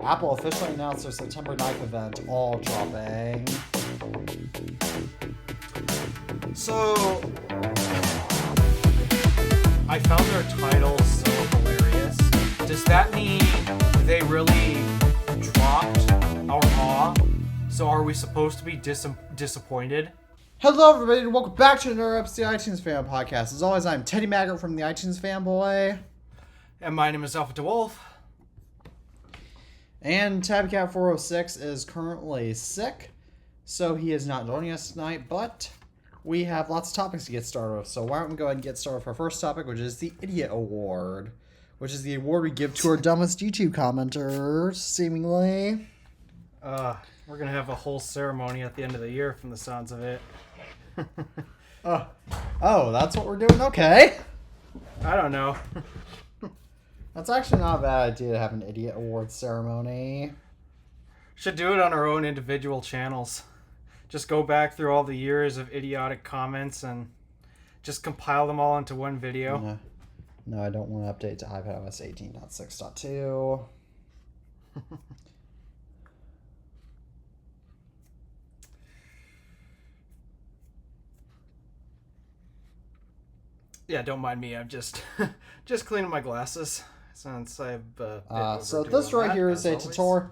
Apple officially announced their September 9th event, all dropping. So, I found their title so hilarious. Does that mean they really dropped our awe? So are we supposed to be disappointed? Hello, everybody, and welcome back to another episode of the iTunes Fan Podcast. As always, I'm Teddy Maggart from the iTunes Fanboy. And my name is Alpha DeWolf. And Tabcat406 is currently sick, so he is not joining us tonight, but we have lots of topics to get started with. So why don't we go ahead and get started with our first topic, which is the Idiot Award, which is the award we give to our dumbest YouTube commenters, seemingly. We're going to have a whole ceremony at the end of the year from the sounds of it. Oh, that's what we're doing? Okay. I don't know. That's actually not a bad idea to have an Idiot Award ceremony. Should do it on our own individual channels. Just go back through all the years of idiotic comments and just compile them all into one video. No, I don't want to update to iPadOS 18.6.2. Yeah, don't mind me. I'm just cleaning my glasses since I've so this right here is a tutorial.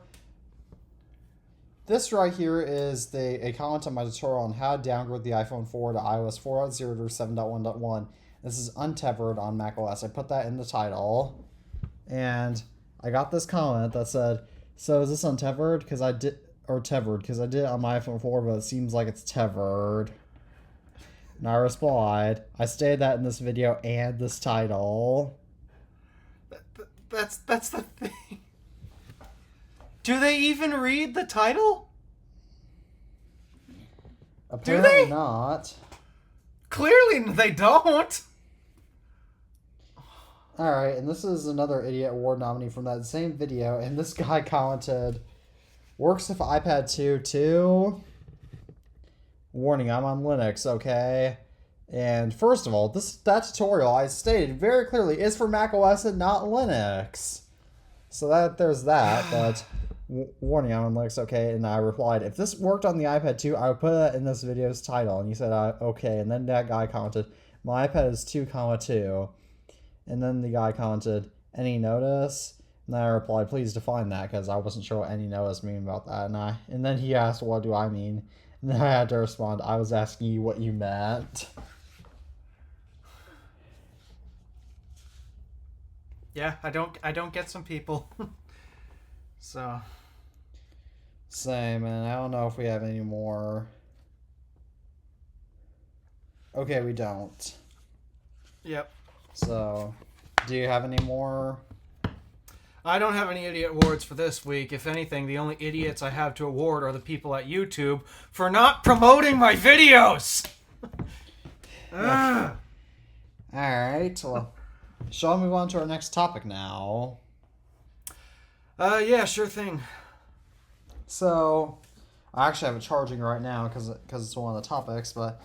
This right here is a comment on my tutorial on how to downgrade the iPhone 4 to iOS 4.0 to 7.1.1. This is untethered on macOS. I put that in the title, and I got this comment that said, "So is this untethered? Because I did, or tethered? Because I did it on my iPhone 4, but it seems like it's tethered." And I replied, "I stated that in this video and this title." That's the thing. Do they even read the title? Apparently Do they? Not. Clearly they don't. Alright, and this is another Idiot Award nominee from that same video, and this guy commented, "Works with iPad 2 too? Warning, I'm on Linux, okay?" And first of all, that tutorial I stated very clearly is for macOS and not Linux. So there's that, but warning, I'm on Linux, okay? And I replied, "If this worked on the iPad 2, I would put that in this video's title." And he said, "Okay." And then that guy commented, "My iPad is 2,2. And then the guy commented, "Any notice?" And then I replied, "Please define that," because I wasn't sure what any notice mean about that. And then he asked, "What do I mean?" And then I had to respond, "I was asking you what you meant." Yeah, I don't get some people. So. Same, and I don't know if we have any more. Okay, we don't. Yep. So, do you have any more? I don't have any idiot awards for this week. If anything, the only idiots I have to award are the people at YouTube for not promoting my videos. Alright, well, shall I move on to our next topic now? Yeah, sure thing. So, I actually have it charging right now because it's one of the topics, but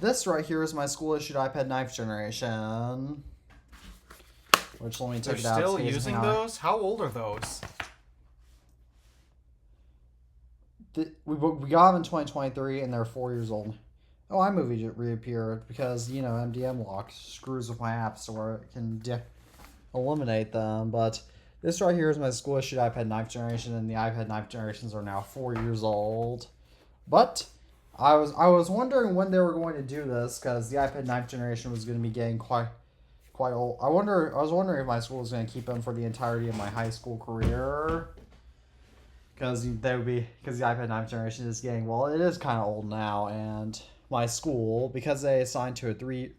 this right here is my school-issued iPad 9th generation. Which, let me take it out. They're still using those? How old are those? We got them in 2023, and they're 4 years old. Oh, iMovie reappeared because, MDM lock screws with my app store. It can eliminate them, but this right here is my school-issued iPad 9th generation, and the iPad 9th generations are now 4 years old. But I was wondering when they were going to do this, because the iPad 9th generation was going to be getting quite old. I was wondering if my school was going to keep them for the entirety of my high school career, because the iPad 9th generation is getting, well, it is kind of old now, and my school, because they signed to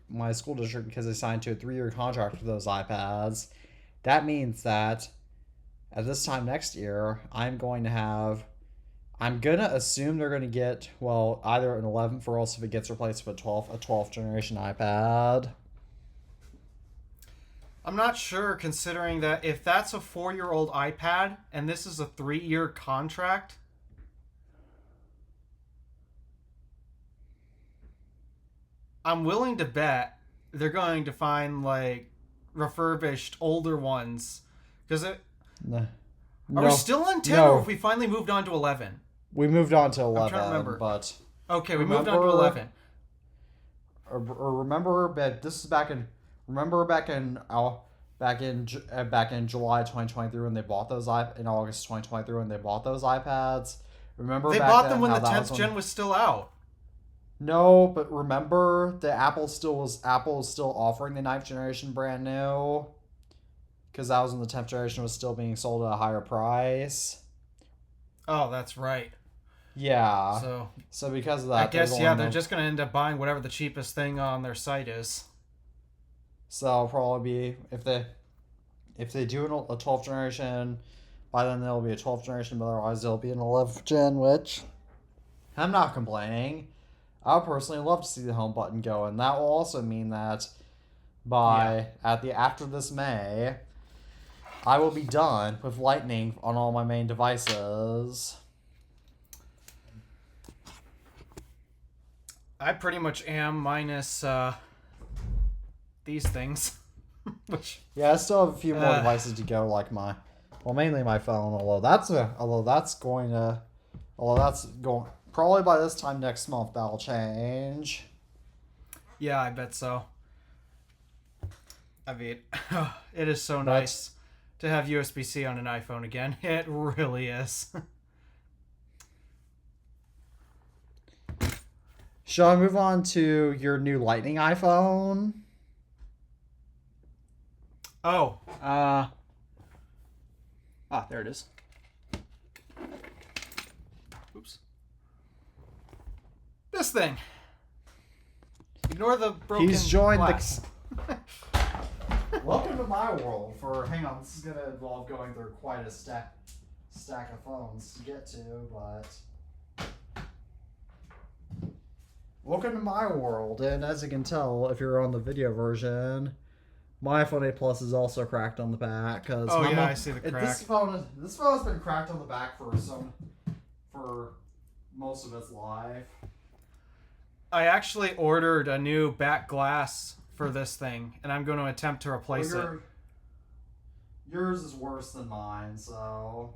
my school district, because they signed to a 3-year contract for those iPads, that means that at this time next year, I'm going to assume they're going to get, well, either an 11th or else if it gets replaced with a 12th generation iPad. I'm not sure, considering that if that's a 4-year-old iPad and this is a 3-year contract, I'm willing to bet they're going to find, like, refurbished older ones. Because Are we still on 10 or have we finally moved on to 11? We moved on to 11. I'm trying to remember. But okay, we moved on to 11. Or remember, this is back in July 2023 when they bought those in August 2023 when they bought those iPads. Remember they back bought then them when how the that 10th gen was still out. No, but remember the Apple was still offering the 9th generation brand new, because that was when the 10th generation was still being sold at a higher price. Oh, that's right. Yeah. So because of that, I guess they're just gonna end up buying whatever the cheapest thing on their site is. So it'll probably be if they do a 12th generation, by then there'll be a 12th generation, but otherwise there'll be an 11th gen. Which I'm not complaining. I would personally love to see the home button go, and that will also mean that after this May, I will be done with Lightning on all my main devices. I pretty much am, minus these things. Yeah, I still have a few more devices to go, like mainly my phone. Although that's going probably by this time next month that'll change. Yeah, I bet so. I mean, it is so nice to have USB-C on an iPhone again. It really is. Shall I move on to your new Lightning iPhone? Oh, there it is. Oops. This thing. Ignore the broken He's joined glass. Welcome to my world. Hang on, this is gonna involve going through quite a stack of phones to get to, but welcome to my world. And as you can tell, if you're on the video version, my iPhone 8 Plus is also cracked on the back. I see the crack. This phone has been cracked on the back for most of its life. I actually ordered a new back glass for this thing, and I'm going to attempt to replace it. Yours is worse than mine, so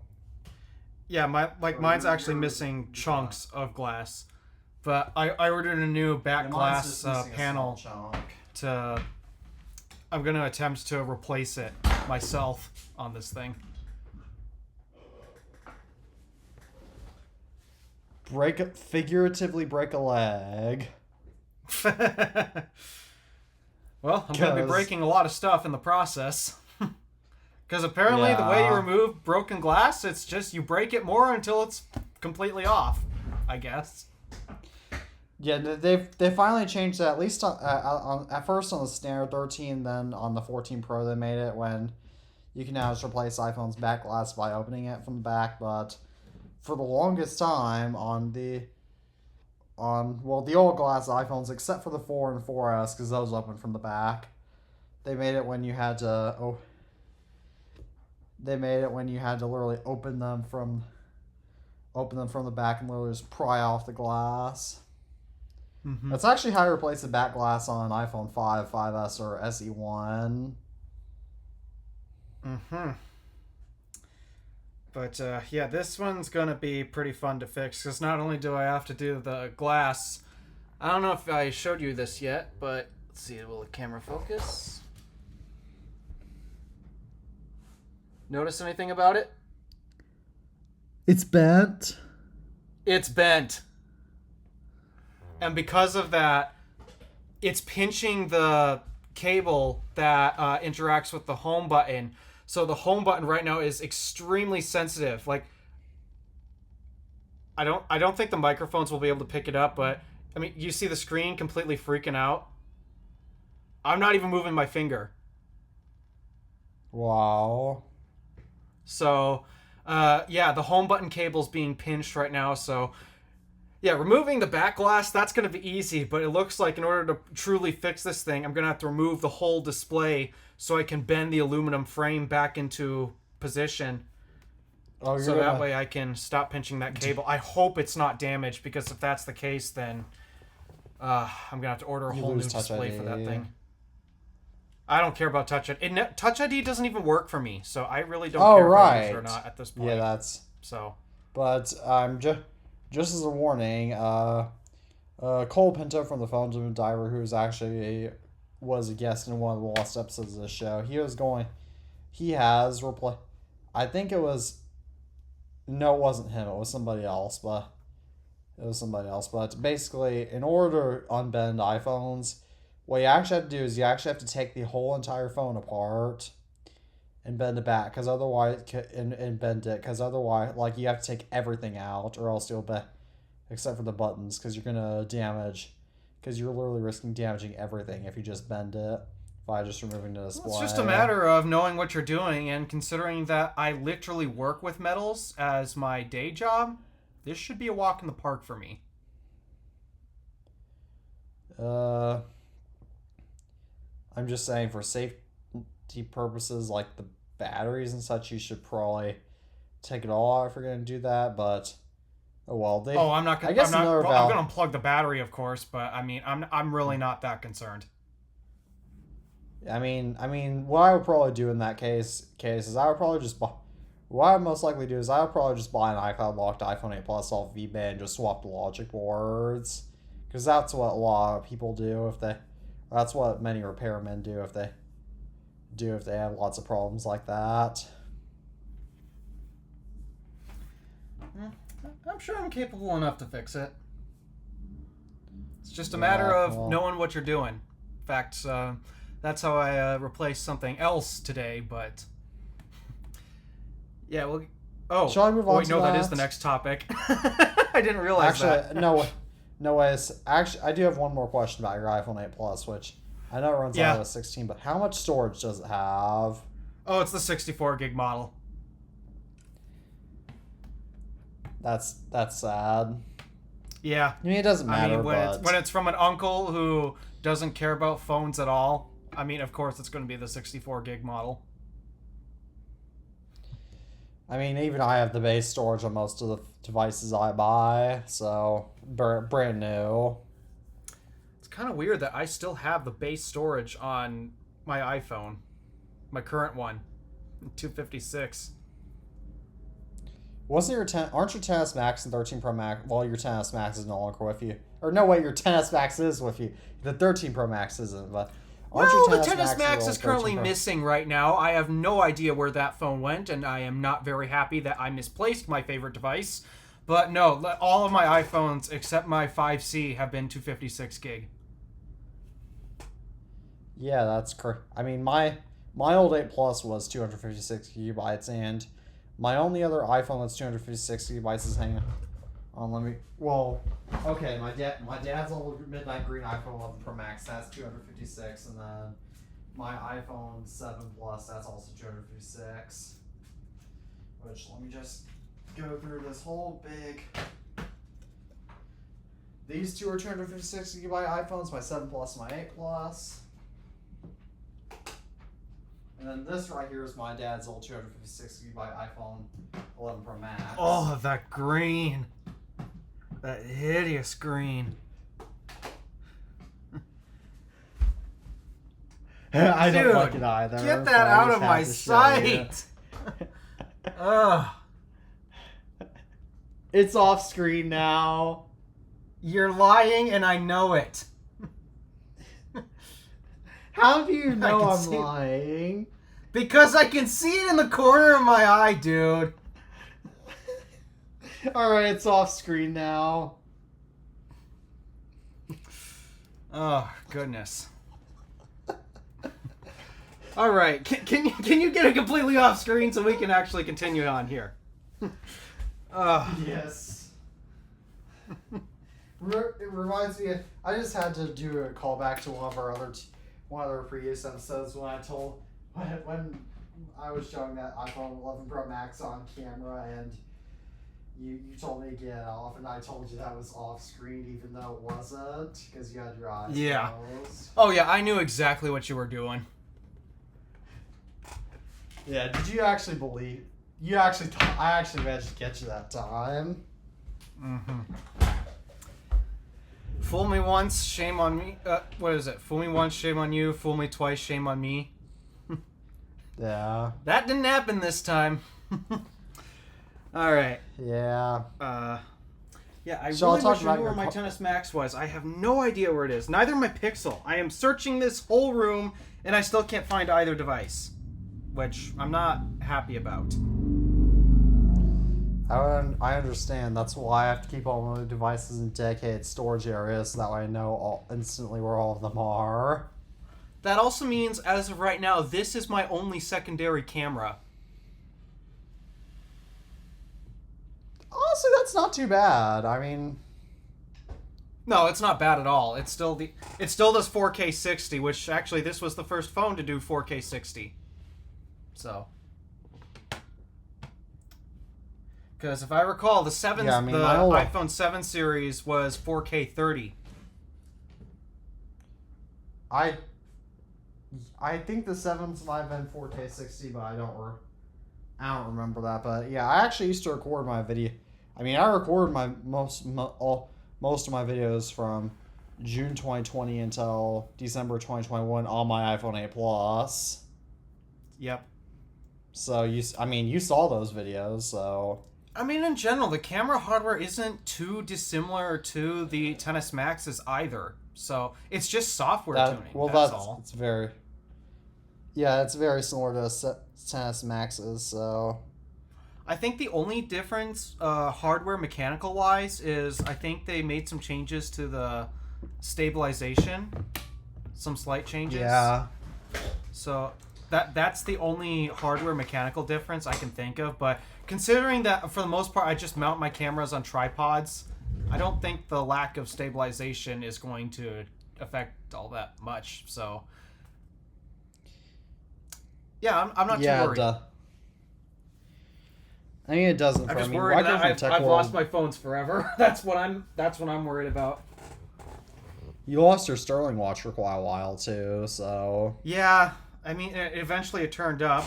yeah, mine's actually missing chunks of glass, but I ordered a new back glass panel I'm going to attempt to replace it myself on this thing. Figuratively break a leg. Well, I'm going to be breaking a lot of stuff in the process. Because apparently the way you remove broken glass, it's just you break it more until it's completely off, I guess. Yeah, they finally changed that, at least at first on the standard 13, then on the 14 Pro they made it when you can now just replace iPhone's back glass by opening it from the back, but for the longest time on the old glass iPhones, except for the 4 and 4S, because those open from the back, they made it when you had to literally open them from the back and literally just pry off the glass. Mm-hmm. That's actually how you replace the back glass on an iPhone 5, 5S, or SE1. Mm-hmm. But, this one's going to be pretty fun to fix, because not only do I have to do the glass, I don't know if I showed you this yet, but let's see, will the camera focus? Notice anything about it? It's bent. It's bent. And because of that, it's pinching the cable that interacts with the home button. So the home button right now is extremely sensitive. Like, I don't think the microphones will be able to pick it up, but I mean, you see the screen completely freaking out. I'm not even moving my finger. Wow. So, the home button cable's being pinched right now, so yeah, removing the back glass, that's going to be easy, but it looks like in order to truly fix this thing, I'm going to have to remove the whole display so I can bend the aluminum frame back into position. That way I can stop pinching that cable. I hope it's not damaged, because if that's the case, then I'm going to have to order a whole new display for that thing. I don't care about Touch ID. Touch ID doesn't even work for me, so I really don't Oh, care if I use right. it or not at this point. Yeah, that's. So. But just as a warning, Cole Pinto from the Phones of a Diver, who's actually was a guest in one of the last episodes of the show, he has replaced. I think it was. No, it wasn't him. It was somebody else, but basically, in order to unbend iPhones, what you actually have to do is you actually have to take the whole entire phone apart and bend it back, because otherwise, and bend it, because otherwise, like, you have to take everything out, or else you'll except for the buttons, because you're gonna damage, because you're literally risking damaging everything if you just bend it by just removing the display. It's just a matter of knowing what you're doing, and considering that I literally work with metals as my day job, this should be a walk in the park for me. I'm just saying, for safety purposes, like the batteries and such, you should probably take it all out if you're going to do that, but oh well. I'm not going to unplug the battery, of course, but I mean, I'm really not that concerned. I mean, what I would probably do in that case is I would probably just buy. What I would most likely do is I would probably just buy an iCloud locked iPhone 8 Plus off eBay and just swap the logic boards, because that's what a lot of people do that's what many repairmen do if they have lots of problems like that. I'm sure I'm capable enough to fix it. It's just a matter of knowing what you're doing. In fact, that's how I replaced something else today, but yeah, well, shall I move on to no, that? That is the next topic. I didn't realize that. No ways. Actually, I do have one more question about your iPhone 8 Plus, which I know it runs out of 16, but how much storage does it have? Oh, it's the 64 gig model. That's sad. Yeah. I mean, it doesn't matter. When it's from an uncle who doesn't care about phones at all, I mean, of course, it's going to be the 64 gig model. I mean, even I have the base storage on most of the devices I buy, so brand new. It's kind of weird that I still have the base storage on my iPhone, my current one, 256. Aren't your XS Max and 13 Pro Max? Well, your XS Max is no longer with you. Or no, wait, your XS Max is with you. The 13 Pro Max isn't, but the XS Max is currently missing right now. I have no idea where that phone went, and I am not very happy that I misplaced my favorite device. But no, all of my iPhones except my 5C have been 256 gig. Yeah, that's correct. I mean, my old 8 Plus was 256 gigabytes, and my only other iPhone that's 256 gigabytes is hanging on. Okay, my dad's old Midnight Green iPhone 11 Pro Max, that's 256, and then my iPhone 7 Plus, that's also 256. Which, let me just go through this whole big. These two are 256 gigabyte iPhones, my 7 Plus and my 8 Plus. And then this right here is my dad's old 256 gigabyte iPhone 11 Pro Max. Oh, that green. That hideous green. I don't like it either. Get that out of my sight. Ugh. It's off screen now. You're lying and I know it. How do you know I'm lying? Because I can see it in the corner of my eye, dude. Alright, it's off screen now. Oh, goodness. Alright, can you get it completely off screen so we can actually continue on here? Yes. It reminds me, I just had to do a callback to one of our previous episodes when I was showing that iPhone 11 Pro Max on camera, and you told me to get it off, and I told you that was off screen even though it wasn't, because you had your eyes closed. Oh yeah, I knew exactly what you were doing. Yeah, did you actually believe? I actually managed to get you that time. Mm-hmm. Fool me once, shame on me. What is it? Fool me once, shame on you. Fool me twice, shame on me. Yeah. That didn't happen this time. All right. Yeah. Yeah, I So I'll really talk wish I about knew where your my Tennis Max was. I have no idea where it is. Neither my Pixel. I am searching this whole room, and I still can't find either device, which I'm not happy about. I understand. That's why I have to keep all my devices in dedicated storage areas so that way I know instantly where all of them are. That also means, as of right now, this is my only secondary camera. Honestly, that's not too bad. I mean, No, it's not bad at all. It still does 4K 60, which actually this was the first phone to do 4K 60. So, because if I recall, the iPhone 7 series was 4K 30. I think the 7s might have been 4K 60, but I don't remember that. But yeah, I actually used to record my video. I mean, I recorded my most of my videos from June 2020 until December 2021 on my iPhone 8 Plus. Yep. So you saw those videos. So I mean, in general, the camera hardware isn't too dissimilar to the XS Maxes either. So it's just software tuning. Well, that's all. It's very similar to XS Maxes. So I think the only difference, hardware mechanical wise, is I think they made some changes to the stabilization, some slight changes. Yeah. So that's the only hardware mechanical difference I can think of. But considering that for the most part I just mount my cameras on tripods, I don't think the lack of stabilization is going to affect all that much. So yeah, I'm not too worried. I mean, it doesn't. I'm just worried that I've lost my phones forever. That's what I'm worried about. You lost your Starlink watch for quite a while too, so yeah. I mean, eventually it turned up.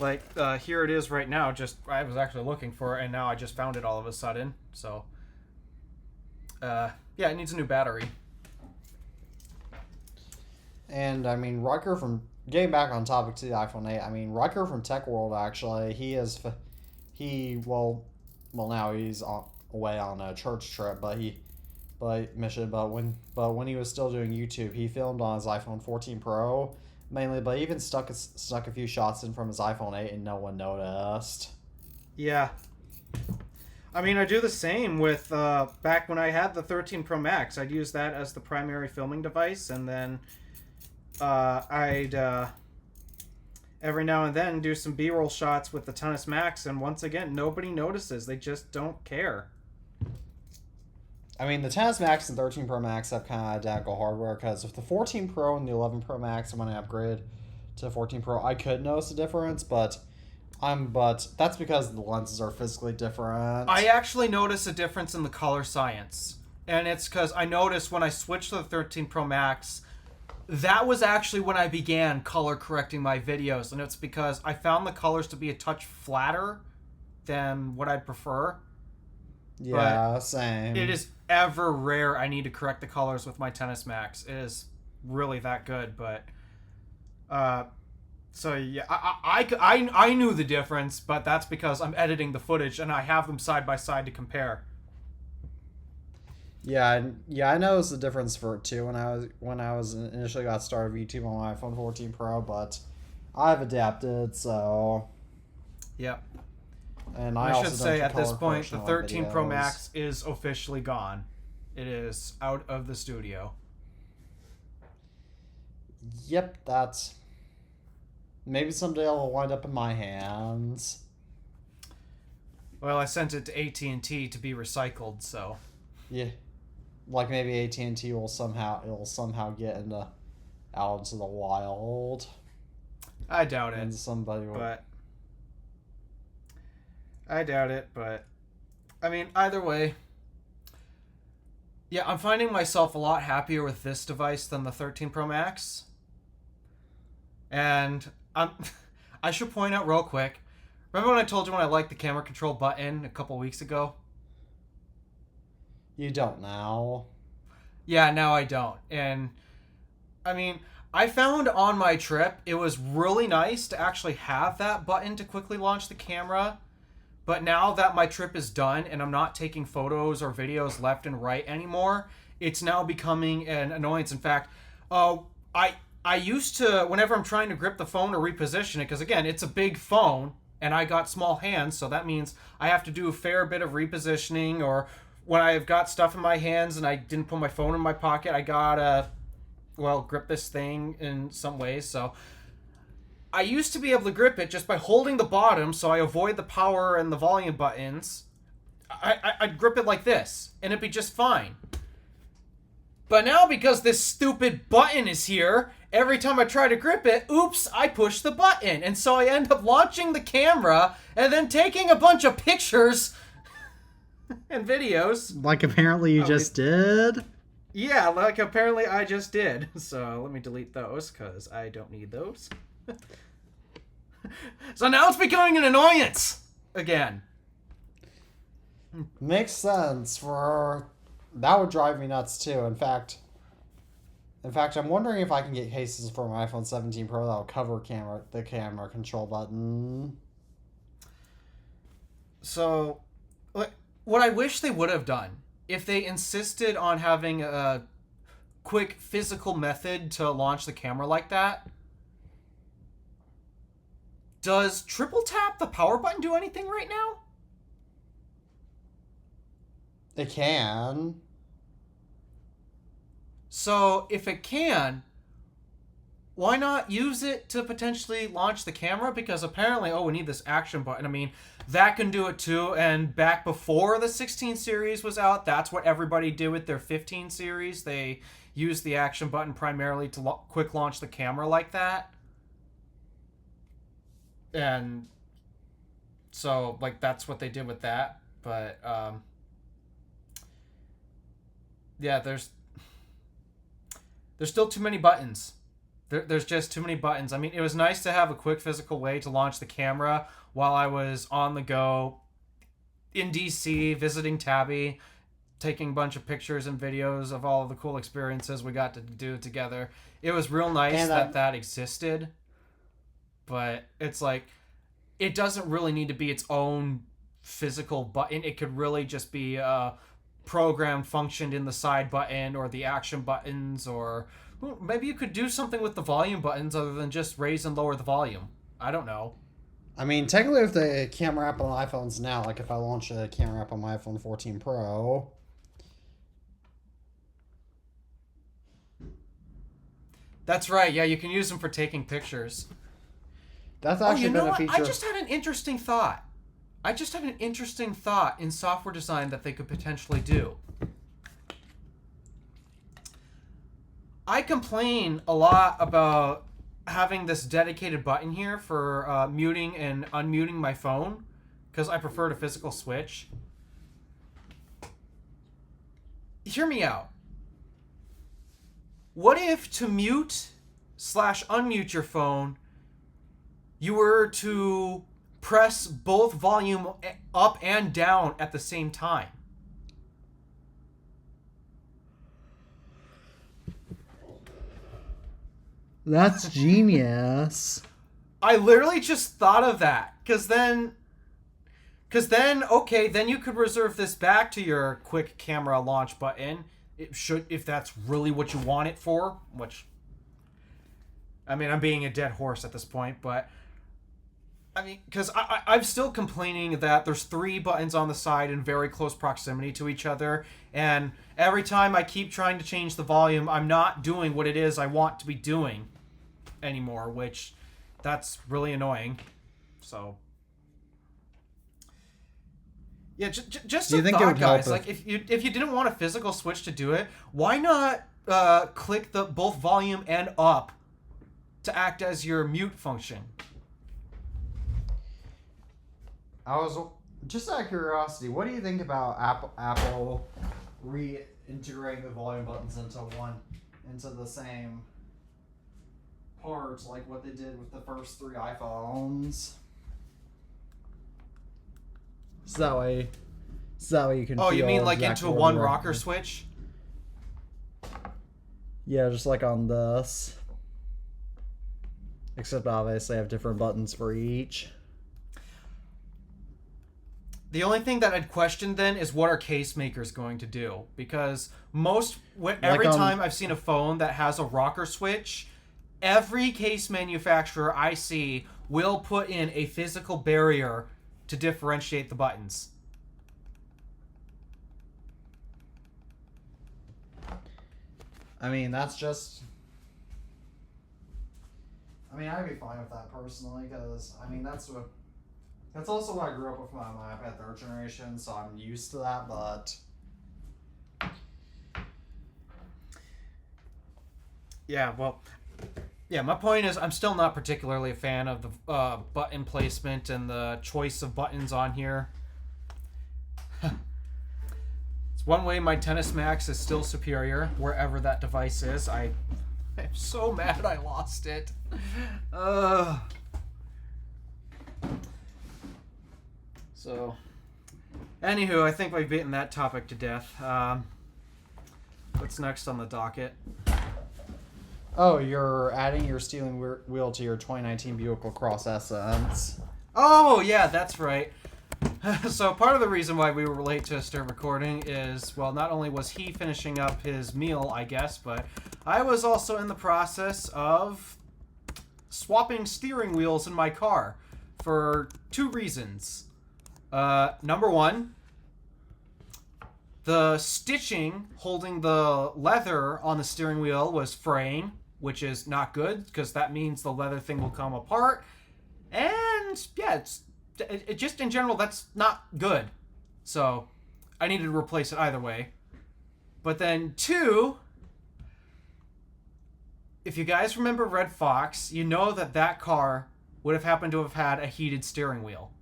Like here it is right now. Just I was actually looking for it, and now I just found it all of a sudden. So yeah, it needs a new battery. And I mean, Riker from getting back on topic to the iPhone 8. I mean, Riker from Tech World actually, now he's away on a church trip, but when he was still doing YouTube, he filmed on his iPhone 14 Pro mainly, but even stuck a few shots in from his iPhone 8 and no one noticed. Yeah. I mean, I do the same with back when I had the 13 Pro Max. I'd use that as the primary filming device, and then I'd every now and then do some B-roll shots with the XS Max, and once again, nobody notices. They just don't care. I mean, the XS Max and 13 Pro Max have kind of identical hardware, because with the 14 Pro and the 11 Pro Max, when I upgrade to 14 Pro, I could notice a difference, but that's because the lenses are physically different. I actually notice a difference in the color science, and it's because I noticed when I switched to the 13 Pro Max, that was actually when I began color correcting my videos, and it's because I found the colors to be a touch flatter than what I'd prefer. Yeah, but same. It is ever rare I need to correct the colors with my XS Max. It is really that good, but so yeah, I knew the difference, but that's because I'm editing the footage and I have them side by side to compare. Yeah, I noticed the difference for it too when I was initially got started with YouTube on my iPhone 14 Pro, but I've adapted, so yep. And I should say at this point, the 13 Pro Max is officially gone. It is out of the studio. Yep, that's maybe someday it'll wind up in my hands. Well, I sent it to AT&T to be recycled, so yeah. Like maybe AT&T will somehow get out into the wild. I doubt it. And somebody will. But I doubt it. But I mean, either way, yeah, I'm finding myself a lot happier with this device than the 13 Pro Max. And I should point out real quick. Remember when I told you when I liked the camera control button a couple weeks ago? You don't now. Yeah, now I don't. And I mean, I found on my trip it was really nice to actually have that button to quickly launch the camera. But now that my trip is done and I'm not taking photos or videos left and right anymore, it's now becoming an annoyance. In fact, I used to, whenever I'm trying to grip the phone or reposition it, because again, it's a big phone and I got small hands, so that means I have to do a fair bit of repositioning, or when I've got stuff in my hands and I didn't put my phone in my pocket, I gotta, well, grip this thing in some ways. So I used to be able to grip it just by holding the bottom, so I avoid the power and the volume buttons. I'd grip it like this, and it'd be just fine. But now, because this stupid button is here, every time I try to grip it, oops, I push the button. And so I end up launching the camera and then taking a bunch of pictures and videos. Like apparently you just did? Yeah, like apparently I just did. So let me delete those, because I don't need those. So now it's becoming an annoyance again. Makes sense. That would drive me nuts too. In fact, I'm wondering if I can get cases for my iPhone 17 Pro that will cover the camera control button. So, what I wish they would have done, if they insisted on having a quick physical method to launch the camera like that, does triple tap the power button do anything right now? It can. So, if it can, why not use it to potentially launch the camera? Because apparently, we need this action button. I mean, that can do it too. And back before the 16 series was out, that's what everybody did with their 15 series. They used the action button primarily to quick launch the camera like that. And so, like, that's what they did with that. But, yeah, there's still too many buttons. There's just too many buttons. I mean, it was nice to have a quick physical way to launch the camera while I was on the go in DC, visiting Tabby, taking a bunch of pictures and videos of all of the cool experiences we got to do together. It was real nice that existed. But it's like, it doesn't really need to be its own physical button. It could really just be a programmed functioned in the side button or the action buttons, or maybe you could do something with the volume buttons other than just raise and lower the volume. I don't know. I mean, technically with the camera app on iPhones now, like if I launch a camera app on my iPhone 14 Pro... That's right, yeah, you can use them for taking pictures. That's actually been a feature. I just had an interesting thought. In software design that they could potentially do. I complain a lot about having this dedicated button here for muting and unmuting my phone, because I prefer to physical switch. Hear me out. What if to mute/unmute your phone, you were to press both volume up and down at the same time? That's genius. I literally just thought of that. Because then, okay, then you could reserve this back to your quick camera launch button. It should, if that's really what you want it for, which, I mean, I'm being a dead horse at this point, but I mean, because I'm still complaining that there's 3 buttons on the side in very close proximity to each other, and every time I keep trying to change the volume, I'm not doing what it is I want to be doing anymore, which that's really annoying. So yeah, just a thought, guys. Like, if you didn't want a physical switch to do it, why not click the both volume and up to act as your mute function? I was just out of curiosity. What do you think about Apple reintegrating the volume buttons into the same parts, like what they did with the first 3 iPhones? So that way you can. Oh, you mean like exactly into one rocker switch? Yeah, just like on this. Except obviously I have different buttons for each. The only thing that I'd question then is what are case makers going to do? Because every time I've seen a phone that has a rocker switch, every case manufacturer I see will put in a physical barrier to differentiate the buttons. I mean, that's just... I mean, I'd be fine with that personally, because, I mean, that's also what I grew up with my iPad 3rd generation, so I'm used to that, but... Yeah, well... Yeah, my point is I'm still not particularly a fan of the button placement and the choice of buttons on here. It's one way my Tennis Max is still superior, wherever that device is. I'm so mad I lost it. So, anywho, I think we've beaten that topic to death. What's next on the docket? Oh, you're adding your steering wheel to your 2019 Buick Lacrosse Essence. Oh, yeah, that's right. So part of the reason why we were late to start recording is, well, not only was he finishing up his meal, I guess, but I was also in the process of swapping steering wheels in my car for 2 reasons. Number one, the stitching holding the leather on the steering wheel was fraying, which is not good because that means the leather thing will come apart. And yeah, it just in general, that's not good. So I needed to replace it either way. But then 2, if you guys remember Red Fox, you know that car would have happened to have had a heated steering wheel.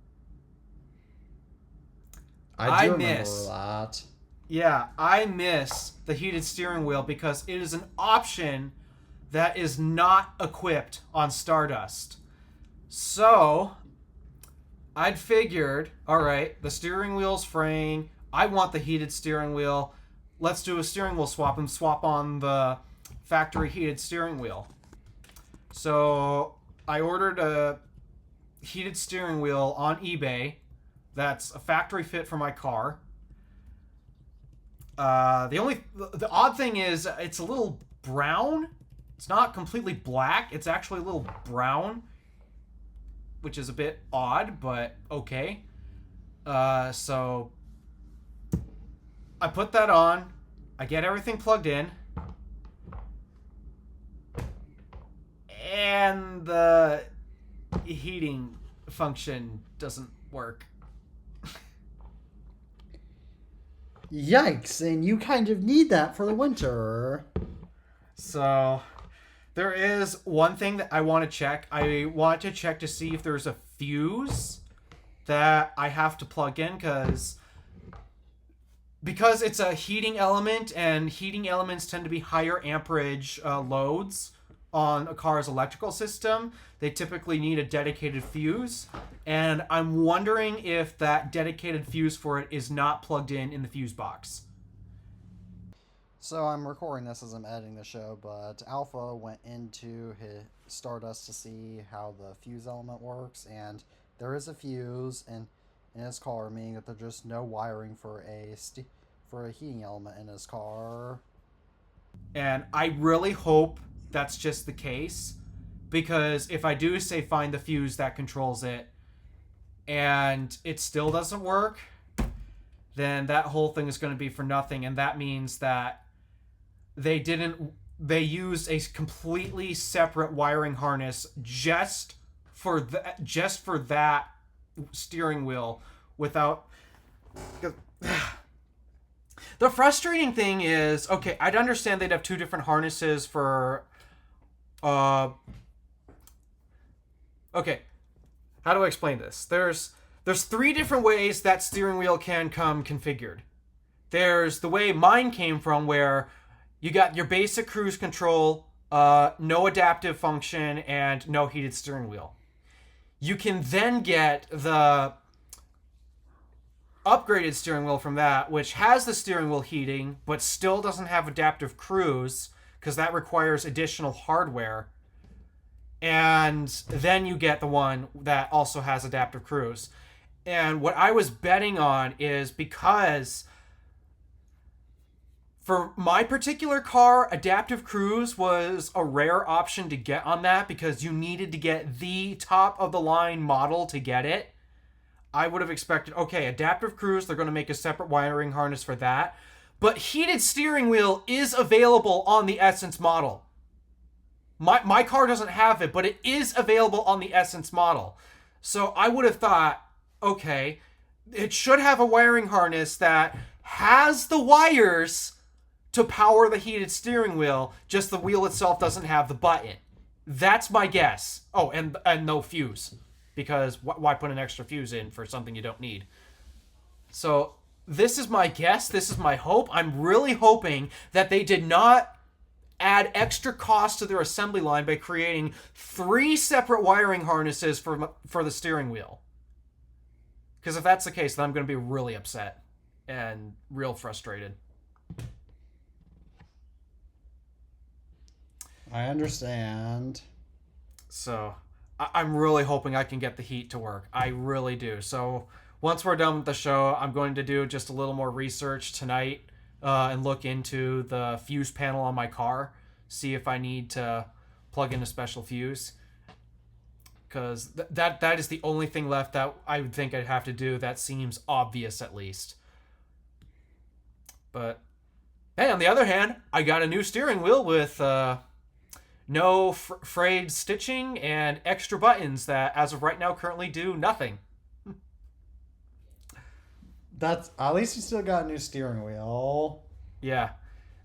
I remember that. Yeah, I miss the heated steering wheel because it is an option that is not equipped on Stardust. So, I'd figured, alright, the steering wheel's fraying, I want the heated steering wheel, let's do a steering wheel swap and swap on the factory heated steering wheel. So, I ordered a heated steering wheel on eBay that's a factory fit for my car. The odd thing is it's a little brown. It's not completely black. It's actually a little brown, which is a bit odd, but okay. So I put that on. I get everything plugged in. And the heating function doesn't work. Yikes, and you kind of need that for the winter. So, there is one thing that I want to check. I want to check to see if there's a fuse that I have to plug in, because it's a heating element, and heating elements tend to be higher amperage loads on a car's electrical system. They typically need a dedicated fuse, and I'm wondering if that dedicated fuse for it is not plugged in the fuse box. So I'm recording this as I'm editing the show, but Alpha went into his Stardust to see how the fuse element works, and there is a fuse in his car, meaning that there's just no wiring for a heating element in his car. And I really hope that's just the case, because if I do say find the fuse that controls it and it still doesn't work, then that whole thing is going to be for nothing, and that means that they used a completely separate wiring harness just for that steering wheel without. The frustrating thing is, okay, I'd understand they'd have 2 different harnesses for okay, how do I explain this? There's 3 different ways that steering wheel can come configured. There's the way mine came from, where you got your basic cruise control, no adaptive function, and no heated steering wheel. You can then get the upgraded steering wheel from that, which has the steering wheel heating, but still doesn't have adaptive cruise, because that requires additional hardware. And then you get the one that also has adaptive cruise. And what I was betting on is, because for my particular car, adaptive cruise was a rare option to get on that, because you needed to get the top of the line model to get it. I would have expected, okay, adaptive cruise, they're going to make a separate wiring harness for that. But heated steering wheel is available on the Essence model. My car doesn't have it, but it is available on the Essence model. So I would have thought, okay, it should have a wiring harness that has the wires to power the heated steering wheel, just the wheel itself doesn't have the button. That's my guess. Oh, and no fuse, because why put an extra fuse in for something you don't need? So this is my guess. This is my hope. I'm really hoping that they did not add extra cost to their assembly line by creating 3 separate wiring harnesses for the steering wheel. Because if that's the case, then I'm going to be really upset and real frustrated. I understand. So I'm really hoping I can get the heat to work. I really do. So once we're done with the show, I'm going to do just a little more research tonight and look into the fuse panel on my car, see if I need to plug in a special fuse. Because that is the only thing left that I would think I'd have to do that seems obvious, at least. But hey, on the other hand, I got a new steering wheel with no frayed stitching and extra buttons that, as of right now, currently do nothing. That's, at least you still got a new steering wheel. Yeah.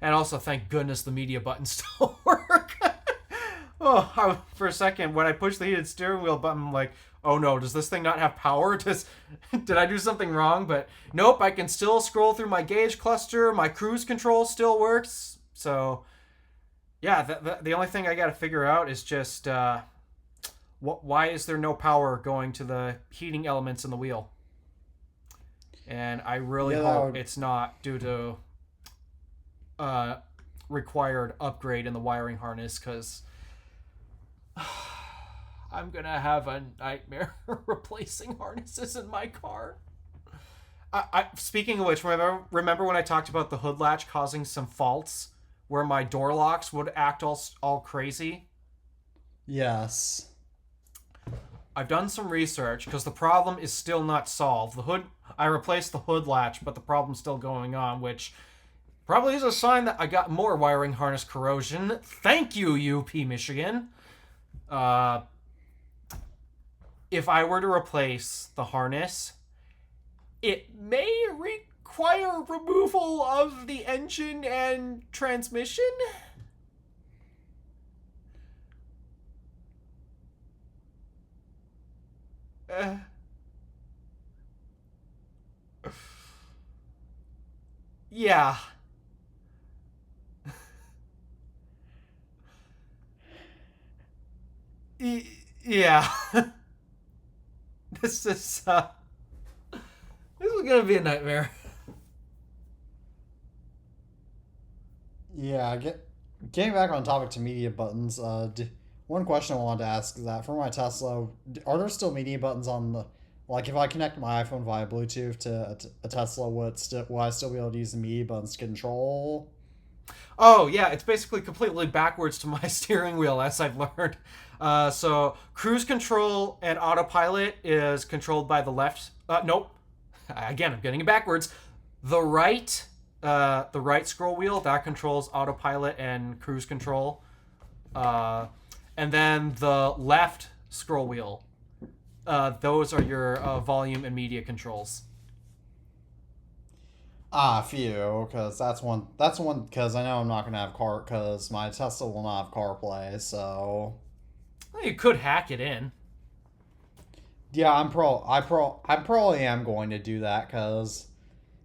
And also, thank goodness the media buttons still work. For a second, when I pushed the heated steering wheel button, I'm like, oh no, does this thing not have power? Did I do something wrong? But nope, I can still scroll through my gauge cluster. My cruise control still works. So, yeah, the only thing I got to figure out is just why is there no power going to the heating elements in the wheel? And I really hope it's not due to required upgrade in the wiring harness, because I'm going to have a nightmare replacing harnesses in my car. Speaking of which, remember when I talked about the hood latch causing some faults where my door locks would act all crazy? Yes. I've done some research, because the problem is still not solved. I replaced the hood latch, but the problem's still going on, which probably is a sign that I got more wiring harness corrosion. Thank you, UP Michigan. If I were to replace the harness, it may require removal of the engine and transmission. Yeah. Yeah. This is gonna be a nightmare. Yeah, getting back on topic to media buttons, one question I wanted to ask is that for my Tesla, are there still media buttons on the, like if I connect my iPhone via Bluetooth to a Tesla, will I still be able to use the media buttons to control? Oh, yeah, it's basically completely backwards to my steering wheel, as I've learned. So cruise control and autopilot is controlled by the left. Nope. Again, I'm getting it backwards. The right scroll wheel, that controls autopilot and cruise control. And then the left scroll wheel, those are your volume and media controls. Phew, because that's one, because I know I'm not going to have because my Tesla will not have CarPlay, so. Well, you could hack it in. Yeah, I probably am going to do that, because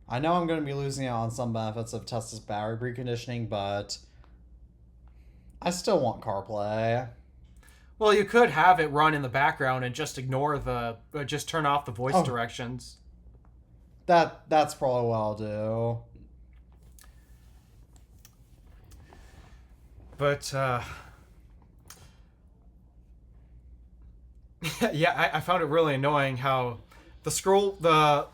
I know I'm going to be losing out on some benefits of Tesla's battery preconditioning, but I still want CarPlay. Well, you could have it run in the background and just just turn off the voice directions. That's probably what I'll do. But yeah, I found it really annoying how the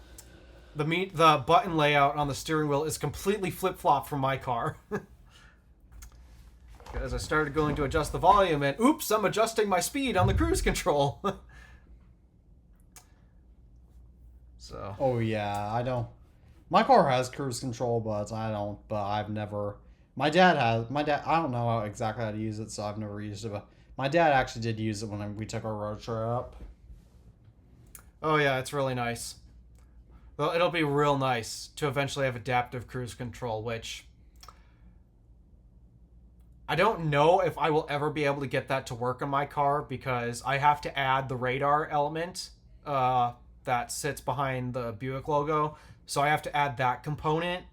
button layout on the steering wheel is completely flip flop from my car. Because I started going to adjust the volume, and oops, I'm adjusting my speed on the cruise control. So. Oh yeah, I don't. My car has cruise control, but I don't. But I've never. My dad has. My dad. I don't know exactly how to use it, so I've never used it. But my dad actually did use it when we took our road trip. Oh yeah, it's really nice. Well, it'll be real nice to eventually have adaptive cruise control, which I don't know if I will ever be able to get that to work on my car because I have to add the radar element that sits behind the Buick logo. So I have to add that component,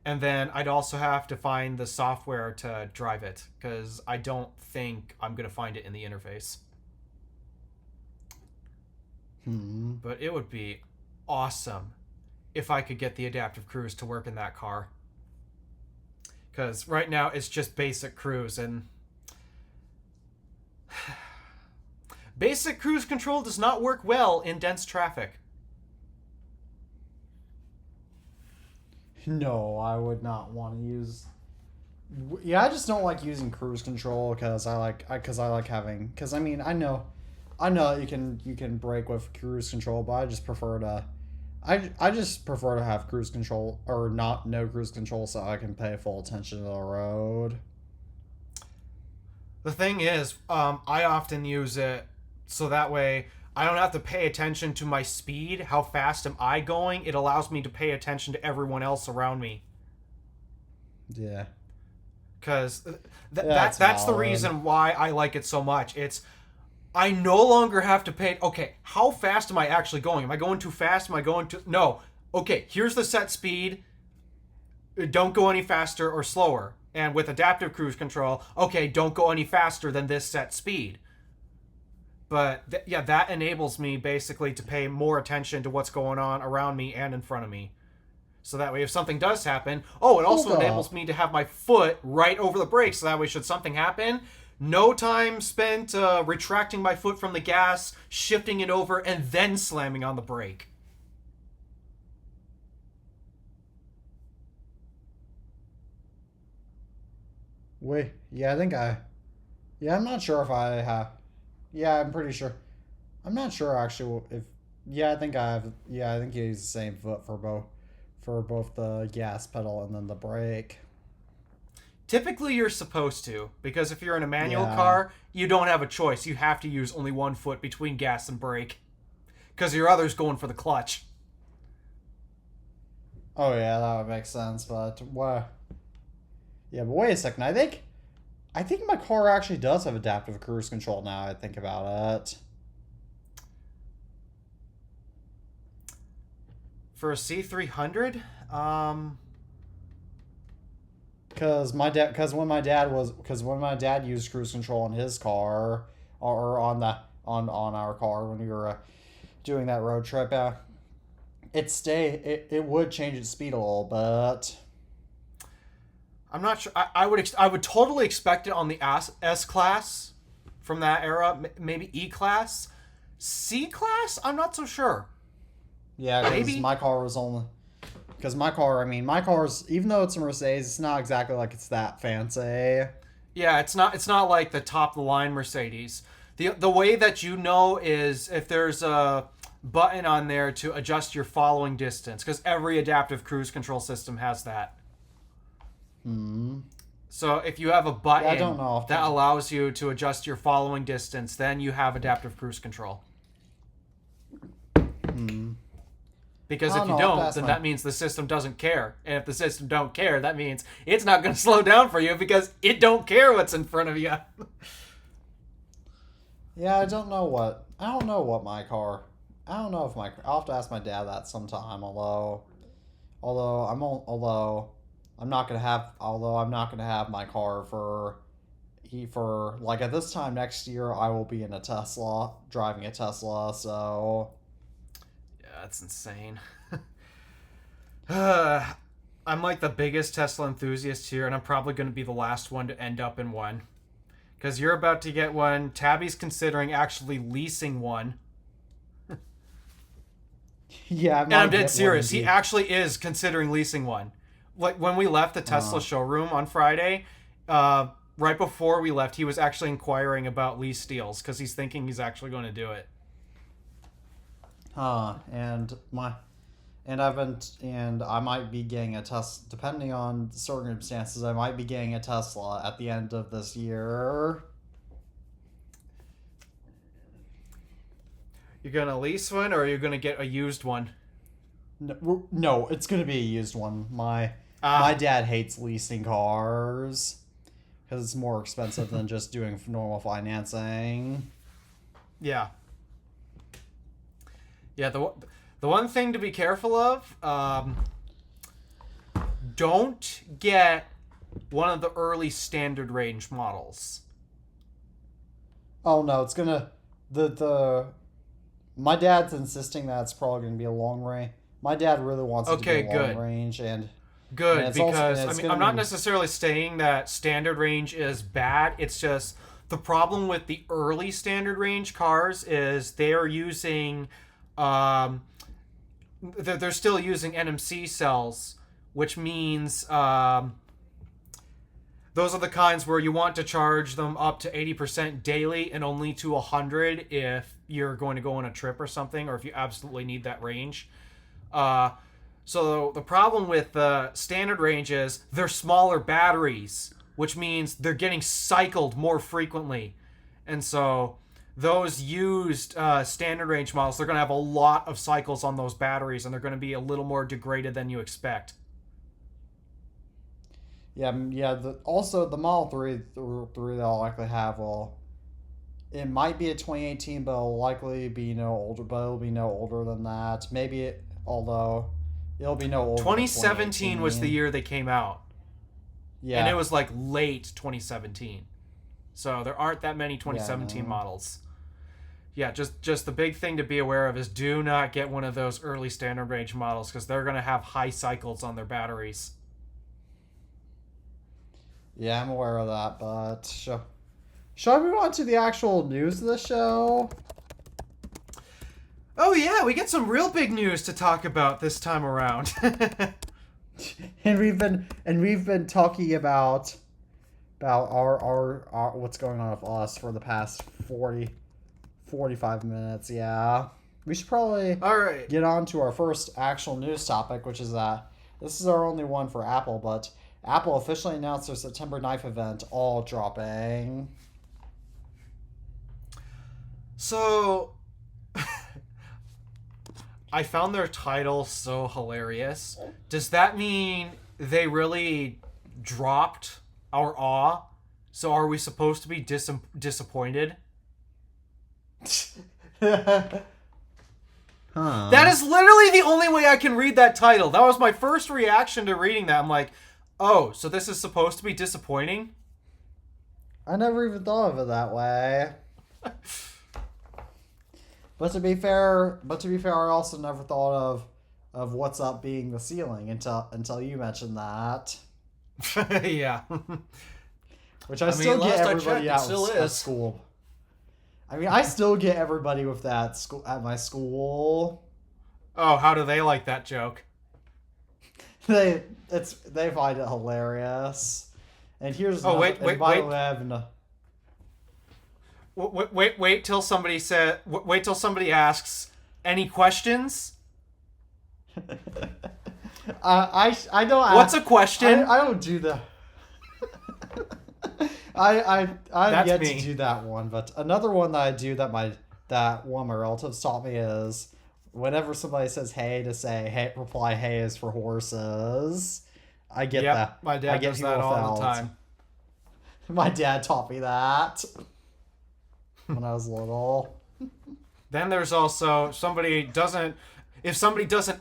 and then I'd also have to find the software to drive it because I don't think I'm going to find it in the interface. But it would be awesome if I could get the adaptive cruise to work in that car. Because right now it's just basic cruise, and basic cruise control does not work well in dense traffic. No, I would not want to use. Yeah, I just don't like using cruise control because I like having. Because I mean, I know that you can brake with cruise control, but I just prefer to. I just prefer to have cruise control or no cruise control so I can pay full attention to the road. The thing is, I often use it so that way I don't have to pay attention to my speed. How fast am I going? It allows me to pay attention to everyone else around me. Yeah. Because that's the reason why I like it so much. I no longer have to pay. Okay, how fast am I actually going? Am I going too fast? Am I going too... No. Okay, here's the set speed. Don't go any faster or slower. And with adaptive cruise control, okay, don't go any faster than this set speed. But that enables me basically to pay more attention to what's going on around me and in front of me. So that way if something does happen... Oh, it also enables me to have my foot right over the brake. So that way should something happen... No time spent retracting my foot from the gas, shifting it over, and then slamming on the brake. Wait, yeah, Yeah, I'm not sure if I have... Yeah, I'm pretty sure. I'm not sure actually if... Yeah, I think I have... Yeah, I think you use the same foot for both the gas pedal and then the brake. Typically, you're supposed to, because if you're in a manual car, you don't have a choice. You have to use only one foot between gas and brake, because your other's going for the clutch. Oh yeah, that would make sense. But what? Yeah, but wait a second. I think my car actually does have adaptive cruise control now. I think about it. For a C300, Because when my dad used cruise control on his car or on our car when we were doing that road trip, it would change its speed a little bit. I'm not sure. I would totally expect it on the S class from that era, maybe E class, C class. I'm not so sure. Yeah, because my car was only. Because my car's, even though it's a Mercedes, it's not exactly like it's that fancy. Yeah, it's not like the top of the line Mercedes. The way that you know is if there's a button on there to adjust your following distance, because every adaptive cruise control system has that. So if you have a button that allows you to adjust your following distance, then you have adaptive cruise control. Because if you don't, then that means the system doesn't care. And if the system don't care, that means it's not going to slow down for you because it don't care what's in front of you. Yeah, I don't know what my car... I don't know if I'll have to ask my dad that sometime, although I'm not going to have my car for like at this time next year I will be in a Tesla, driving a Tesla, so that's insane. I I'm like the biggest Tesla enthusiast here, and I'm probably going to be the last one to end up in one. Because you're about to get one. Tabby's considering actually leasing one. Yeah, and I'm dead serious. He actually is considering leasing one. Like when we left the Tesla showroom on Friday, right before we left, he was actually inquiring about lease deals because he's thinking he's actually going to do it. And I might be getting a Tesla, depending on circumstances. I might be getting a Tesla at the end of this year. You're gonna lease one, or are you gonna get a used one? No, it's gonna be a used one. My dad hates leasing cars because it's more expensive than just doing normal financing. Yeah. Yeah. The one thing to be careful of, don't get one of the early standard range models. Oh no, it's gonna my dad's insisting that it's probably gonna be a long range. My dad really wants it to be a long range, and good, because I'm not necessarily saying that standard range is bad. It's just the problem with the early standard range cars is they are using they're still using NMC cells, which means those are the kinds where you want to charge them up to 80% daily and only to 100 if you're going to go on a trip or something, or if you absolutely need that range. So the problem with the standard range is they're smaller batteries, which means they're getting cycled more frequently. And so those used standard range models, they're going to have a lot of cycles on those batteries, and they're going to be a little more degraded than you expect. Yeah. Also, the Model 3 they'll likely have, it might be a 2018, but it'll likely be no older. But it'll be no older than that. Although it'll be no older. 2017 was the year they came out. Yeah, and it was like late 2017. So there aren't that many 2017 models. Yeah, just the big thing to be aware of is do not get one of those early standard range models because they're going to have high cycles on their batteries. Yeah, I'm aware of that, but shall we move on to the actual news of the show? Oh yeah, we get some real big news to talk about this time around. and we've been talking about our what's going on with us for the past 45 minutes. Yeah, we should probably get on to our first actual news topic, which is that this is our only one for Apple, but Apple officially announced their September 9th event, all dropping. So, I found their title so hilarious. Does that mean they really dropped our awe? So are we supposed to be disappointed? Huh. That is literally the only way I can read that title. That was my first reaction to reading that. I'm like, oh, so this is supposed to be disappointing? I never even thought of it that way. But to be fair, I also never thought of what's up being the ceiling until you mentioned that. Yeah. Which I still get everybody at school. I mean, I still get everybody with that at my school. Oh, how do they like that joke? They find it hilarious. And here's Wait till somebody asks any questions. I don't. What's a question? I don't do that. I'm yet to do that one, but another one that I do that one of my relatives taught me is whenever somebody says hey to say hey, reply hey is for horses. I get that. My dad does that all the time. My dad taught me that when I was little. Then there's also if somebody doesn't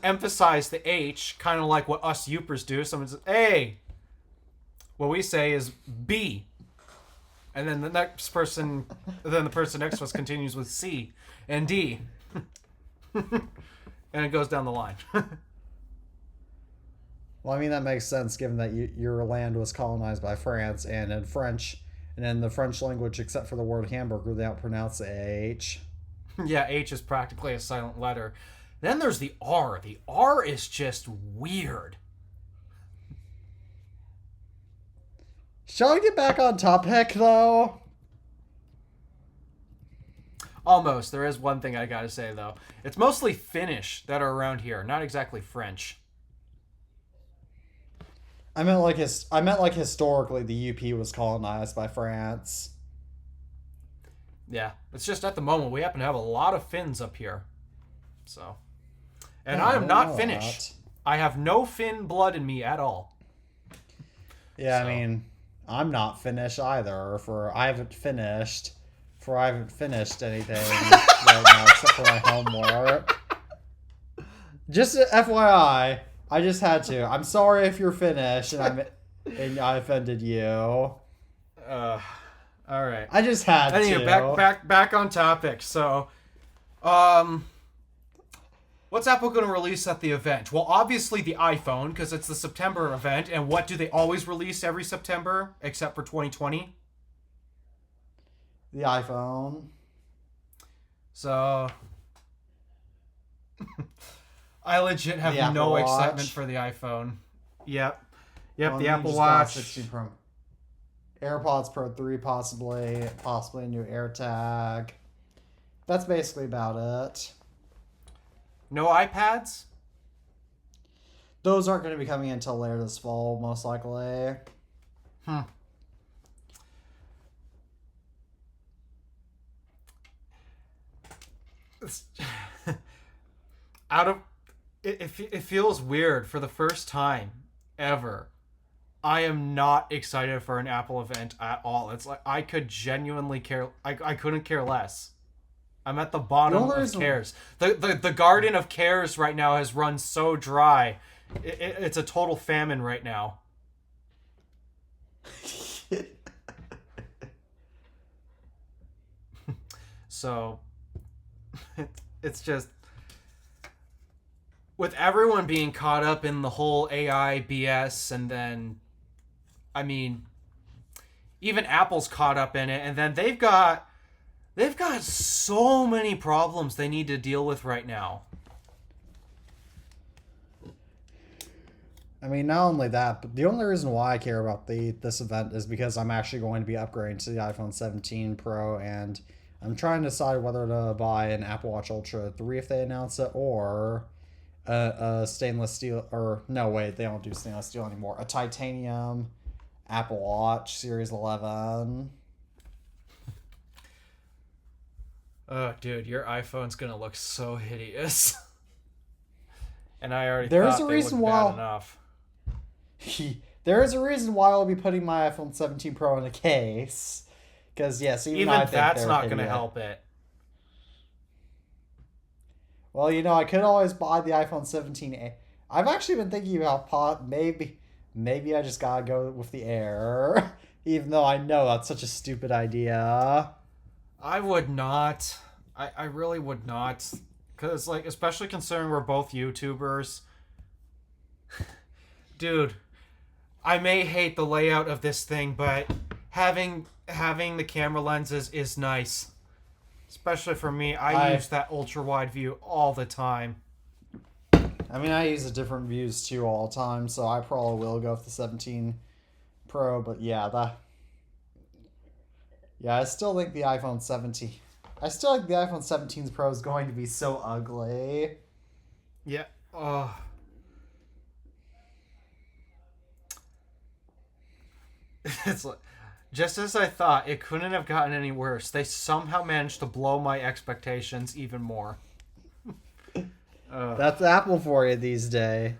emphasize the H, kind of like what us Youpers do, someone says, hey, what we say is B. And then the person next to us continues with C and D. And it goes down the line. Well, I mean, that makes sense given that your land was colonized by France, and in French, and in the French language, except for the word hamburger, they don't pronounce the H. Yeah, H is practically a silent letter. Then there's the R. The R is just weird. Shall I get back on topic, though? Almost. There is one thing I gotta say, though. It's mostly Finnish that are around here, not exactly French. I meant like historically, the UP was colonized by France. Yeah, it's just at the moment we happen to have a lot of Finns up here. So. And Yeah, I am I not know Finnish. that. I have no Finn blood in me at all. Yeah, So. I mean, I'm not Finnish either. I haven't finished anything right now except for my homework. Just FYI, I just had to. I'm sorry if you're Finnish and I offended you. All right. I just had Anyway, to. back on topic. So, what's Apple going to release at the event? Well, obviously the iPhone, because it's the September event. And what do they always release every September, except for 2020? The iPhone. So, I legit have The Apple no Watch. excitement for the iPhone. Yep, Well, the you Apple just got Watch. 16 Pro. AirPods Pro 3 possibly a new AirTag. That's basically about it. No iPads? Those aren't going to be coming until later this fall, most likely. It feels weird for the first time ever. I am not excited for an Apple event at all. It's like I could genuinely care. I couldn't care less. I'm at the bottom of cares. The garden of cares right now has run so dry. It's a total famine right now. So it's just with everyone being caught up in the whole AI BS, and then I mean even Apple's caught up in it, and then they've got so many problems they need to deal with right now. I mean, not only that, but the only reason why I care about this event is because I'm actually going to be upgrading to the iPhone 17 Pro, and I'm trying to decide whether to buy an Apple Watch Ultra 3 if they announce it, or a stainless steel, or no, wait, they don't do stainless steel anymore. A titanium Apple Watch Series 11. Oh, dude, your iPhone's gonna look so hideous. And I already There's thought a they reason looked why bad enough. There is a reason why I'll be putting my iPhone 17 Pro in a case. Because, yes, even I think that's they're not going to hideous. help it. Well, I could always buy the iPhone 17. I've actually been thinking about maybe I just gotta go with the Air. Even though I know that's such a stupid idea. I would not. I really would not. Because, like, especially considering we're both YouTubers. Dude, I may hate the layout of this thing, but having the camera lenses is nice. Especially for me, I use that ultra-wide view all the time. I mean, I use the different views too all the time, so I probably will go with the 17 Pro, but yeah, I still think the iPhone 17... I still think the iPhone 17 Pro is going to be so ugly. Yeah. It's like, just as I thought, it couldn't have gotten any worse. They somehow managed to blow my expectations even more. That's Apple for you these days,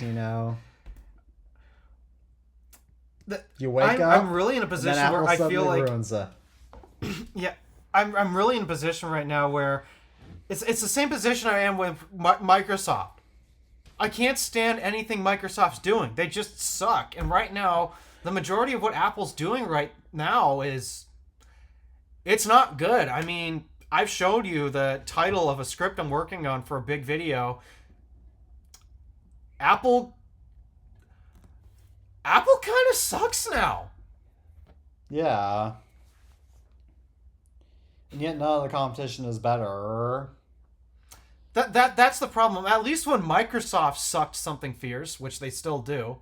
you know. You wake up. I'm really in a position then where Apple I feel like ruins it. yeah, I'm really in a position right now where it's the same position I am with Microsoft. I can't stand anything Microsoft's doing. They just suck. And right now, the majority of what Apple's doing right now it's not good. I mean, I've showed you the title of a script I'm working on for a big video. Apple kind of sucks now. Yeah. And yet none of the competition is better. That's the problem. At least when Microsoft sucked something fierce, which they still do,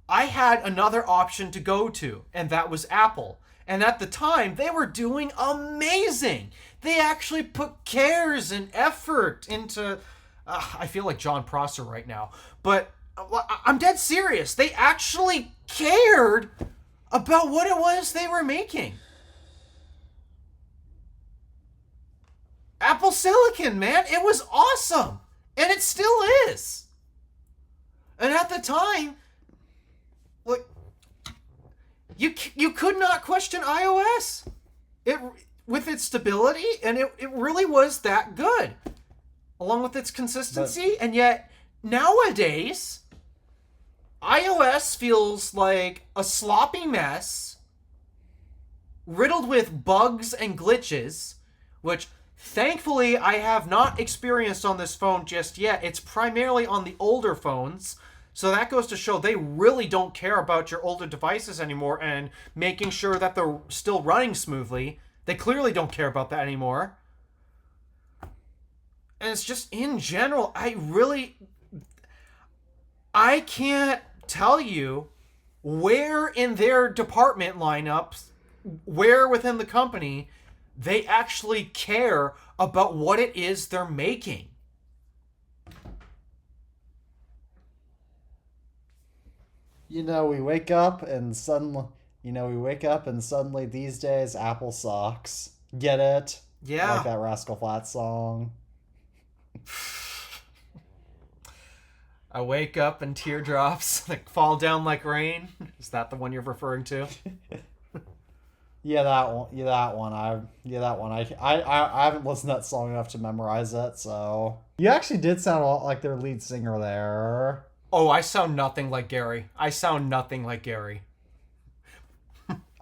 I had another option to go to, and that was Apple. And at the time, they were doing amazing. They actually put cares and effort into... I feel like John Prosser right now. But I'm dead serious. They actually cared about what it was they were making. Apple Silicon, man. It was awesome. And it still is. And at the time, like, you could not question iOS. With its stability, and it really was that good. Along with its consistency. And yet, nowadays, iOS feels like a sloppy mess, riddled with bugs and glitches, which... thankfully, I have not experienced on this phone just yet. It's primarily on the older phones. So that goes to show they really don't care about your older devices anymore and making sure that they're still running smoothly. They clearly don't care about that anymore. And it's just, in general, I can't tell you where in their department lineups, where within the company... they actually care about what it is they're making. We wake up and suddenly these days Apple sucks. Get it? Yeah. Like that Rascal Flatts song. I wake up and teardrops like fall down like rain. Is that the one you're referring to? Yeah, that one. I haven't listened to that song enough to memorize it, so... You actually did sound a lot like their lead singer there. Oh, I sound nothing like Gary.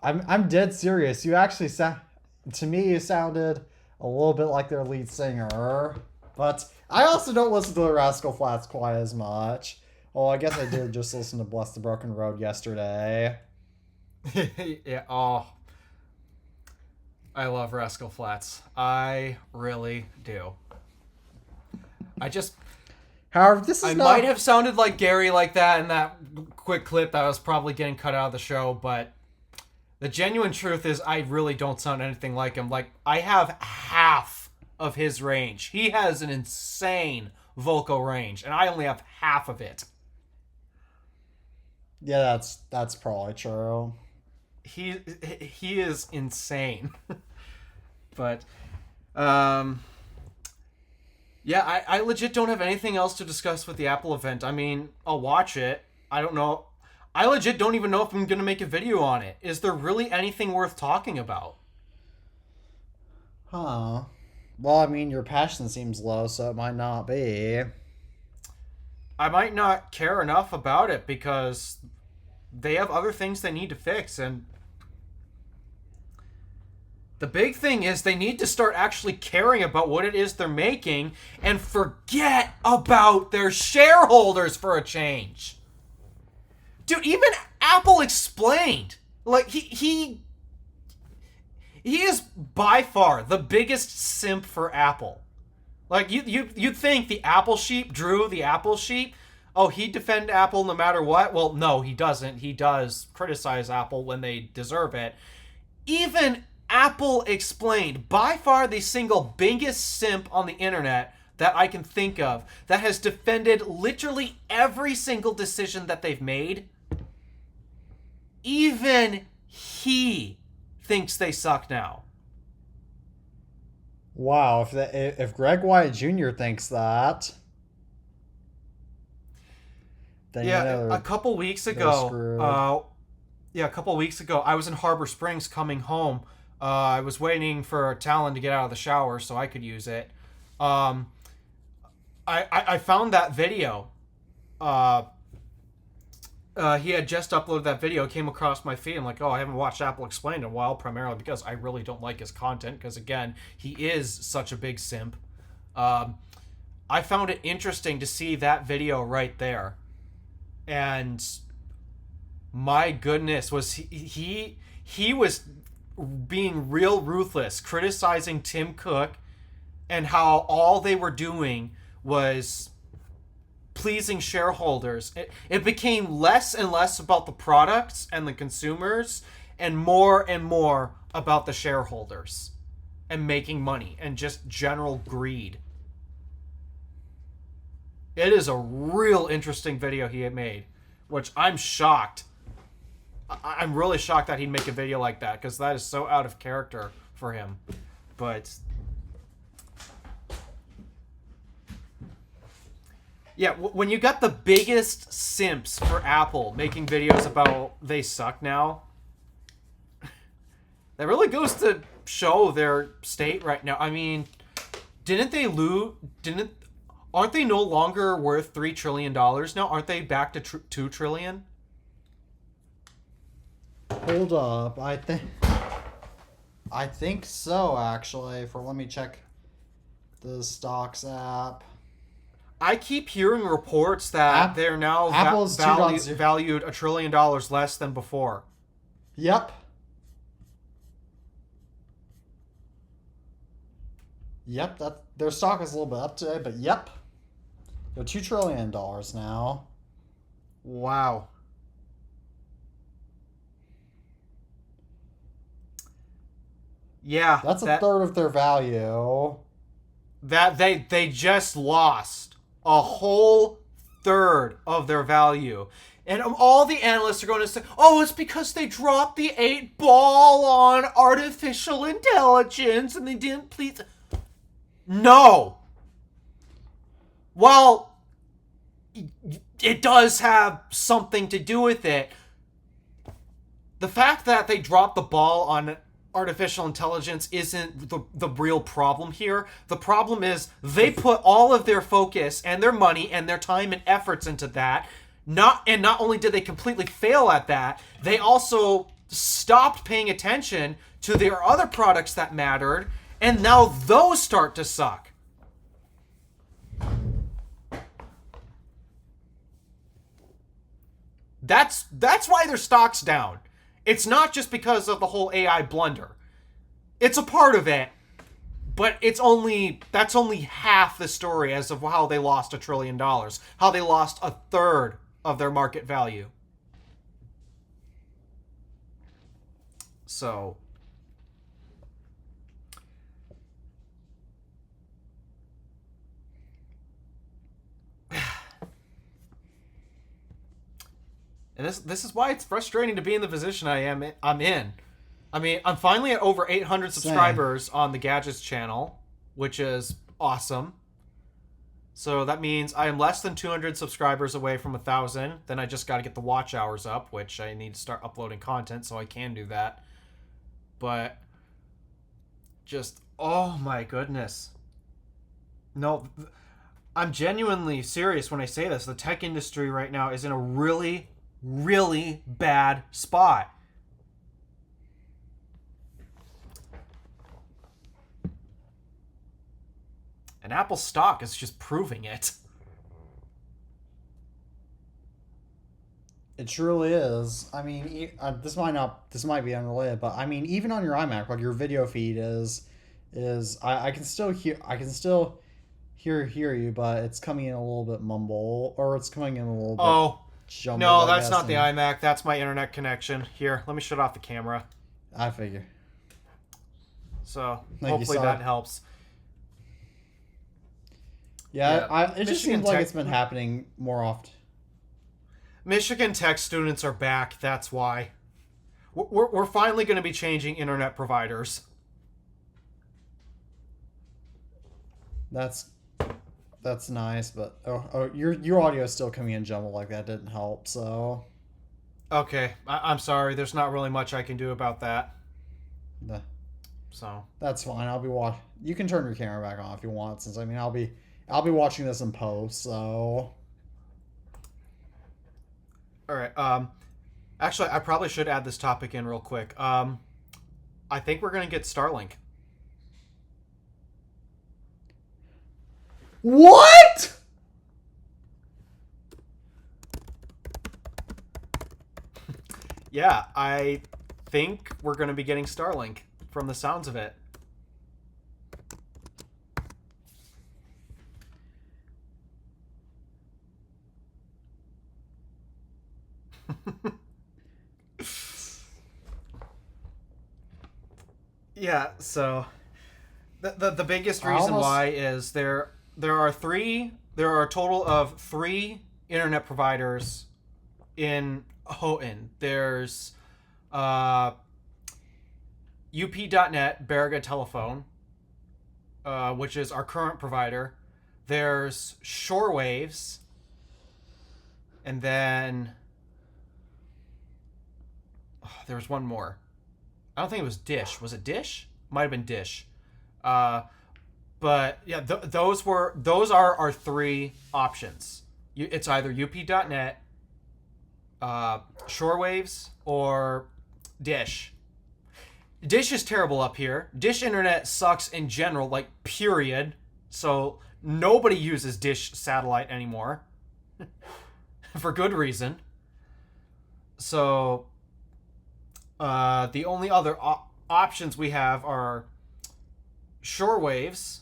I'm dead serious. You actually to me, you sounded a little bit like their lead singer. But I also don't listen to the Rascal Flatts quite as much. Oh, I guess I did just listen to Bless the Broken Road yesterday. Yeah, oh... I love Rascal Flatts. I really do. However, this is I might have sounded like Gary like that in that quick clip that was probably getting cut out of the show, but the genuine truth is I really don't sound anything like him. Like, I have half of his range. He has an insane vocal range, and I only have half of it. Yeah, that's probably true. He is insane. But yeah, I legit don't have anything else to discuss with the Apple event. I mean, I'll watch it. I don't know. I legit don't even know if I'm going to make a video on it. Is there really anything worth talking about? Huh. Well, I mean, your passion seems low, so it might not be. I might not care enough about it because they have other things they need to fix, and the big thing is they need to start actually caring about what it is they're making and forget about their shareholders for a change. Dude, even Apple explained. Like, he is by far the biggest simp for Apple. Like, you'd think the Apple sheep, Drew, the Apple sheep, oh, he'd defend Apple no matter what? Well, no, he doesn't. He does criticize Apple when they deserve it. Even Apple explained, by far the single biggest simp on the internet that I can think of, that has defended literally every single decision that they've made. Even he thinks they suck now. Wow, if Greg Wyatt Jr. thinks that, then yeah, a couple weeks ago, I was in Harbor Springs coming home. I was waiting for Talon to get out of the shower so I could use it. I found that video. He had just uploaded that video, came across my feed. I'm like, oh, I haven't watched Apple Explained in a while, primarily because I really don't like his content, because, again, he is such a big simp. I found it interesting to see that video right there. and my goodness, was he was being real ruthless, criticizing Tim Cook and how all they were doing was pleasing shareholders. It became less and less about the products and the consumers and more about the shareholders and making money and just general greed. It is a real interesting video he had made, which I'm shocked. I'm really shocked that he'd make a video like that, because that is so out of character for him. But yeah, when you got the biggest simps for Apple making videos about they suck now, that really goes to show their state right now. I mean, aren't they no longer worth $3 trillion now? Aren't they back to $2 trillion? Hold up, I think so, actually. Let me check the stocks app. I keep hearing reports that they're now Apple's valued $1 trillion less than before. Yep. Yep, their stock is a little bit up today, but yep. They're $2 trillion now. Wow. Yeah. That's a third of their value. That they just lost a whole third of their value. And all the analysts are going to say, oh, it's because they dropped the 8 ball on artificial intelligence and they didn't please. No. Well, it does have something to do with it. The fact that they dropped the ball on artificial intelligence isn't the real problem here. The problem is they put all of their focus and their money and their time and efforts into that. Not only did they completely fail at that, they also stopped paying attention to their other products that mattered, and now those start to suck. That's why their stock's down. It's not just because of the whole AI blunder. It's a part of it, but that's only half the story as of how they lost $1 trillion, how they lost a third of their market value. So and this is why it's frustrating to be in the position I'm in. I mean, I'm finally at over 800 subscribers on the Gadgets channel, which is awesome. So that means I am less than 200 subscribers away from 1,000. Then I just got to get the watch hours up, which I need to start uploading content so I can do that. But just, oh my goodness. No, I'm genuinely serious when I say this. The tech industry right now is in a really, really bad spot. And Apple stock is just proving it. It truly is. I mean, this might be unrelated, but I mean, even on your iMac, like your video feed is I can still hear you, but it's coming in a little bit mumble, or it's coming in a little bit jumbled. No, that's not the iMac. That's my internet connection. Here, let me shut off the camera. I figure. So hopefully that helps. Yeah, it just seems like it's been happening more often. Michigan Tech students are back. That's why. We're finally going to be changing internet providers. That's nice, but your audio is still coming in jumbled like that. Didn't help. So. Okay, I'm sorry. There's not really much I can do about that. So. That's fine. I'll be watching. You can turn your camera back on if you want, since I'll be watching this in post, so. All right. Actually, I probably should add this topic in real quick. I think we're going to get Starlink. What? Yeah, I think we're going to be getting Starlink from the sounds of it. Yeah, so the biggest reason why is there are a total of 3 internet providers in Houghton. There's up.net Berga Telephone, which is our current provider. There's Shorewaves, and then there was one more. I don't think it was Dish. Was it Dish? Might have been Dish. But yeah, those are our 3 options. It's either up.net, Shorewaves, or Dish. Dish is terrible up here. Dish internet sucks in general, like, period. So nobody uses Dish satellite anymore. For good reason. So the only other options we have are Shorewaves,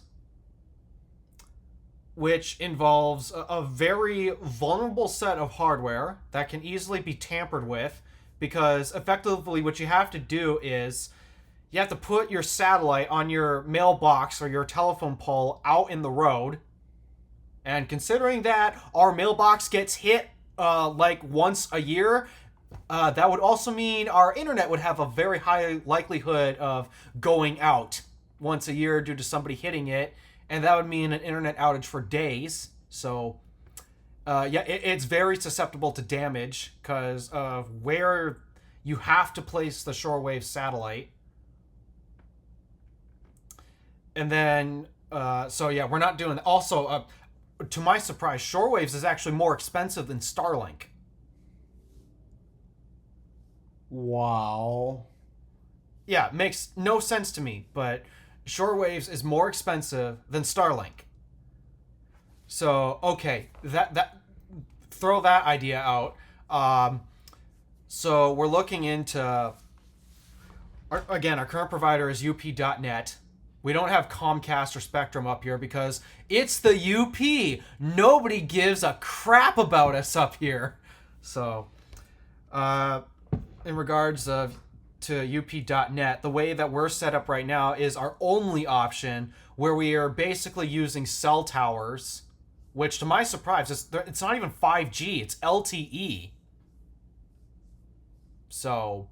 which involves a very vulnerable set of hardware that can easily be tampered with, because effectively what you have to do is you have to put your satellite on your mailbox or your telephone pole out in the road. And considering that our mailbox gets hit like once a year, that would also mean our internet would have a very high likelihood of going out once a year due to somebody hitting it. And that would mean an internet outage for days. So, it's very susceptible to damage because of where you have to place the Shorewave satellite. And then, we're not doing... Also, to my surprise, Shorewaves is actually more expensive than Starlink. Wow. Yeah, makes no sense to me, but Shorewaves is more expensive than Starlink. So, okay, that throw that idea out. So we're looking into... our current provider is up.net. We don't have Comcast or Spectrum up here because it's the UP. Nobody gives a crap about us up here. So, in regards to up.net, the way that we're set up right now is our only option, where we are basically using cell towers, which to my surprise, it's not even 5G, it's LTE. So,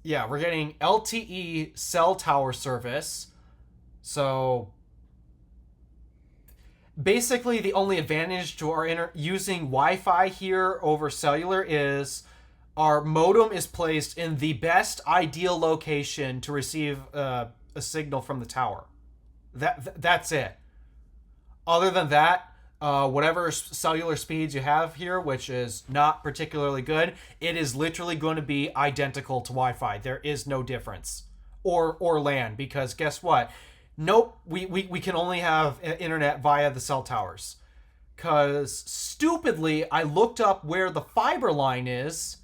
yeah, we're getting LTE cell tower service. So basically the only advantage to our using Wi-Fi here over cellular is our modem is placed in the best ideal location to receive a signal from the tower. That's it. Other than that, whatever cellular speeds you have here, which is not particularly good, it is literally going to be identical to Wi-Fi. There is no difference. Or LAN, because guess what? Nope, we can only have internet via the cell towers. Because, stupidly, I looked up where the fiber line is,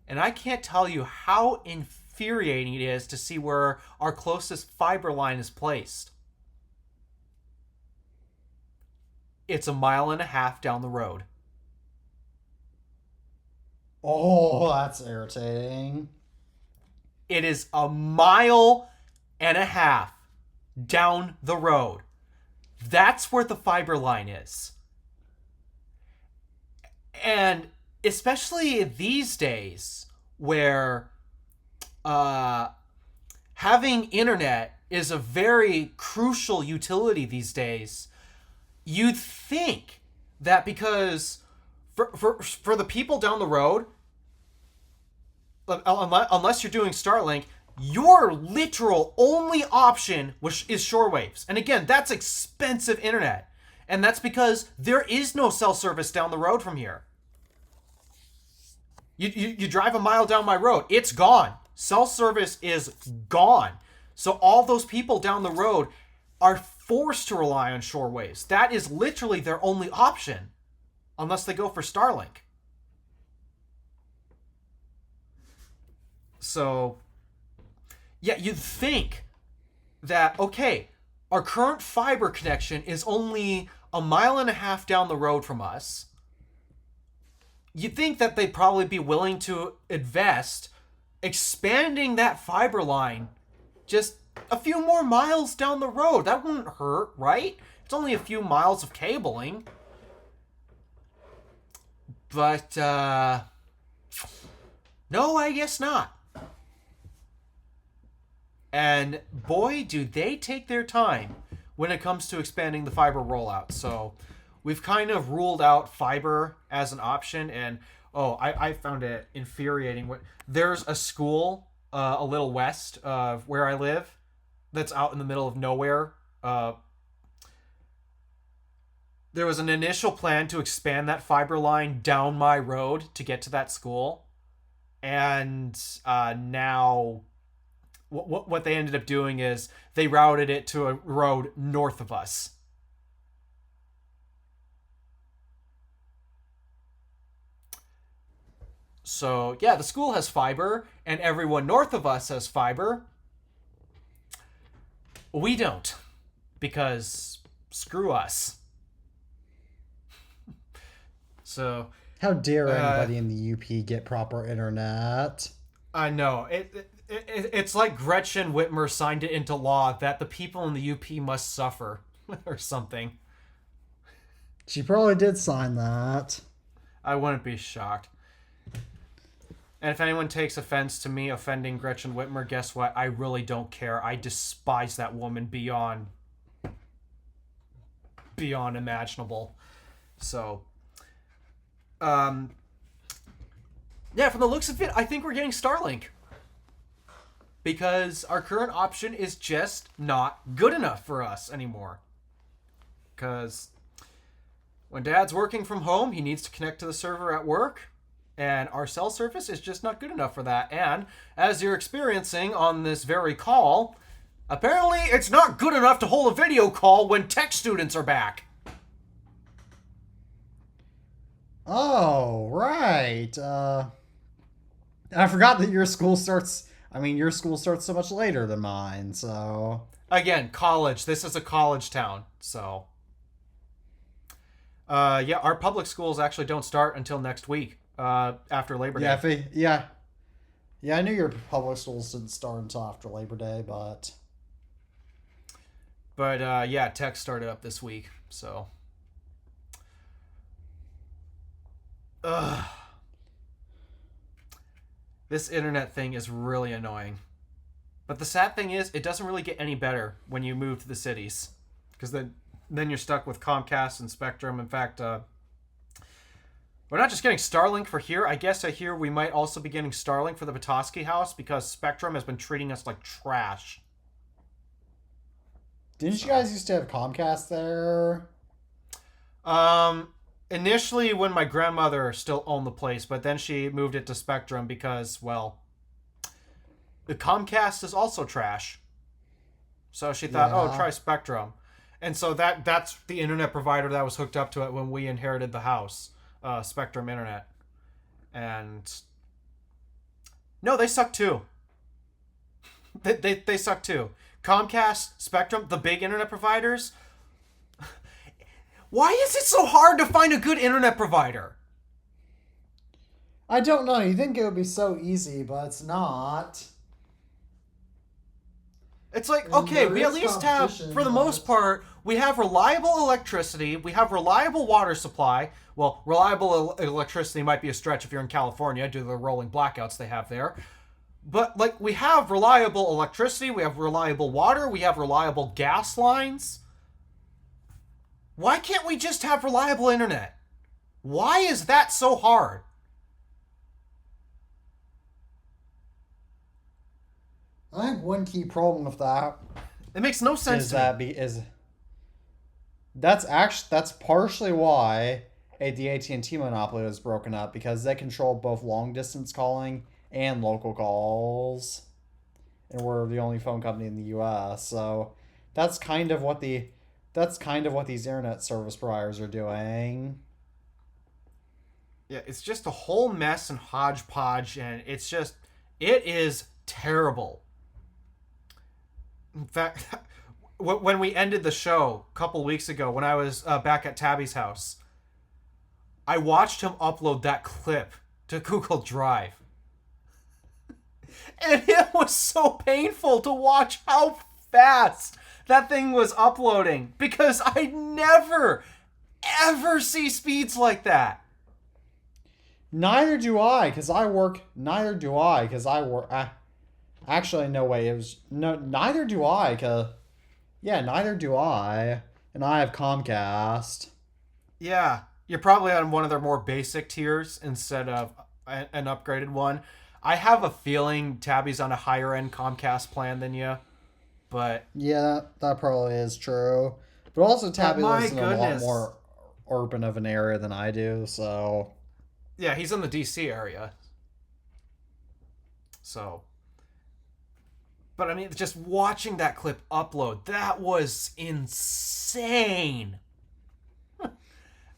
and I can't tell you how infuriating it is to see where our closest fiber line is placed. It's 1.5 miles down the road. Oh, that's irritating. It is 1.5 miles down the road. That's where the fiber line is. And especially these days where having internet is a very crucial utility these days, you'd think that because for the people down the road, unless you're doing Starlink, your literal only option is Shorewaves. And again, that's expensive internet. And that's because there is no cell service down the road from here. You drive 1 mile down my road, it's gone. Cell service is gone. So all those people down the road are forced to rely on Shorewaves. That is literally their only option, unless they go for Starlink. So, yeah, you'd think that, okay, our current fiber connection is only a mile and a half down the road from us. You'd think that they'd probably be willing to invest expanding that fiber line just a few more miles down the road. That wouldn't hurt, right? It's only a few miles of cabling. But, no, I guess not. And boy, do they take their time when it comes to expanding the fiber rollout. So we've kind of ruled out fiber as an option. And, I found it infuriating. There's a school a little west of where I live that's out in the middle of nowhere. There was an initial plan to expand that fiber line down my road to get to that school. And now what they ended up doing is they routed it to a road north of us. So, yeah, the school has fiber, and everyone north of us has fiber. We don't, because screw us. So, how dare anybody in the UP get proper internet? I know. It's like Gretchen Whitmer signed it into law that the people in the UP must suffer or something. She probably did sign that. I wouldn't be shocked. And if anyone takes offense to me offending Gretchen Whitmer, guess what? I really don't care. I despise that woman beyond imaginable. So, yeah, from the looks of it, I think we're getting Starlink. Because our current option is just not good enough for us anymore. Because when Dad's working from home, he needs to connect to the server at work. And our cell service is just not good enough for that. And as you're experiencing on this very call, apparently it's not good enough to hold a video call when tech students are back. Oh, right. I forgot that your school starts so much later than mine, so... Again, college. This is a college town, so... yeah, our public schools actually don't start until next week. After Labor Day. Yeah, I knew your public schools didn't start until after Labor Day, but yeah, tech started up this week, so. This internet thing is really annoying. But the sad thing is, it doesn't really get any better when you move to the cities, because then you're stuck with Comcast and Spectrum. In fact, we're not just getting Starlink for here. I guess I hear we might also be getting Starlink for the Petoskey house because Spectrum has been treating us like trash. Didn't you guys used to have Comcast there? Initially when my grandmother still owned the place, but then she moved it to Spectrum because, well, the Comcast is also trash. So she thought, try Spectrum. And so that's the internet provider that was hooked up to it when we inherited the house. Spectrum Internet. And no, they suck too. they suck too. Comcast, Spectrum, the big internet providers. Why is it so hard to find a good internet provider? I don't know. You think it would be so easy, but it's not. It's like, okay, we at least have, for the most part, we have reliable electricity, we have reliable water supply. Well, reliable electricity might be a stretch if you're in California due to the rolling blackouts they have there. But, like, we have reliable electricity, we have reliable water, we have reliable gas lines. Why can't we just have reliable internet? Why is that so hard? I think one key problem with that it makes no sense that's partially why the AT&T monopoly was broken up, because they control both long distance calling and local calls, and we're the only phone company in the US. So that's kind of what these internet service providers are doing. Yeah, it's just a whole mess and hodgepodge, and it's It is terrible. In fact, when we ended the show a couple weeks ago, when I was back at Tabby's house, I watched him upload that clip to Google Drive. And it was so painful to watch how fast that thing was uploading, because I never, ever see speeds like that. Neither do I, because I work. Neither do I, because I work. Actually, no way. It was no. Neither do I, cause yeah, neither do I, and I have Comcast. Yeah, you're probably on one of their more basic tiers instead of an upgraded one. I have a feeling Tabby's on a higher end Comcast plan than you, but Yeah, that probably is true. But also, Tabby my lives in a lot goodness. more urban of an area than I do, so yeah, he's in the DC area. So, but I mean, just watching that clip upload, that was insane.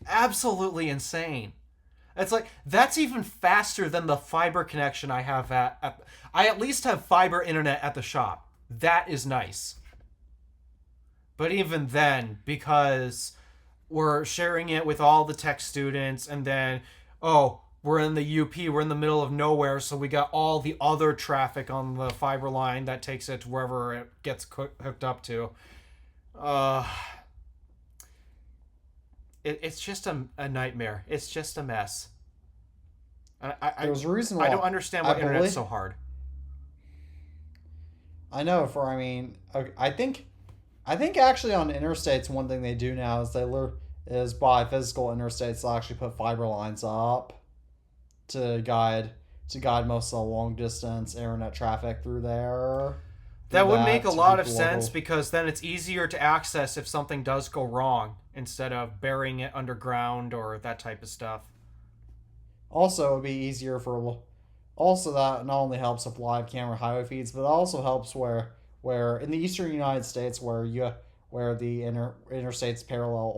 Absolutely insane. It's like, that's even faster than the fiber connection I have I at least have fiber internet at the shop. That is nice. But even then, because we're sharing it with all the tech students, and then, oh, we're in the UP, we're in the middle of nowhere, so we got all the other traffic on the fiber line that takes it to wherever it gets hooked up to. It's just a nightmare. It's just a mess. there's a reason why I don't understand why internet's so hard. I know. I think actually on interstates, one thing they do now is by physical interstates, they'll actually put fiber lines up to guide most of the long distance internet traffic through there. That would make a lot of sense, because then it's easier to access if something does go wrong, instead of burying it underground or that type of stuff. Also, it would be easier for. Also, that not only helps with live camera highway feeds, but it also helps where in the eastern United States, where the interstates parallel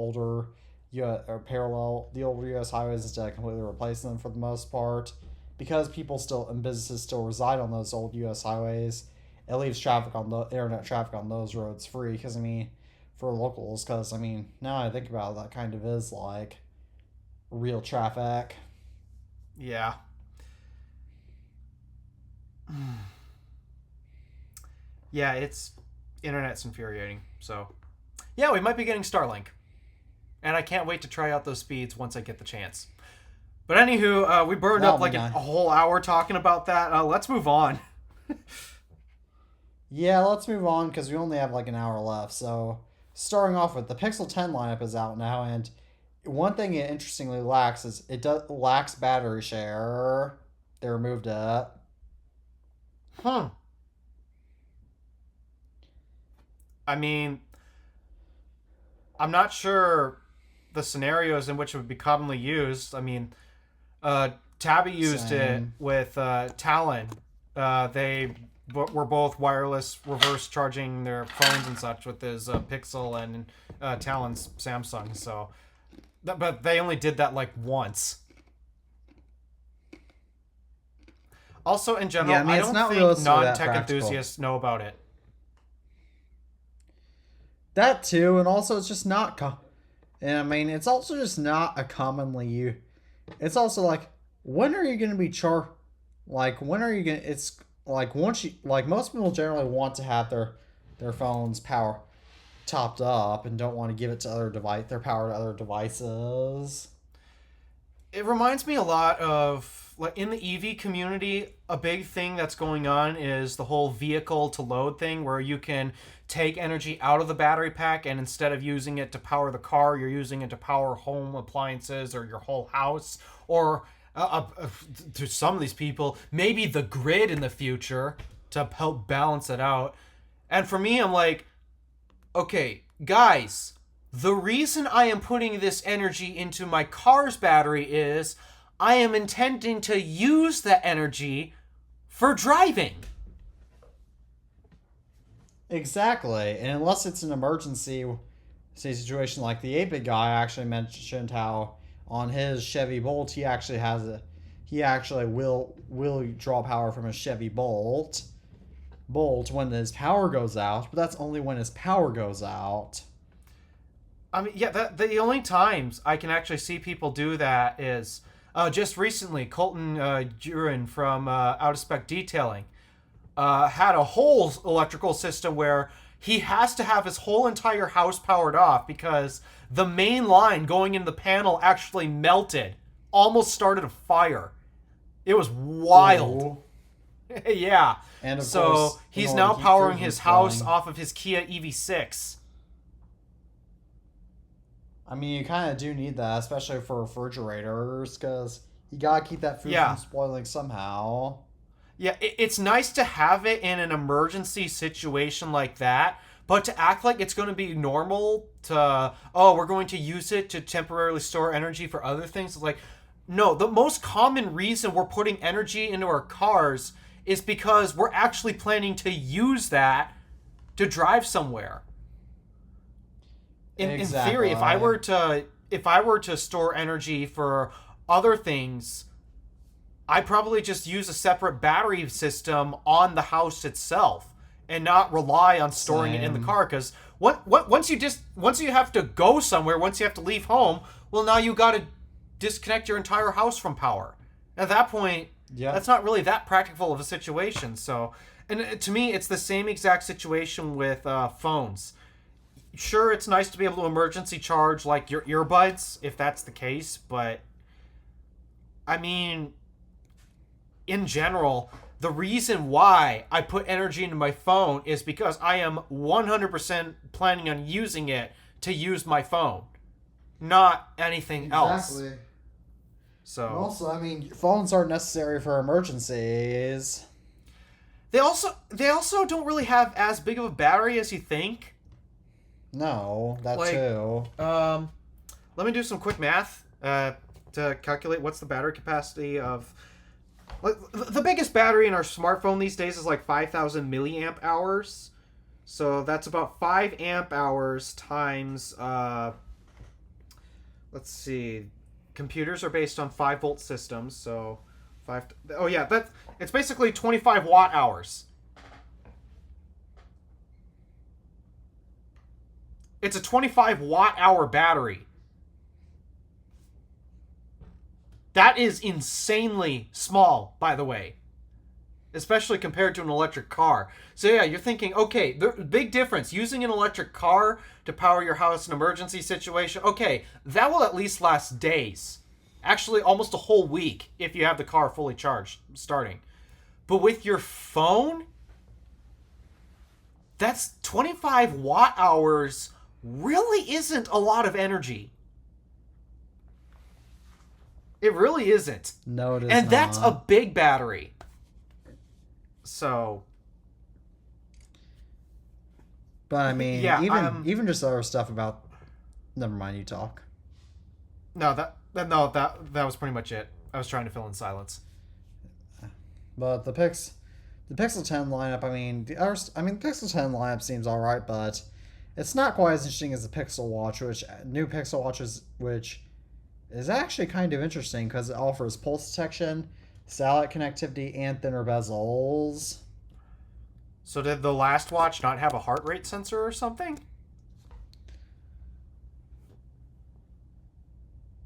the older U.S. highways instead of completely replacing them for the most part, because people still and businesses still reside on those old U.S. highways. It leaves internet traffic on those roads free, because for locals, because now I think about it, that kind of is like real traffic. Yeah. Yeah, internet's infuriating. So, yeah, we might be getting Starlink, and I can't wait to try out those speeds once I get the chance. But anywho, we burned up like a whole hour talking about that. Let's move on. Yeah, let's move on, because we only have like an hour left. So, starting off with the Pixel 10 lineup is out now, and one thing it interestingly lacks is lacks battery share. They removed it. Huh. I mean, I'm not sure the scenarios in which it would be commonly used. I mean, Tabby used it with Talon. They were both wireless reverse charging their phones and such with his Pixel and Talon's Samsung. So, but they only did that like once. Also, in general, I don't think non-tech enthusiasts know about it. That too, and also it's just not. It's also just not a commonly used. It's also like, when are you going to be when are you going? It's like once you most people generally want to have their phones power topped up and don't want to give it to their power to other devices. It reminds me a lot of, like, in the EV community, a big thing that's going on is the whole vehicle to load thing, where you can take energy out of the battery pack, and instead of using it to power the car, you're using it to power home appliances or your whole house, or to some of these people, maybe the grid in the future, to help balance it out. And for me, I'm like, okay, guys, the reason I am putting this energy into my car's battery is I am intending to use that energy for driving. Exactly, and unless it's an emergency situation like the 8-bit guy actually mentioned, how on his Chevy Bolt he he actually will draw power from a Chevy Bolt when his power goes out, but that's only when his power goes out. I mean, yeah, the only times I can actually see people do that is just recently, Colton Duran from Out of Spec Detailing had a whole electrical system where he has to have his whole entire house powered off because the main line going in the panel actually melted, almost started a fire. It was wild. Yeah. And of so course, he's now powering his house off of his Kia EV6. I mean, you kind of do need that, especially for refrigerators, because you gotta keep that food from spoiling somehow. Yeah, it's nice to have it in an emergency situation like that, but to act like it's going to be normal to, we're going to use it to temporarily store energy for other things. It's like, no, the most common reason we're putting energy into our cars is because we're actually planning to use that to drive somewhere. In theory, if I were to store energy for other things, I'd probably just use a separate battery system on the house itself and not rely on storing it in the car. Because once you have to go somewhere, once you have to leave home, well, now you got to disconnect your entire house from power. At that point, that's not really that practical of a situation. So, and to me, it's the same exact situation with phones. Sure, it's nice to be able to emergency charge like your earbuds, if that's the case, but I mean, in general, the reason why I put energy into my phone is because I am 100% planning on using it to use my phone, not anything else. So and also, I mean, phones aren't necessary for emergencies. They also don't really have as big of a battery as you think. No, that too. Let me do some quick math to calculate what's the battery capacity of. The biggest battery in our smartphone these days is like 5,000 milliamp hours. So that's about 5 amp hours times. Let's see. Computers are based on 5-volt systems, so it's basically 25 watt hours. It's a 25 watt hour battery. That is insanely small, by the way, especially compared to an electric car. So yeah, you're thinking, okay, the big difference, using an electric car to power your house in an emergency situation, okay, that will at least last days. Actually, almost a whole week if you have the car fully charged starting. But with your phone, that's 25 watt hours really isn't a lot of energy. It really isn't. No, it is and not. That's a big battery. So. But I mean, even just other stuff about. Never mind, you talk. No, that was pretty much it. I was trying to fill in silence. But the Pixel 10 lineup, I mean, the Pixel 10 lineup seems all right, but it's not quite as interesting as the Pixel Watch, new Pixel Watches, which is actually kind of interesting because it offers pulse detection, satellite connectivity, and thinner bezels. So did the last watch not have a heart rate sensor or something?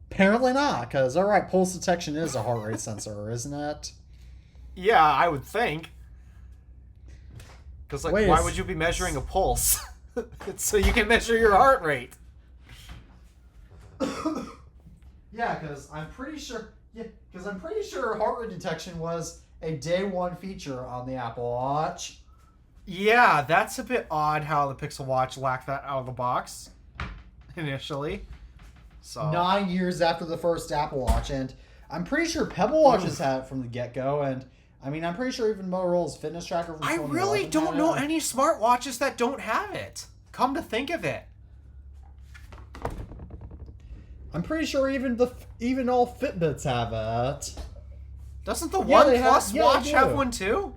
Apparently not, because, alright, pulse detection is a heart rate sensor, isn't it? Yeah, I would think. Because, why would you be measuring a pulse? So you can measure your heart rate. Yeah, because I'm pretty sure heart rate detection was a day one feature on the Apple Watch. Yeah, that's a bit odd how the Pixel Watch lacked that out of the box initially. So 9 years after the first Apple Watch, and I'm pretty sure Pebble Watches had it from the get-go, and I mean, I'm pretty sure even Motorola's fitness tracker from 2011 I really don't know any smartwatches that don't have it. Come to think of it. I'm pretty sure even all Fitbits have it. Doesn't the OnePlus watch have one too?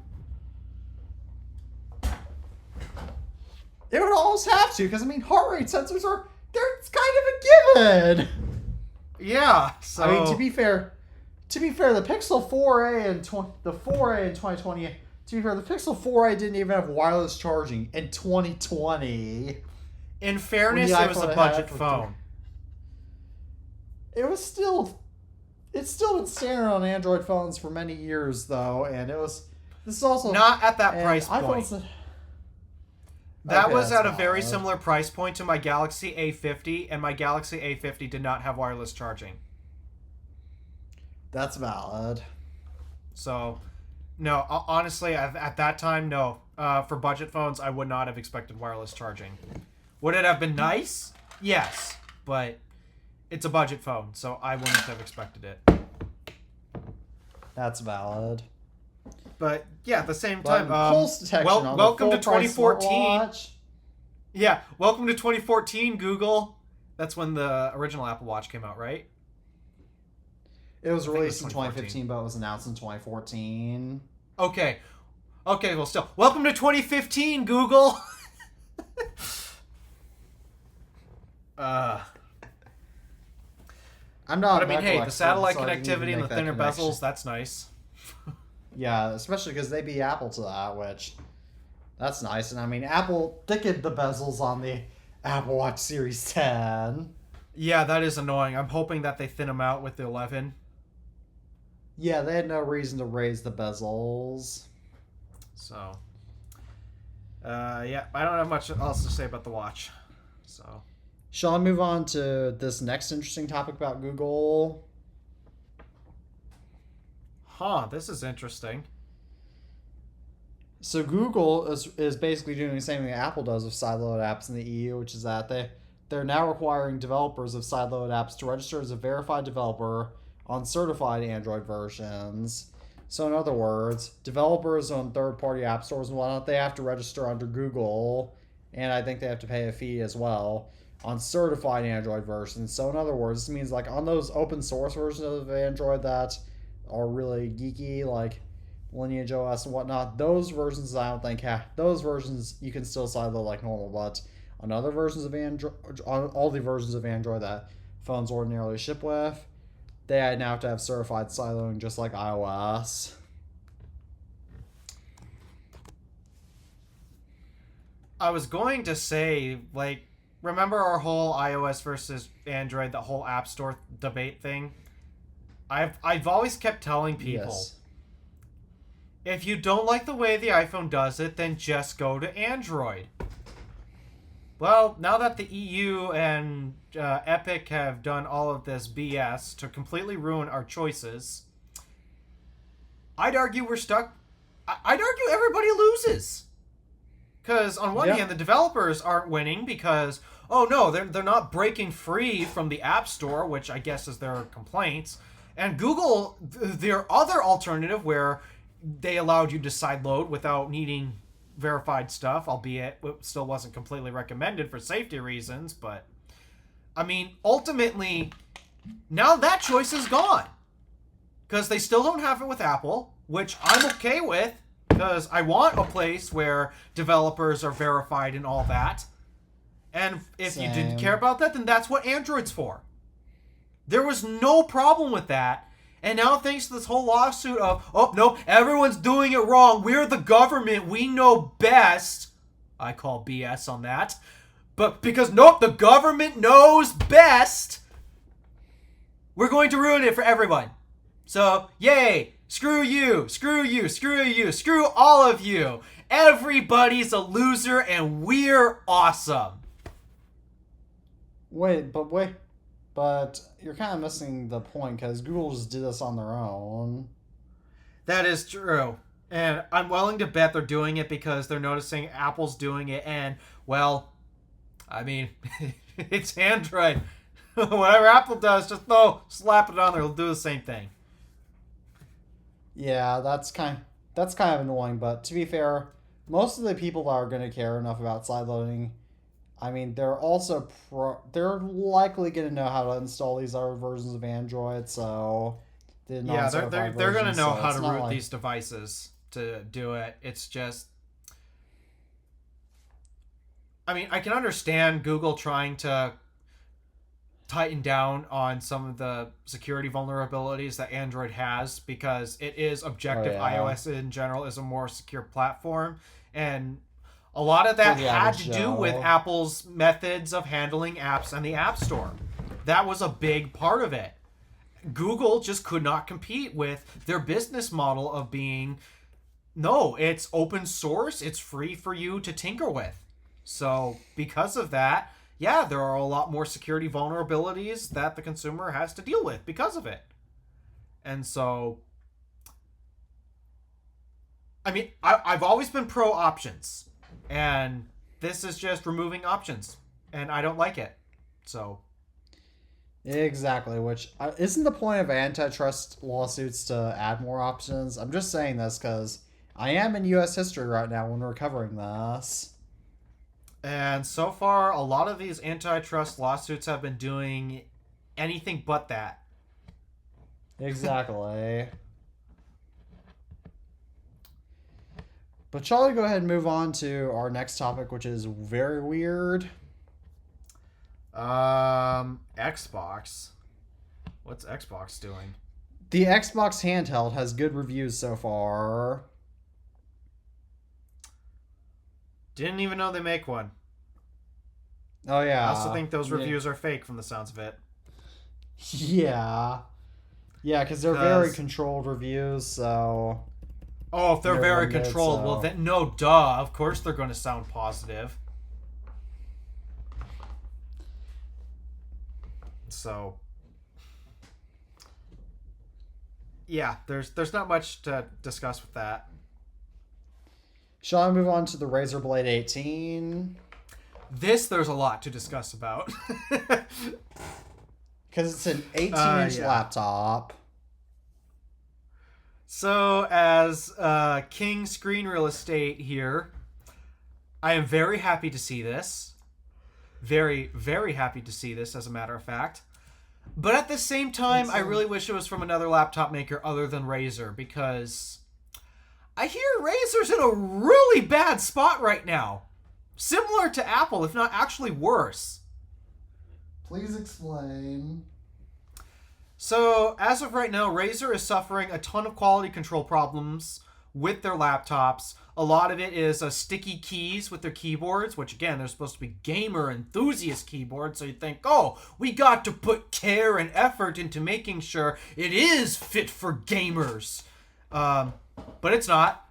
It would almost have to, because I mean, heart rate sensors it's kind of a given. Yeah. So I mean, to be fair, To be fair, the Pixel 4a and the 4a in 2020. To be fair, the Pixel 4a didn't even have wireless charging in 2020. In fairness, it was a budget phone. It's still been standard on Android phones for many years, though, and this is also not at that price point. That was at a very valid. similar price point to my Galaxy A50, and my Galaxy A50 did not have wireless charging. That's valid. So, no, honestly, at that time, no. For budget phones, I would not have expected wireless charging. Would it have been nice? Yes, but it's a budget phone, so I wouldn't have expected it. That's valid. But yeah, at the same time, pulse detection on welcome the to 2014. Smartwatch. Yeah, welcome to 2014, Google. That's when the original Apple Watch came out, right? It was released in 2015, but it was announced in 2014. Okay, well, still, welcome to 2015, Google. I'm not. But I mean, hey, the satellite so connectivity and the thinner bezels, that's nice. Yeah, especially because they beat Apple to that, which that's nice. And I mean, Apple thickened the bezels on the Apple Watch Series 10. Yeah, that is annoying. I'm hoping that they thin them out with the 11. Yeah, they had no reason to raise the bezels. So, yeah, I don't have much else to say about the watch. So, shall I move on to this next interesting topic about Google? This is interesting. So Google is basically doing the same thing Apple does with sideload apps in the EU, which is that they're now requiring developers of sideload apps to register as a verified developer on certified Android versions. So in other words, developers on third-party app stores and whatnot, they have to register under Google, and I think they have to pay a fee as well on certified Android versions. So in other words, this means like on those open source versions of Android that are really geeky, like Lineage OS and whatnot, those versions I don't think those versions you can still sideload like normal, but on other versions of Android, on all the versions of Android that phones ordinarily ship with, they now have to have certified sideloading just like iOS. I was going to say, like, remember our whole iOS versus Android, the whole App Store debate thing? I've always kept telling people, Yes. If you don't like the way the iPhone does it, then just go to Android. Well, now that the EU and Epic have done all of this BS to completely ruin our choices, I'd argue we're stuck. I'd argue everybody loses. Because on one hand, the developers aren't winning because, oh no, they're not breaking free from the App Store, which I guess is their complaints. And Google, their other alternative where they allowed you to sideload without needing verified stuff, albeit it still wasn't completely recommended for safety reasons. But, I mean, ultimately, now that choice is gone. Because they still don't have it with Apple, which I'm okay with. Because I want a place where developers are verified and all that. And if you didn't care about that, then that's what Android's for. There was no problem with that. And now thanks to this whole lawsuit of, oh, no, everyone's doing it wrong. We're the government. We know best. I call BS on that. But because, nope, the government knows best. We're going to ruin it for everyone. So, yay. Screw you. Screw you. Screw you. Screw all of you. Everybody's a loser and we're awesome. But you're kind of missing the point because Google just did this on their own. That is true. And I'm willing to bet they're doing it because they're noticing Apple's doing it. And, well, I mean, it's Android. Whatever Apple does, just slap it on there. It'll do the same thing. Yeah, that's kind of annoying. But to be fair, most of the people that are going to care enough about sideloading, I mean, they're also they're likely going to know how to install these other versions of Android. So they're going to know how to root these devices to do it. It's just, I mean, I can understand Google trying to tighten down on some of the security vulnerabilities that Android has, because it is objective. iOS in general is a more secure platform, and a lot of that had to do with Apple's methods of handling apps and the App Store. That was a big part of it. Google just could not compete with their business model of being, no, it's open source, it's free for you to tinker with. So because of that, yeah, there are a lot more security vulnerabilities that the consumer has to deal with because of it. And so, I mean, I've always been pro options, and this is just removing options, and I don't like it. So, exactly, which isn't the point of antitrust lawsuits to add more options. I'm just saying this because I am in U.S. history right now when we're covering this. And so far, a lot of these antitrust lawsuits have been doing anything but that. Exactly. But shall we go ahead and move on to our next topic, which is very weird? Xbox. What's Xbox doing? The Xbox handheld has good reviews so far. Didn't even know they make one. Oh, yeah. I also think those reviews are fake from the sounds of it. Yeah. Yeah, because they're very controlled reviews, so... Oh, if they're very controlled, well, then, no, duh. Of course they're going to sound positive. So... yeah, there's not much to discuss with that. Shall I move on to the Razer Blade 18? There's a lot to discuss about. Because it's an 18-inch laptop. So, as King Screen Real Estate here, I am very happy to see this. Very, very happy to see this, as a matter of fact. But at the same time, I really wish it was from another laptop maker other than Razer, because I hear Razer's in a really bad spot right now. Similar to Apple, if not actually worse. Please explain. So, as of right now, Razer is suffering a ton of quality control problems with their laptops. A lot of it is sticky keys with their keyboards, which, again, they're supposed to be gamer enthusiast keyboards, so you think, oh, we got to put care and effort into making sure it is fit for gamers. But it's not.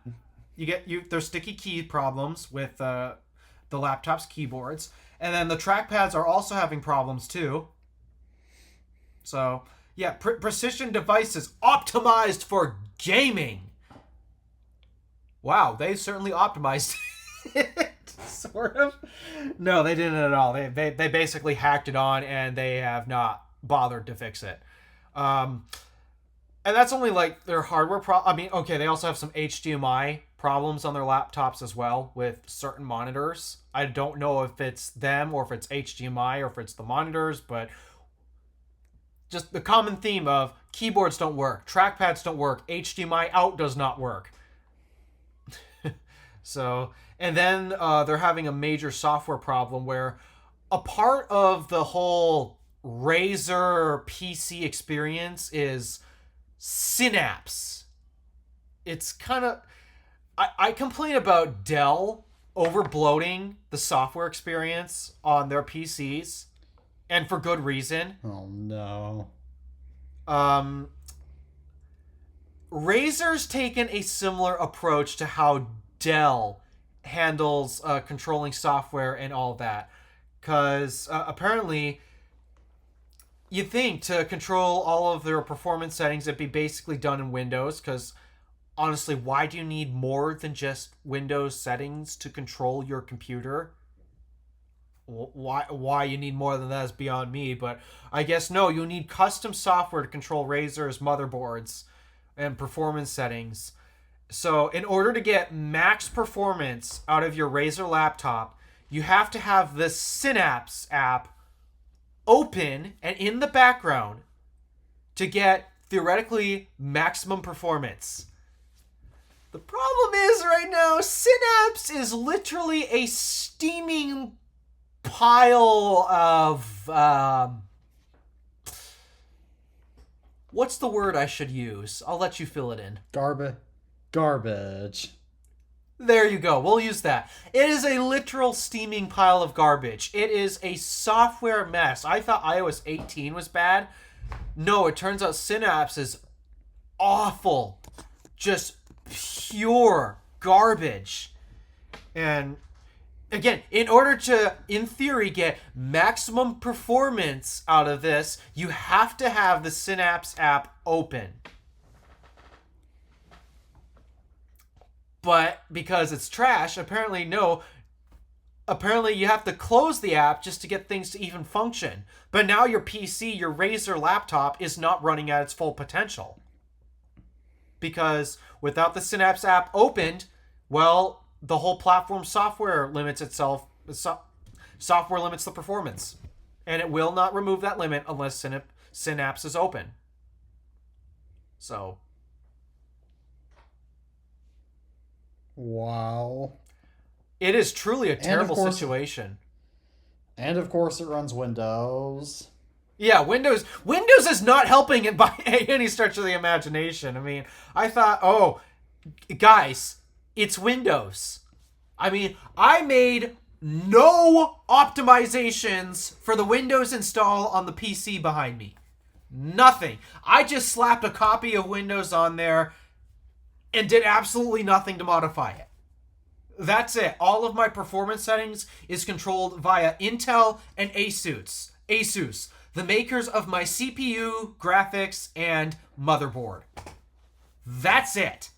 There's sticky key problems with the laptop's keyboards. And then the trackpads are also having problems too. So, yeah, precision devices optimized for gaming. Wow, they certainly optimized it, sort of. No, they didn't at all. They basically hacked it on, and they have not bothered to fix it. And that's only like their hardware I mean, okay, they also have some HDMI problems on their laptops as well with certain monitors. I don't know if it's them or if it's HDMI or if it's the monitors, but just the common theme of keyboards don't work, trackpads don't work, HDMI out does not work. So, and then they're having a major software problem where a part of the whole Razer PC experience is Synapse. It's kind of... I complain about Dell over-bloating the software experience on their PCs, and for good reason. Oh, no. Razer's taken a similar approach to how Dell handles controlling software and all that. Because apparently, you'd think to control all of their performance settings, it'd be basically done in Windows. Because honestly, why do you need more than just Windows settings to control your computer? Why you need more than that is beyond me. But I guess no, you need custom software to control Razer's motherboards and performance settings. So in order to get max performance out of your Razer laptop, you have to have the Synapse app open and in the background to get theoretically maximum performance. The problem is right now, Synapse is literally a steaming pile of What's the word I should use? I'll let you fill it in. Garbage. There you go. We'll use that. It is a literal steaming pile of garbage. It is a software mess. I thought iOS 18 was bad. No, it turns out Synapse is awful. Just pure garbage. And again, in order to, in theory, get maximum performance out of this, you have to have the Synapse app open. But because it's trash, apparently no. Apparently you have to close the app just to get things to even function. But now your PC, your Razer laptop, is not running at its full potential. Because without the Synapse app opened, well, the whole platform software limits itself. Software limits the performance. And it will not remove that limit unless Synapse is open. So... Wow. It is truly a terrible situation. And of course it runs Windows. Yeah, Windows is not helping it by any stretch of the imagination. I mean, I thought, oh, guys, it's Windows. I mean, I made no optimizations for the Windows install on the PC behind me. Nothing. I just slapped a copy of Windows on there and did absolutely nothing to modify it. That's it. All of my performance settings is controlled via Intel and Asus. Asus, the makers of my CPU, graphics, and motherboard. That's it.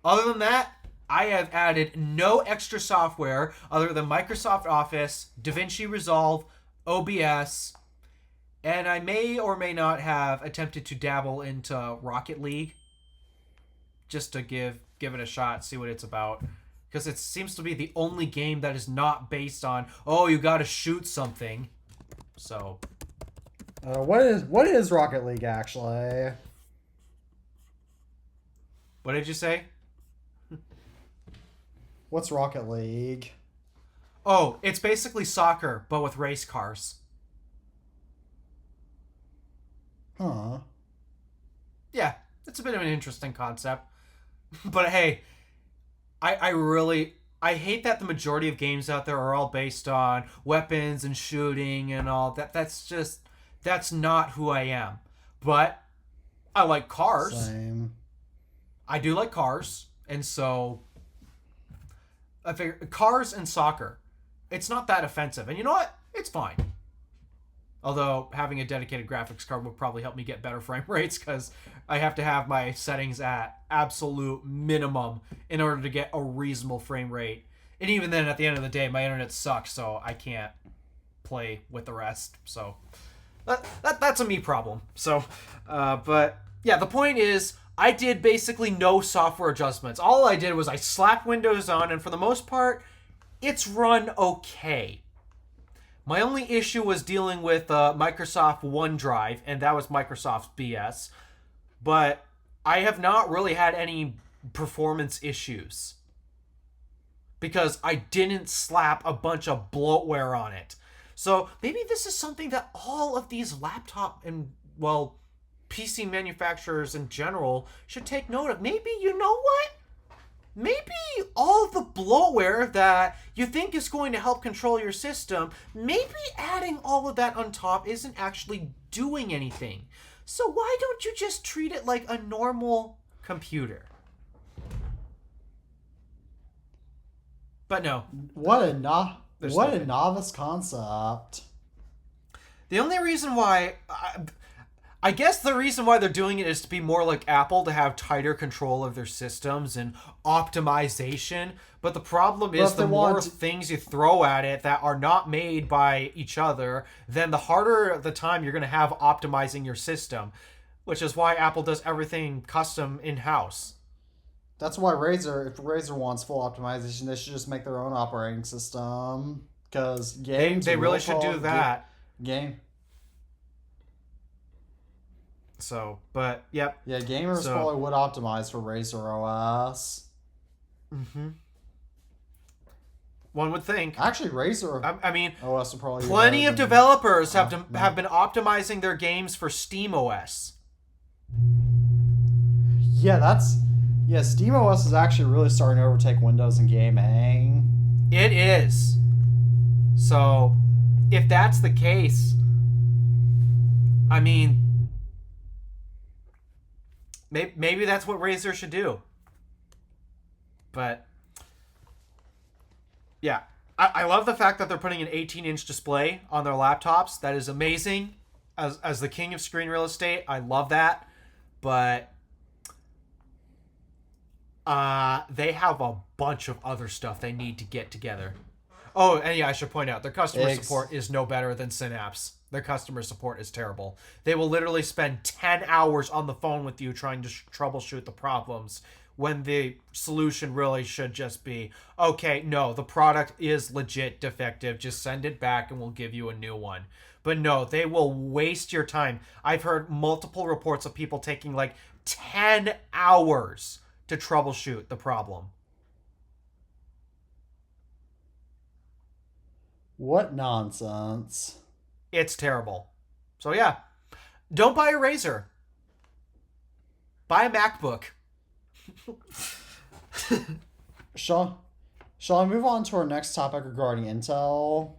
Other than that, I have added no extra software other than Microsoft Office, DaVinci Resolve, OBS, and I may or may not have attempted to dabble into Rocket League. Just to give it a shot, see what it's about. Because it seems to be the only game that is not based on, oh, you gotta shoot something. So. What is Rocket League, actually? What did you say? What's Rocket League? Oh, it's basically soccer, but with race cars. Huh. Yeah, it's a bit of an interesting concept. But hey, I hate that the majority of games out there are all based on weapons and shooting and all that. That's not who I am. But I like cars. Same. I do like cars. And so I figure cars and soccer. It's not that offensive. And you know what? It's fine. Although having a dedicated graphics card would probably help me get better frame rates because I have to have my settings at absolute minimum in order to get a reasonable frame rate. And even then, at the end of the day, my internet sucks, so I can't play with the rest. So that's a me problem. So, but yeah, the point is, I did basically no software adjustments. All I did was I slapped Windows on, and for the most part, it's run okay. My only issue was dealing with Microsoft OneDrive, and that was Microsoft's BS. But I have not really had any performance issues. Because I didn't slap a bunch of bloatware on it. So maybe this is something that all of these laptop and, well, PC manufacturers in general should take note of. Maybe, you know what? Maybe all the bloatware that you think is going to help control your system, maybe adding all of that on top isn't actually doing anything. So why don't you just treat it like a normal computer? But no. What a novice concept. The only reason why... I guess the reason why they're doing it is to be more like Apple, to have tighter control of their systems and optimization. But the problem is the more things you throw at it that are not made by each other, then the harder the time you're going to have optimizing your system. Which is why Apple does everything custom in-house. That's why if Razer wants full optimization, they should just make their own operating system. Because games... They really should do that. So, but, yep. Yeah, gamers probably would optimize for Razer OS. Mm-hmm. One would think. Actually, Razer I mean, OS will probably plenty of developers have been optimizing their games for Steam OS. Yeah, SteamOS is actually really starting to overtake Windows in gaming. It is. So, if that's the case, I mean, maybe that's what Razer should do. But, yeah. I love the fact that they're putting an 18-inch display on their laptops. That is amazing. As the king of screen real estate, I love that. But they have a bunch of other stuff they need to get together. Oh, and yeah, I should point out, their customer support is no better than Synapse. Their customer support is terrible. They will literally spend 10 hours on the phone with you trying to troubleshoot the problems, when the solution really should just be, okay, no, the product is legit defective. Just send it back and we'll give you a new one. But no, they will waste your time. I've heard multiple reports of people taking like 10 hours to troubleshoot the problem. What nonsense. It's terrible. So yeah, don't buy a Razer. Buy a MacBook. Shall I move on to our next topic regarding Intel?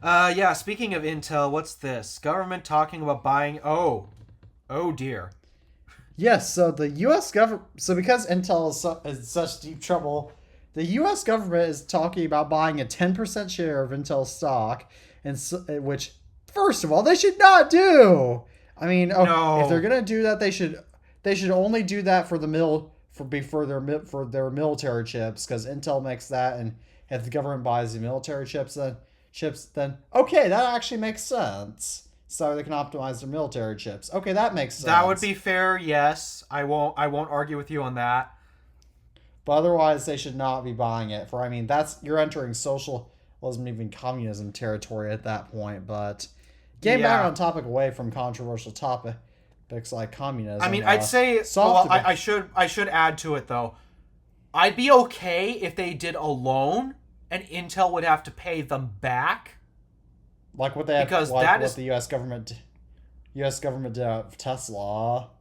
Yeah, speaking of Intel, what's this? Government talking about buying... Oh dear. Yes, so the U.S. government... So because Intel is in such deep trouble, the U.S. government is talking about buying a 10% share of Intel stock, and which, first of all, they should not do! I mean, No. If they're going to do that, they should only do that for the for their military chips, because Intel makes that, and if the government buys the military chips, then okay, that actually makes sense. So they can optimize their military chips. Okay, that makes sense. That would be fair, yes. I won't argue with you on that. But otherwise, they should not be buying it. For, I mean, you're entering socialism, even communism territory at that point. But getting back on topic, away from controversial topics like communism. I mean, I'd say I should add to it though. I'd be okay if they did a loan and Intel would have to pay them back. Like what they have, what the U.S. government did with Tesla.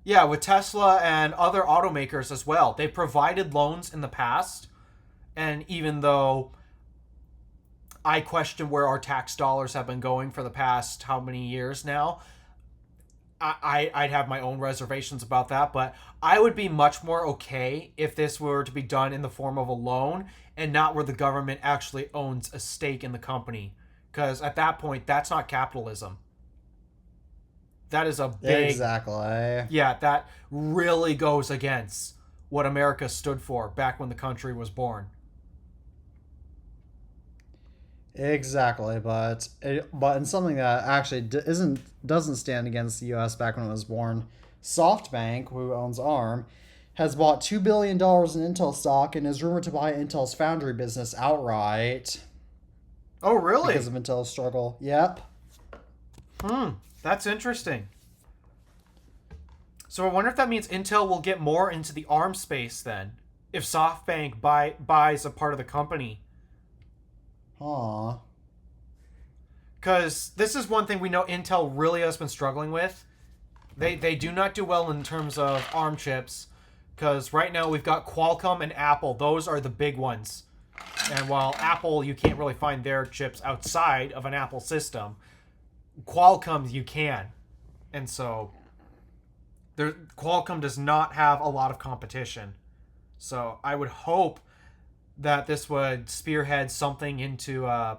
Yeah, with Tesla and other automakers as well. They provided loans in the past, and even though I question where our tax dollars have been going for the past how many years now, I'd have my own reservations about that, but I would be much more okay if this were to be done in the form of a loan and not where the government actually owns a stake in the company. Because at that point, that's not capitalism. That is a big... Exactly. Yeah, that really goes against what America stood for back when the country was born. Exactly, but in something that actually doesn't stand against the U.S. back when it was born, SoftBank, who owns ARM, has bought $2 billion in Intel stock and is rumored to buy Intel's foundry business outright. Oh, really? Because of Intel's struggle. Yep. That's interesting. So I wonder if that means Intel will get more into the ARM space then, if SoftBank buys a part of the company. Huh. Because this is one thing we know Intel really has been struggling with. They do not do well in terms of ARM chips, because right now we've got Qualcomm and Apple. Those are the big ones. And while Apple, you can't really find their chips outside of an Apple system, Qualcomm you can. And so Qualcomm does not have a lot of competition. So I would hope that this would spearhead something into an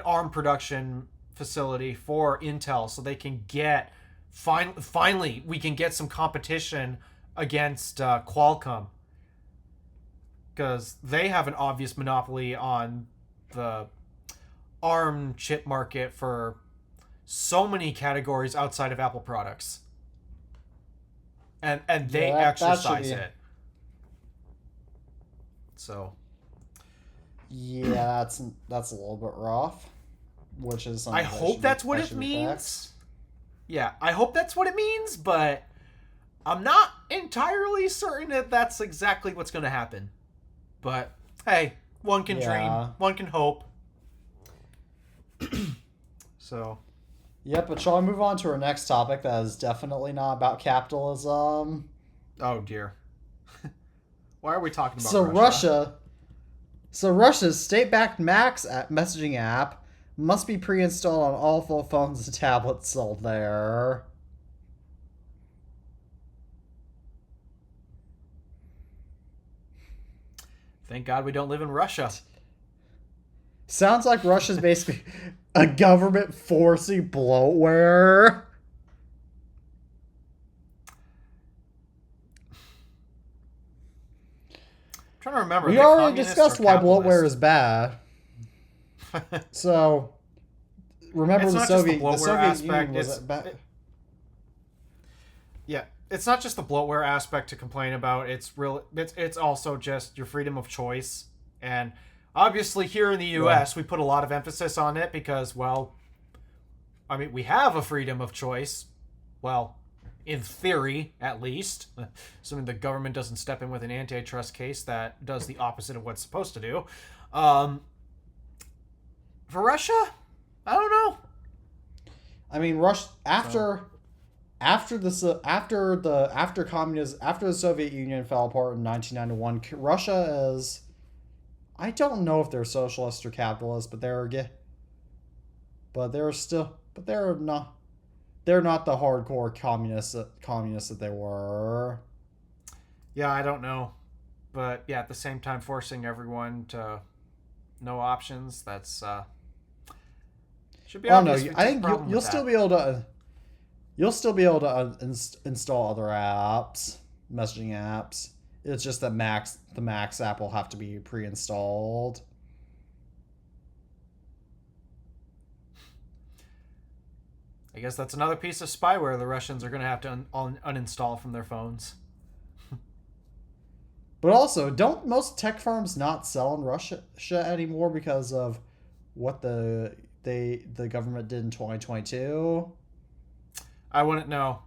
ARM production facility for Intel, so they can get finally we can get some competition against Qualcomm, because they have an obvious monopoly on the ARM chip market for so many categories outside of Apple products, and they exercise it. So, yeah, that's a little bit rough. Which is I hope that's what it means. Yeah, I hope that's what it means, but I'm not entirely certain that that's exactly what's going to happen. But hey, One can dream. One can hope. So. Yep, but shall we move on to our next topic that is definitely not about capitalism? Oh, dear. Why are we talking about Russia's state-backed Max messaging app must be pre-installed on all full phones and tablets sold there. Thank God we don't live in Russia. Sounds like Russia's basically a government forcing bloatware. I'm trying to remember. We already discussed why bloatware is bad. So, remember the Soviet Union was bad. Yeah, it's not just the bloatware aspect to complain about. It's also just your freedom of choice. And obviously here in the US, we put a lot of emphasis on it because, well, I mean, we have a freedom of choice. Well, in theory, at least. Assuming the government doesn't step in with an antitrust case that does the opposite of what's supposed to do. For Russia, I don't know. I mean, after the Soviet Union fell apart in 1991, Russia is, I don't know if they're socialist or capitalist, but they're not the hardcore communists that they were. Yeah, I don't know. But yeah, at the same time forcing everyone to no options, that's should be obvious. No, I think you'll still be able to install other apps, messaging apps. It's just that the Max app will have to be pre-installed. I guess that's another piece of spyware the Russians are going to have to uninstall from their phones. But also, don't most tech firms not sell in Russia anymore because of what the government did in 2022? I wouldn't know.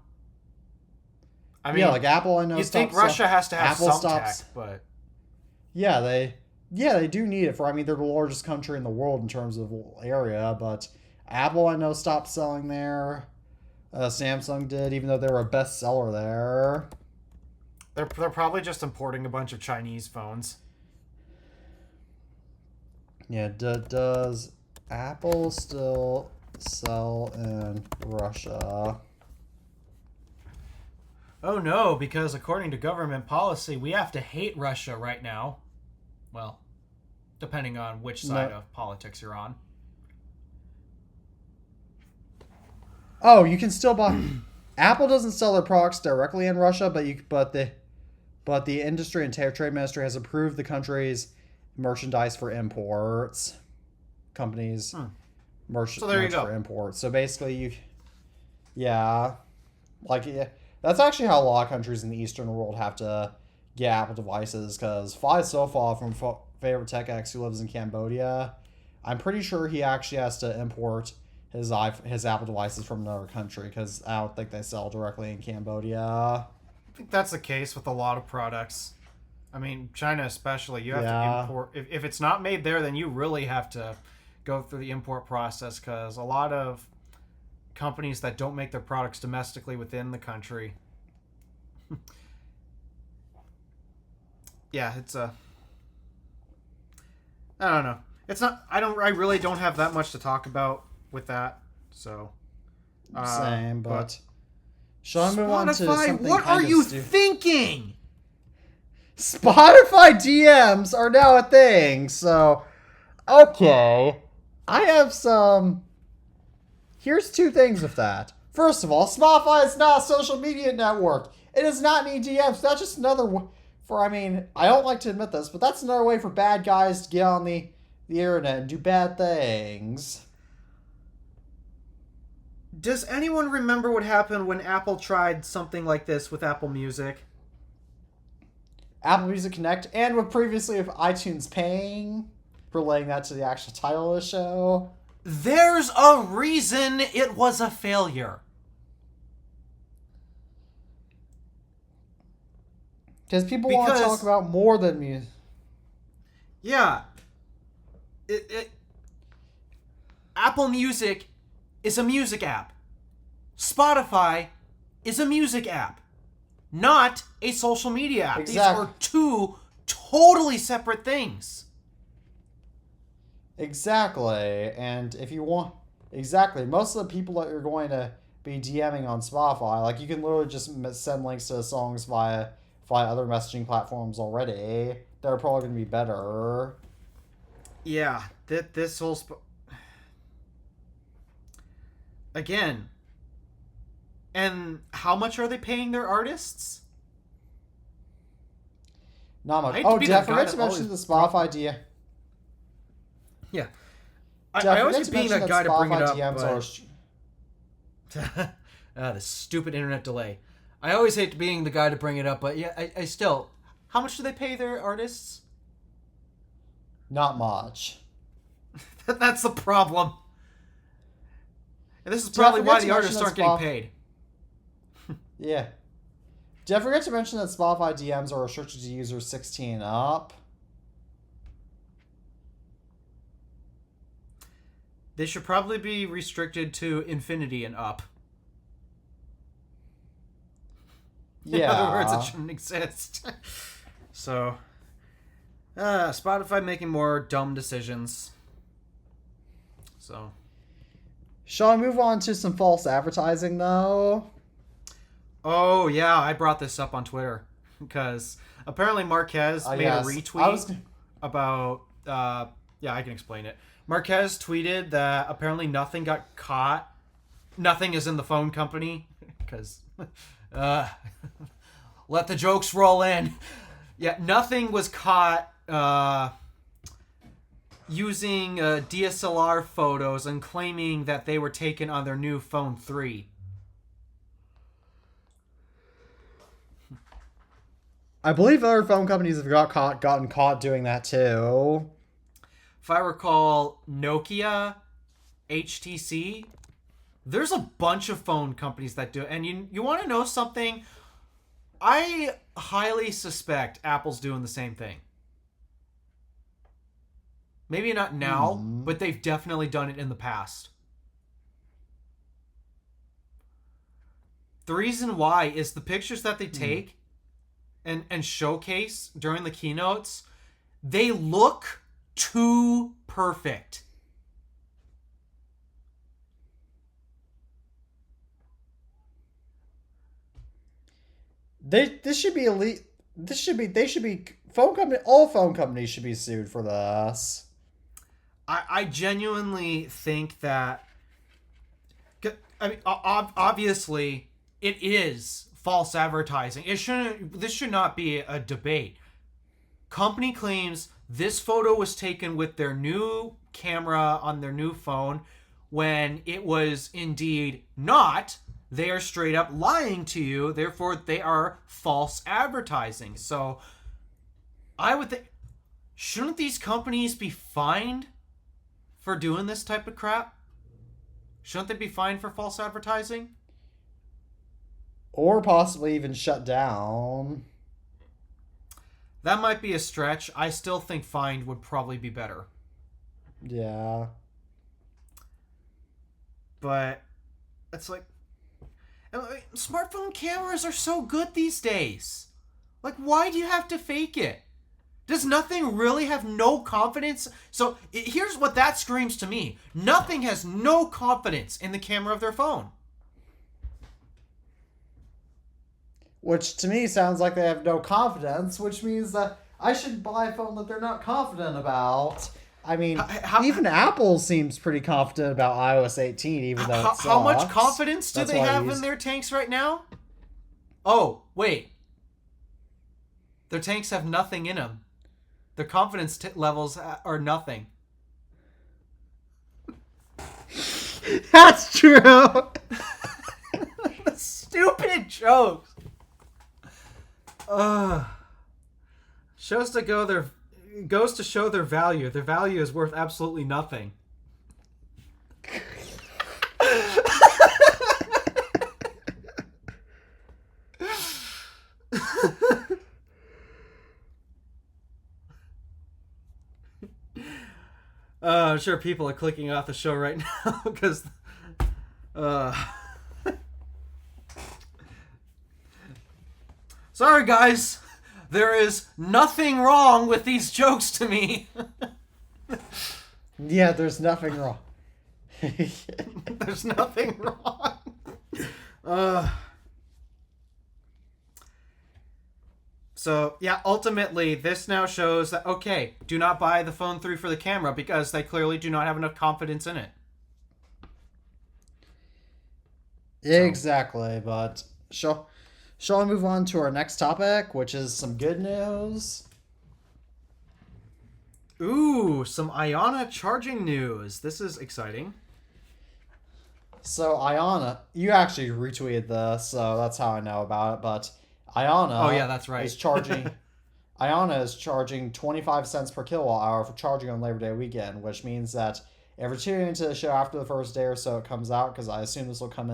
I mean, yeah, like Apple, I know. You think Russia has to have some tech, but yeah, they do need it for. I mean, they're the largest country in the world in terms of area, but Apple, I know, stopped selling there. Samsung did, even though they were a bestseller there. They're probably just importing a bunch of Chinese phones. Yeah, does Apple still sell in Russia? Oh no, because according to government policy, we have to hate Russia right now. Well, depending on which side of politics you're on. Oh, you can still buy. Apple doesn't sell their products directly in Russia, but the industry and trade ministry has approved the country's merchandise for imports. Companies merchandise for imports. So basically, that's actually how a lot of countries in the Eastern world have to get Apple devices. Because Fai Sofa from Favorite Tech X, who lives in Cambodia, I'm pretty sure he actually has to import his Apple devices from another country because I don't think they sell directly in Cambodia. I think that's the case with a lot of products. I mean, China especially, you have to import. If it's not made there, then you really have to go through the import process because a lot of companies that don't make their products domestically within the country. Yeah, it's I don't know. It's not. I really don't have that much to talk about with that. So. Same, but. Shall I move on to something what are you thinking? Spotify DMs are now a thing. So, okay, I have some. Here's two things with that. First of all, Spotify is not a social media network. It does not need DMs. That's just another for. I mean, I don't like to admit this, but that's another way for bad guys to get on the internet and do bad things. Does anyone remember what happened when Apple tried something like this with Apple Music? Apple Music Connect, and with previously of iTunes paying, relating that to the actual title of the show. There's a reason it was a failure. Because people want to talk about more than music. Yeah, Apple Music is a music app. Spotify is a music app, not a social media app. These are two totally separate things. Exactly. And if you want... Exactly. Most of the people that you're going to be DMing on Spotify, like, you can literally just send links to the songs via other messaging platforms already. They're probably going to be better. Yeah. This whole... Again... And how much are they paying their artists? Not much. Oh, did I forget to mention the Spotify DM? Yeah. I always hate being that guy to bring it up. The stupid internet delay. I always hate being the guy to bring it up, but yeah, I still... How much do they pay their artists? Not much. That's the problem. And this is probably why the artists aren't getting paid. Yeah. Did I forget to mention that Spotify DMs are restricted to users 16 and up? They should probably be restricted to infinity and up. Yeah. In other words, it shouldn't exist. So, Spotify making more dumb decisions. So. Shall I move on to some false advertising, though? Oh, yeah, I brought this up on Twitter. Because apparently Marquez made a retweet about... yeah, I can explain it. Marquez tweeted that apparently nothing got caught. Nothing is in the phone company. Because... let the jokes roll in. Yeah, nothing was caught using DSLR photos and claiming that they were taken on their new phone 3. I believe other phone companies have gotten caught doing that too. If I recall, Nokia, HTC, there's a bunch of phone companies that do it. And you want to know something? I highly suspect Apple's doing the same thing. Maybe not now, but they've definitely done it in the past. The reason why is the pictures that they take and showcase during the keynotes, they look too perfect. They should be elite. All phone companies should be sued for this. I genuinely think that, I mean, obviously it is false advertising. This should not be a debate. Company claims this photo was taken with their new camera on their new phone when it was indeed not. They are straight up lying to you. Therefore, they are false advertising. So, I would think, shouldn't these companies be fined for doing this type of crap? Shouldn't they be fined for false advertising? Or possibly even shut down. That might be a stretch. I still think fined would probably be better. Yeah. But it's like, smartphone cameras are so good these days. Like, why do you have to fake it? Does Nothing really have no confidence? So here's what that screams to me. Nothing has no confidence in the camera of their phone. Which to me sounds like they have no confidence, which means that I should buy a phone that they're not confident about. I mean, even Apple seems pretty confident about iOS 18, even though it sucks. How much confidence do they have in their tanks right now? Oh, wait. Their tanks have nothing in them. Their confidence levels are nothing. That's true. Stupid jokes. Goes to show their value. Their value is worth absolutely nothing. I'm sure people are clicking off the show right now because. Sorry, guys. There is nothing wrong with these jokes to me. Yeah, there's nothing wrong. There's nothing wrong. So, yeah, ultimately, this now shows that, okay, do not buy the Phone 3 for the camera because they clearly do not have enough confidence in it. Exactly, but shall we move on to our next topic, which is some good news? Ooh, some Iona charging news. This is exciting. So Iona, you actually retweeted this, so that's how I know about it, but Iona Oh, yeah, that's right. is charging Iona is charging 25 cents per kilowatt hour for charging on Labor Day weekend, which means that if you're tuning into the show after the first day or so it comes out, because I assume this will come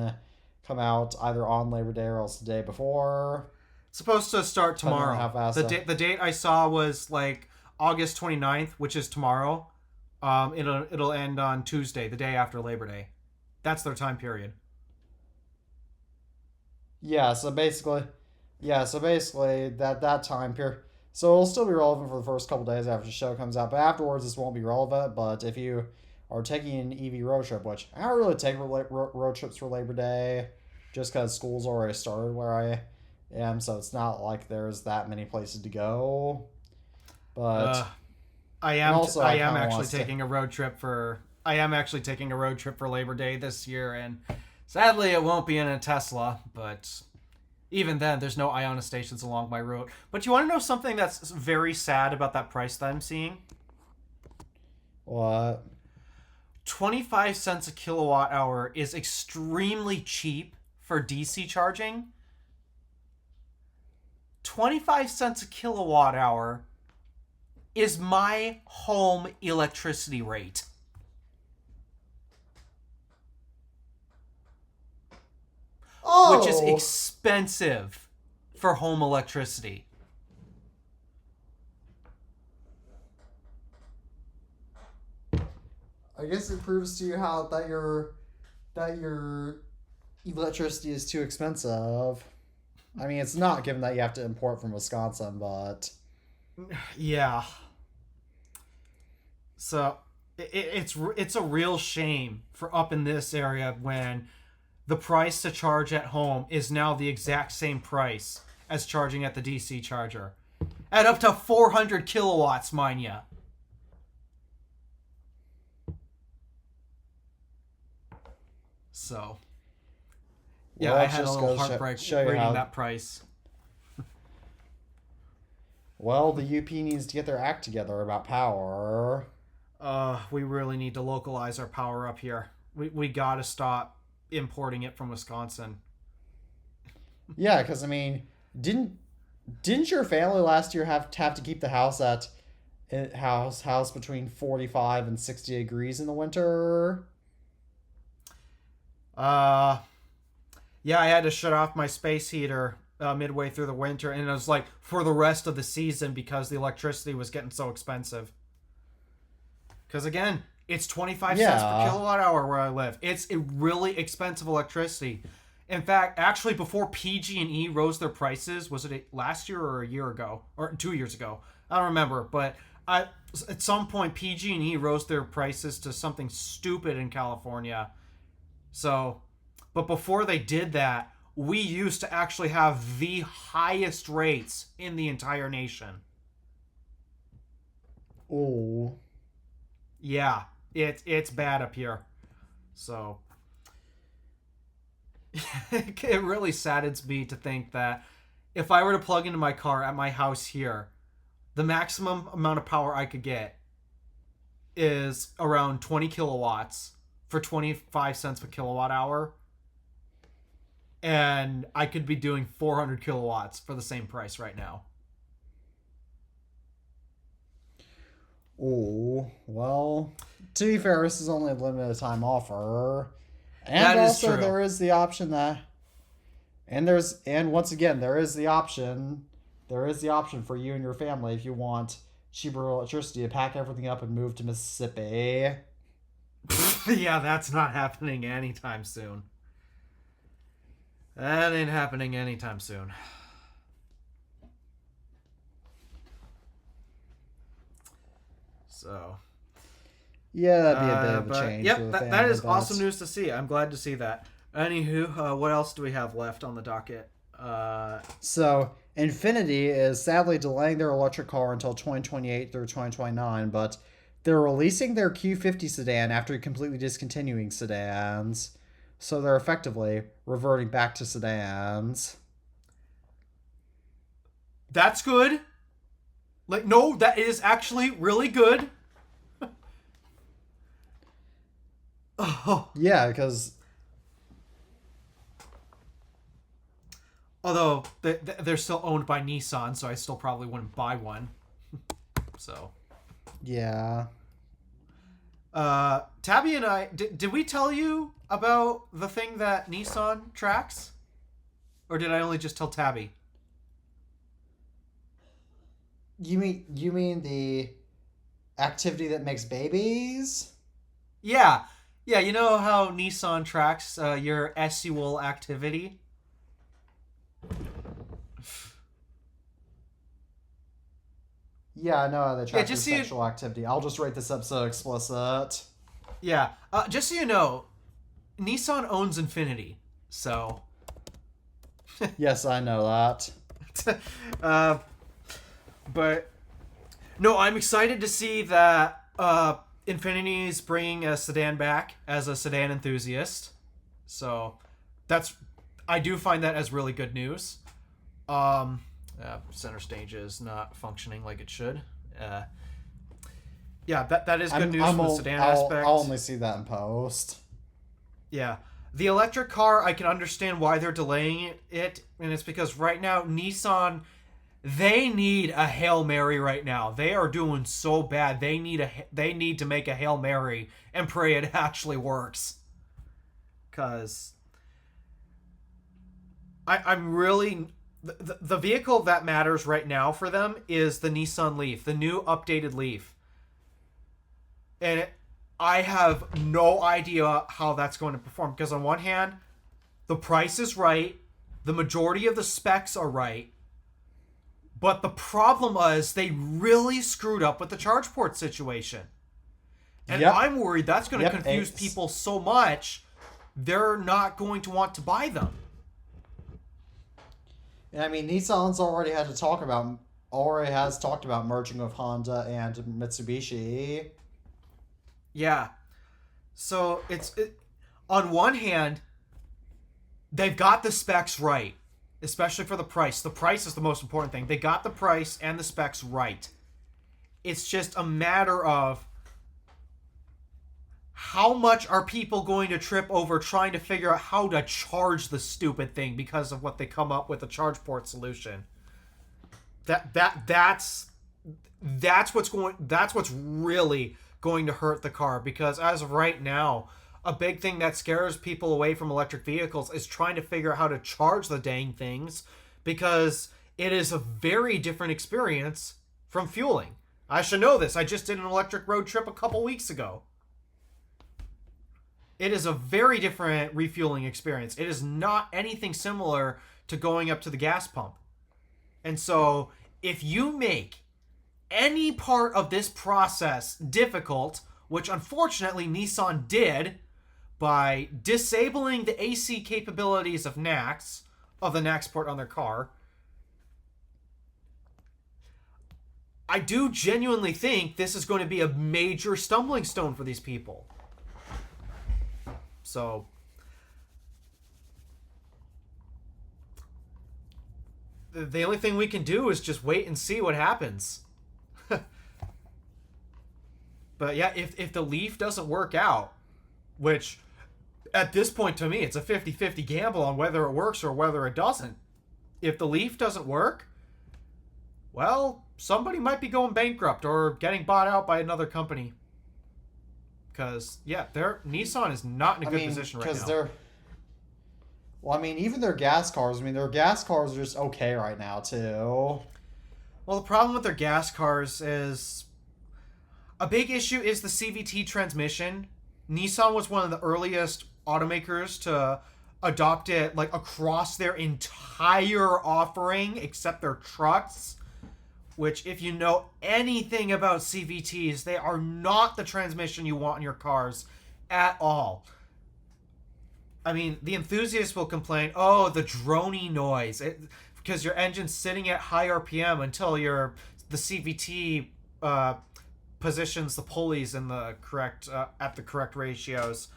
out either on Labor Day or else the day before. It's supposed to start tomorrow. How fast The date I saw was like August 29th, which is tomorrow. It'll end on Tuesday, the day after Labor Day. That's their time period. Yeah, so basically that time period. So it'll still be relevant for the first couple days after the show comes out, but afterwards this won't be relevant. But if you are taking an EV road trip, which I don't really take road trips for Labor Day, just because school's already started where I am, so it's not like there's that many places to go. But I am actually taking a road trip for Labor Day this year, and sadly it won't be in a Tesla, but even then there's no Iona stations along my route. But you want to know something that's very sad about that price that I'm seeing? What? 25 cents a kilowatt hour is extremely cheap for DC charging. 25 cents a kilowatt hour is my home electricity rate. Oh! Which is expensive for home electricity. I guess it proves to you how that your electricity is too expensive. I mean, it's not, given that you have to import from Wisconsin, but yeah. So it's a real shame for up in this area when the price to charge at home is now the exact same price as charging at the DC charger, at up to 400 kilowatts, mind ya. So, yeah, well, I had a little heartbreak reading that price. Well, the UP needs to get their act together about power. We really need to localize our power up here. We gotta stop importing it from Wisconsin. Yeah, because I mean, didn't your family last year have to keep the house at house between 45 and 60 degrees in the winter? Yeah, I had to shut off my space heater midway through the winter, and it was like for the rest of the season because the electricity was getting so expensive. Because again, it's 25 cents per kilowatt hour where I live. It's a really expensive electricity. In fact, actually, before PG&E rose their prices, was it last year or a year ago? Or 2 years ago? I don't remember. But at some point, PG&E rose their prices to something stupid in California. So, but before they did that, we used to actually have the highest rates in the entire nation. Oh. Yeah, it's bad up here. So it really saddens me to think that if I were to plug into my car at my house here, the maximum amount of power I could get is around 20 kilowatts for 25 cents per kilowatt hour. And I could be doing 400 kilowatts for the same price right now. Oh, well, to be fair, this is only a limited time offer. And that also is true. There is the option that there is the option for you and your family if you want cheaper electricity to pack everything up and move to Mississippi. Yeah, that's not happening anytime soon. That ain't happening anytime soon. So. Yeah, that'd be a bit of a change. Yep, for the that family, is but- awesome news to see. I'm glad to see that. Anywho, what else do we have left on the docket? So, Infiniti is sadly delaying their electric car until 2028 through 2029, but they're releasing their Q50 sedan after completely discontinuing sedans. So they're effectively reverting back to sedans. That's good. Like, no, that is actually really good. Oh. Yeah, because... Although, they're still owned by Nissan, so I still probably wouldn't buy one. So... Yeah. Tabby and I... Did we tell you about the thing that Nissan tracks? Or did I only just tell Tabby? You mean the activity that makes babies? Yeah. Yeah, you know how Nissan tracks your sexual activity? Yeah, I know how they track just your see sexual activity. I'll just rate this episode explicit. Yeah. Just so you know, Nissan owns Infiniti. So... Yes, I know that. But... No, I'm excited to see that Infiniti is bringing a sedan back as a sedan enthusiast. So, I do find that as really good news. Center stage is not functioning like it should. Yeah, that is good news for the sedan aspect. I'll only see that in post. Yeah. The electric car, I can understand why they're delaying it, and it's because right now, Nissan, they need a Hail Mary right now. They are doing so bad. They need to make a Hail Mary and pray it actually works. Because I'm really... The vehicle that matters right now for them is the Nissan Leaf, the new updated Leaf. And I have no idea how that's going to perform. Because on one hand, the price is right. The majority of the specs are right. But the problem is they really screwed up with the charge port situation. And I'm worried that's going to confuse people so much, they're not going to want to buy them. And I mean, Nissan's already has talked about merging with Honda and Mitsubishi. Yeah. So on one hand, they've got the specs right, especially for the price. The price is the most important thing. They got the price and the specs right. It's just a matter of how much are people going to trip over trying to figure out how to charge the stupid thing because of what they come up with, a charge port solution. That's what's really going to hurt the car, because as of right now, a big thing that scares people away from electric vehicles is trying to figure out how to charge the dang things, because it is a very different experience from fueling. I should know this. I just did an electric road trip a couple weeks ago. It is a very different refueling experience. It is not anything similar to going up to the gas pump. And so, if you make any part of this process difficult, which unfortunately Nissan did by disabling the AC capabilities of the NACS port on their car, I do genuinely think this is going to be a major stumbling stone for these people. So, the only thing we can do is just wait and see what happens. But yeah, if the Leaf doesn't work out, which at this point to me, it's a 50-50 gamble on whether it works or whether it doesn't. If the Leaf doesn't work, well, somebody might be going bankrupt or getting bought out by another company. Because, yeah, Nissan is not in a good position right now. Well, I mean, even their gas cars are just okay right now, too. Well, the problem with their gas cars is a big issue is the CVT transmission. Nissan was one of the earliest automakers to adopt it like across their entire offering except their trucks, which if you know anything about CVTs, they are not the transmission you want in your cars at all. I mean, the enthusiasts will complain, oh, the droney noise, because your engine's sitting at high RPM until the CVT positions the pulleys in the correct at the correct ratios.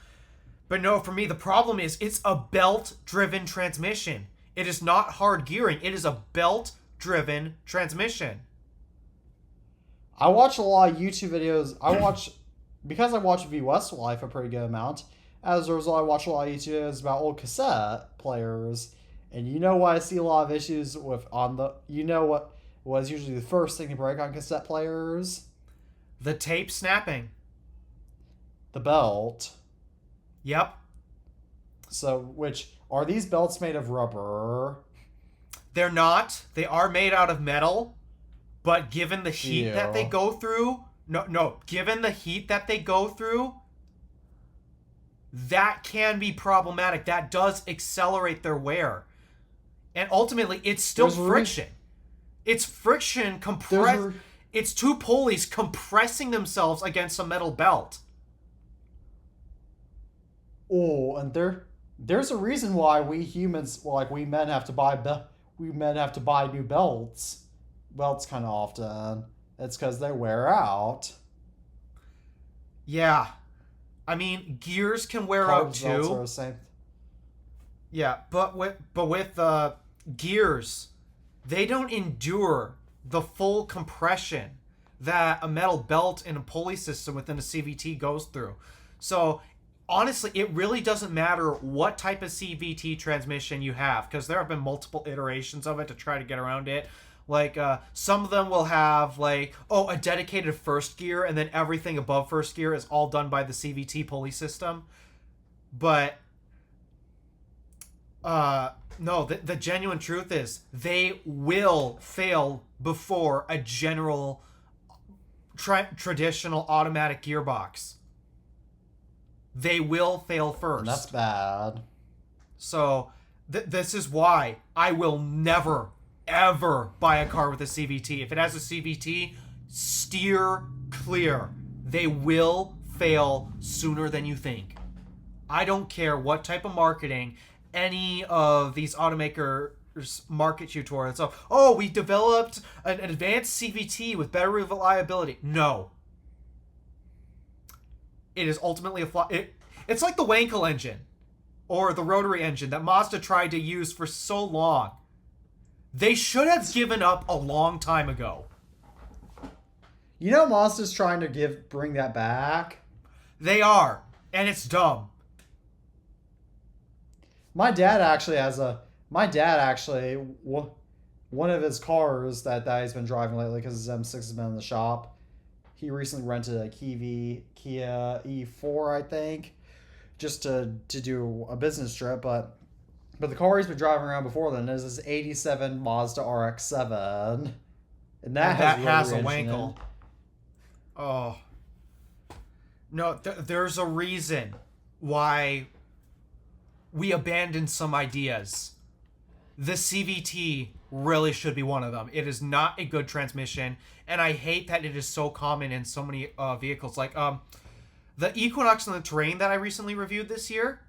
But no, for me, the problem is it's a belt-driven transmission. It is not hard gearing. It is a belt-driven transmission. I watch a lot of YouTube videos. Because I watch V Westlife a pretty good amount. As a result, I watch a lot of YouTube videos about old cassette players. And you know what I see a lot of issues with you know what was usually the first thing to break on cassette players? The tape snapping. The belt. Yep. So, are these belts made of rubber? They're not. They are made out of metal, but given the heat that they go through, given the heat that they go through, that can be problematic. That does accelerate their wear. And ultimately, it's still friction. It's friction compressed. It's two pulleys compressing themselves against a metal belt. Oh, and there's a reason why we humans, we men have to buy new belts kind of often. It's because they wear out. Yeah, I mean gears can wear out too. Belts are the same. Yeah, but with gears, they don't endure the full compression that a metal belt and a pulley system within a CVT goes through. So honestly, it really doesn't matter what type of CVT transmission you have, because there have been multiple iterations of it to try to get around it. Like, some of them will have, a dedicated first gear, and then everything above first gear is all done by the CVT pulley system. But, no, the genuine truth is, they will fail before a general, traditional automatic gearbox. They will fail first. And that's bad. So, this is why I will never, ever buy a car with a CVT. If it has a CVT, steer clear. They will fail sooner than you think. I don't care what type of marketing any of these automakers market you towards. So, oh, we developed an advanced CVT with better reliability. No. It is ultimately a flaw. It's like the Wankel engine or the rotary engine that Mazda tried to use for so long. They should have given up a long time ago. You know Mazda's trying to bring that back? They are, and it's dumb. My dad actually one of his cars that he's been driving lately because his M6 has been in the shop. He recently rented a Kia E4, I think, just to do a business trip. But the car he's been driving around before then is this '87 Mazda RX-7, and that has a Wankel. Oh no, there's a reason why we abandoned some ideas. The CVT really should be one of them. It is not a good transmission, and I hate that it is so common in so many vehicles. Like the Equinox and the Terrain that I recently reviewed this year,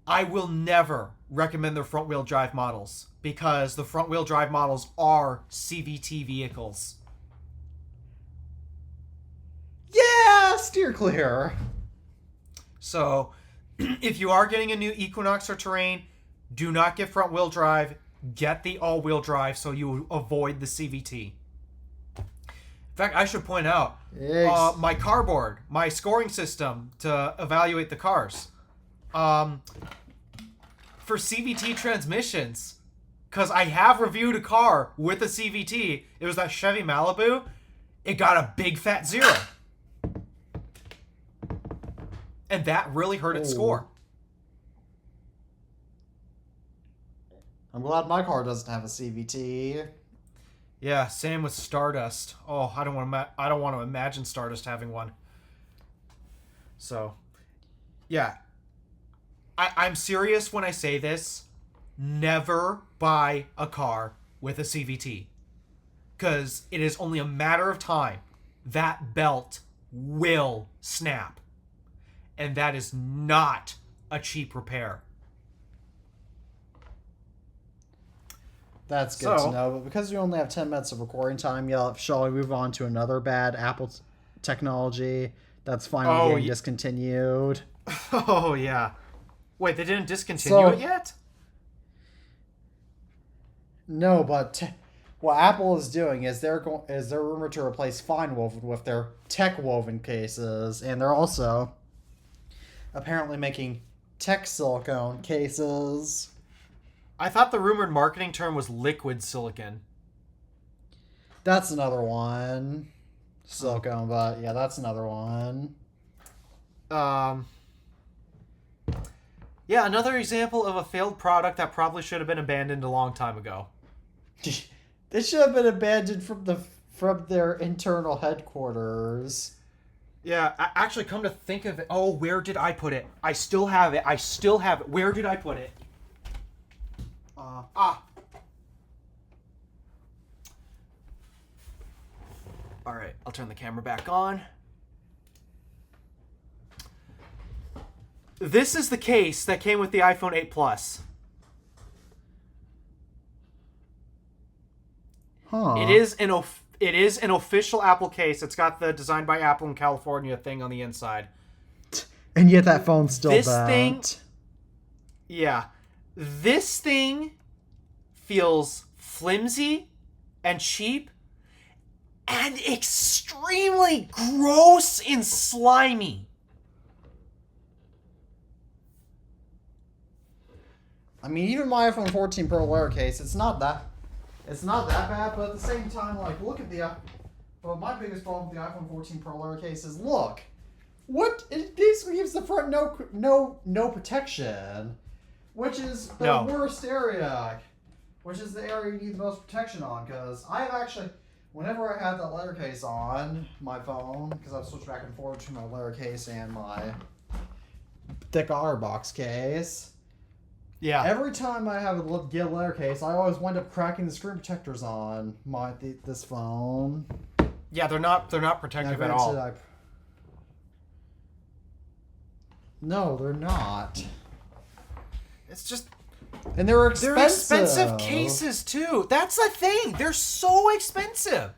I will never recommend their front-wheel drive models because the front-wheel drive models are CVT vehicles. Yeah, steer clear. So, if you are getting a new Equinox or Terrain, do not get front-wheel drive. Get the all-wheel drive so you avoid the CVT. In fact, I should point out, my cardboard, my scoring system to evaluate the cars. For CVT transmissions, because I have reviewed a car with a CVT, it was that Chevy Malibu, it got a big fat 0. And that really hurt its score. I'm glad my car doesn't have a CVT. Yeah, same with Stardust. Oh, I don't want to imagine Stardust having one. So, yeah. I'm serious when I say this. Never buy a car with a CVT. Because it is only a matter of time. That belt will snap. And that is not a cheap repair. That's good to know, but because we only have 10 minutes of recording time, shall we move on to another bad Apple technology that's finally getting discontinued? Oh, yeah. Wait, they didn't discontinue it yet? No, but what Apple is doing is they're rumored to replace fine woven with their tech woven cases, and they're also apparently making tech silicone cases. I thought the rumored marketing term was liquid silicon. That's another one. Silicone, but yeah, that's another one. Yeah, another example of a failed product that probably should have been abandoned a long time ago. They should have been abandoned from their internal headquarters. Yeah, actually, come to think of it. Oh, where did I put it? I still have it. Where did I put it? All right, I'll turn the camera back on. This is the case that came with the iPhone 8 Plus. Huh. It is an official Apple case. It's got the Designed by Apple in California thing on the inside. And yet that phone's still bent. Yeah. This thing feels flimsy and cheap and extremely gross and slimy. I mean, even my iPhone 14 Pro Air case, it's not that bad, but at the same time, like, look at well, my biggest problem with the iPhone 14 Pro Air case is, look, it basically gives the front no protection, which is the worst area, which is the area you need the most protection on, because I've actually, whenever I had that leather case on my phone, because I've switched back and forth between my leather case and my thick OtterBox case. Yeah. Every time I have a leather case, I always wind up cracking the screen protectors on this phone. Yeah, they're not protective at all. No, they're not. It's just, and they're expensive. They're expensive cases too. That's the thing. They're so expensive,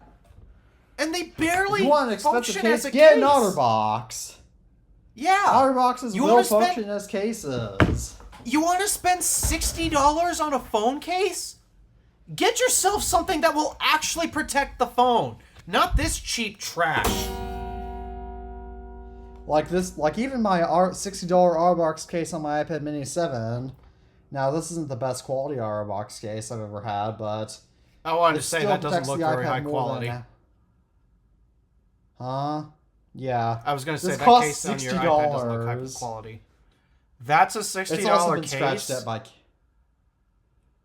and they barely function as a case. Get an OtterBox. Yeah, OtterBoxes will function as cases. You want to spend $60 on a phone case? Get yourself something that will actually protect the phone, not this cheap trash. Like even my $60 OtterBox case on my iPad Mini 7. Now, this isn't the best quality OtterBox case I've ever had, but I wanted to say that doesn't look very high quality. Huh? Yeah. I was going to say that case on your iPad doesn't look high quality. That's a $60 it's also been case. Scratched at by...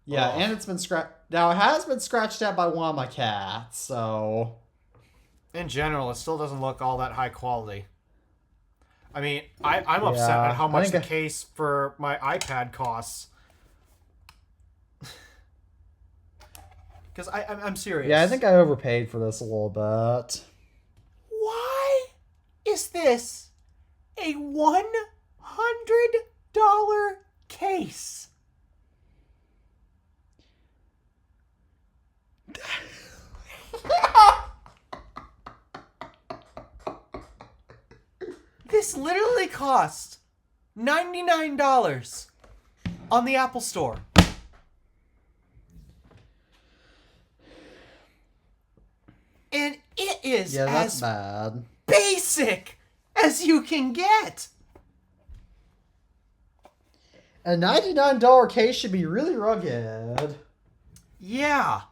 Yeah, and it's been scratched... Now, it has been scratched at by one of my cats, so... In general, it still doesn't look all that high quality. I mean, I'm upset at how much the case for my iPad costs. Because I'm serious. Yeah, I think I overpaid for this a little bit. Why is this a $100 case? This literally cost $99 on the Apple Store. And it is that's bad. Basic as you can get. A $99 case should be really rugged. Yeah.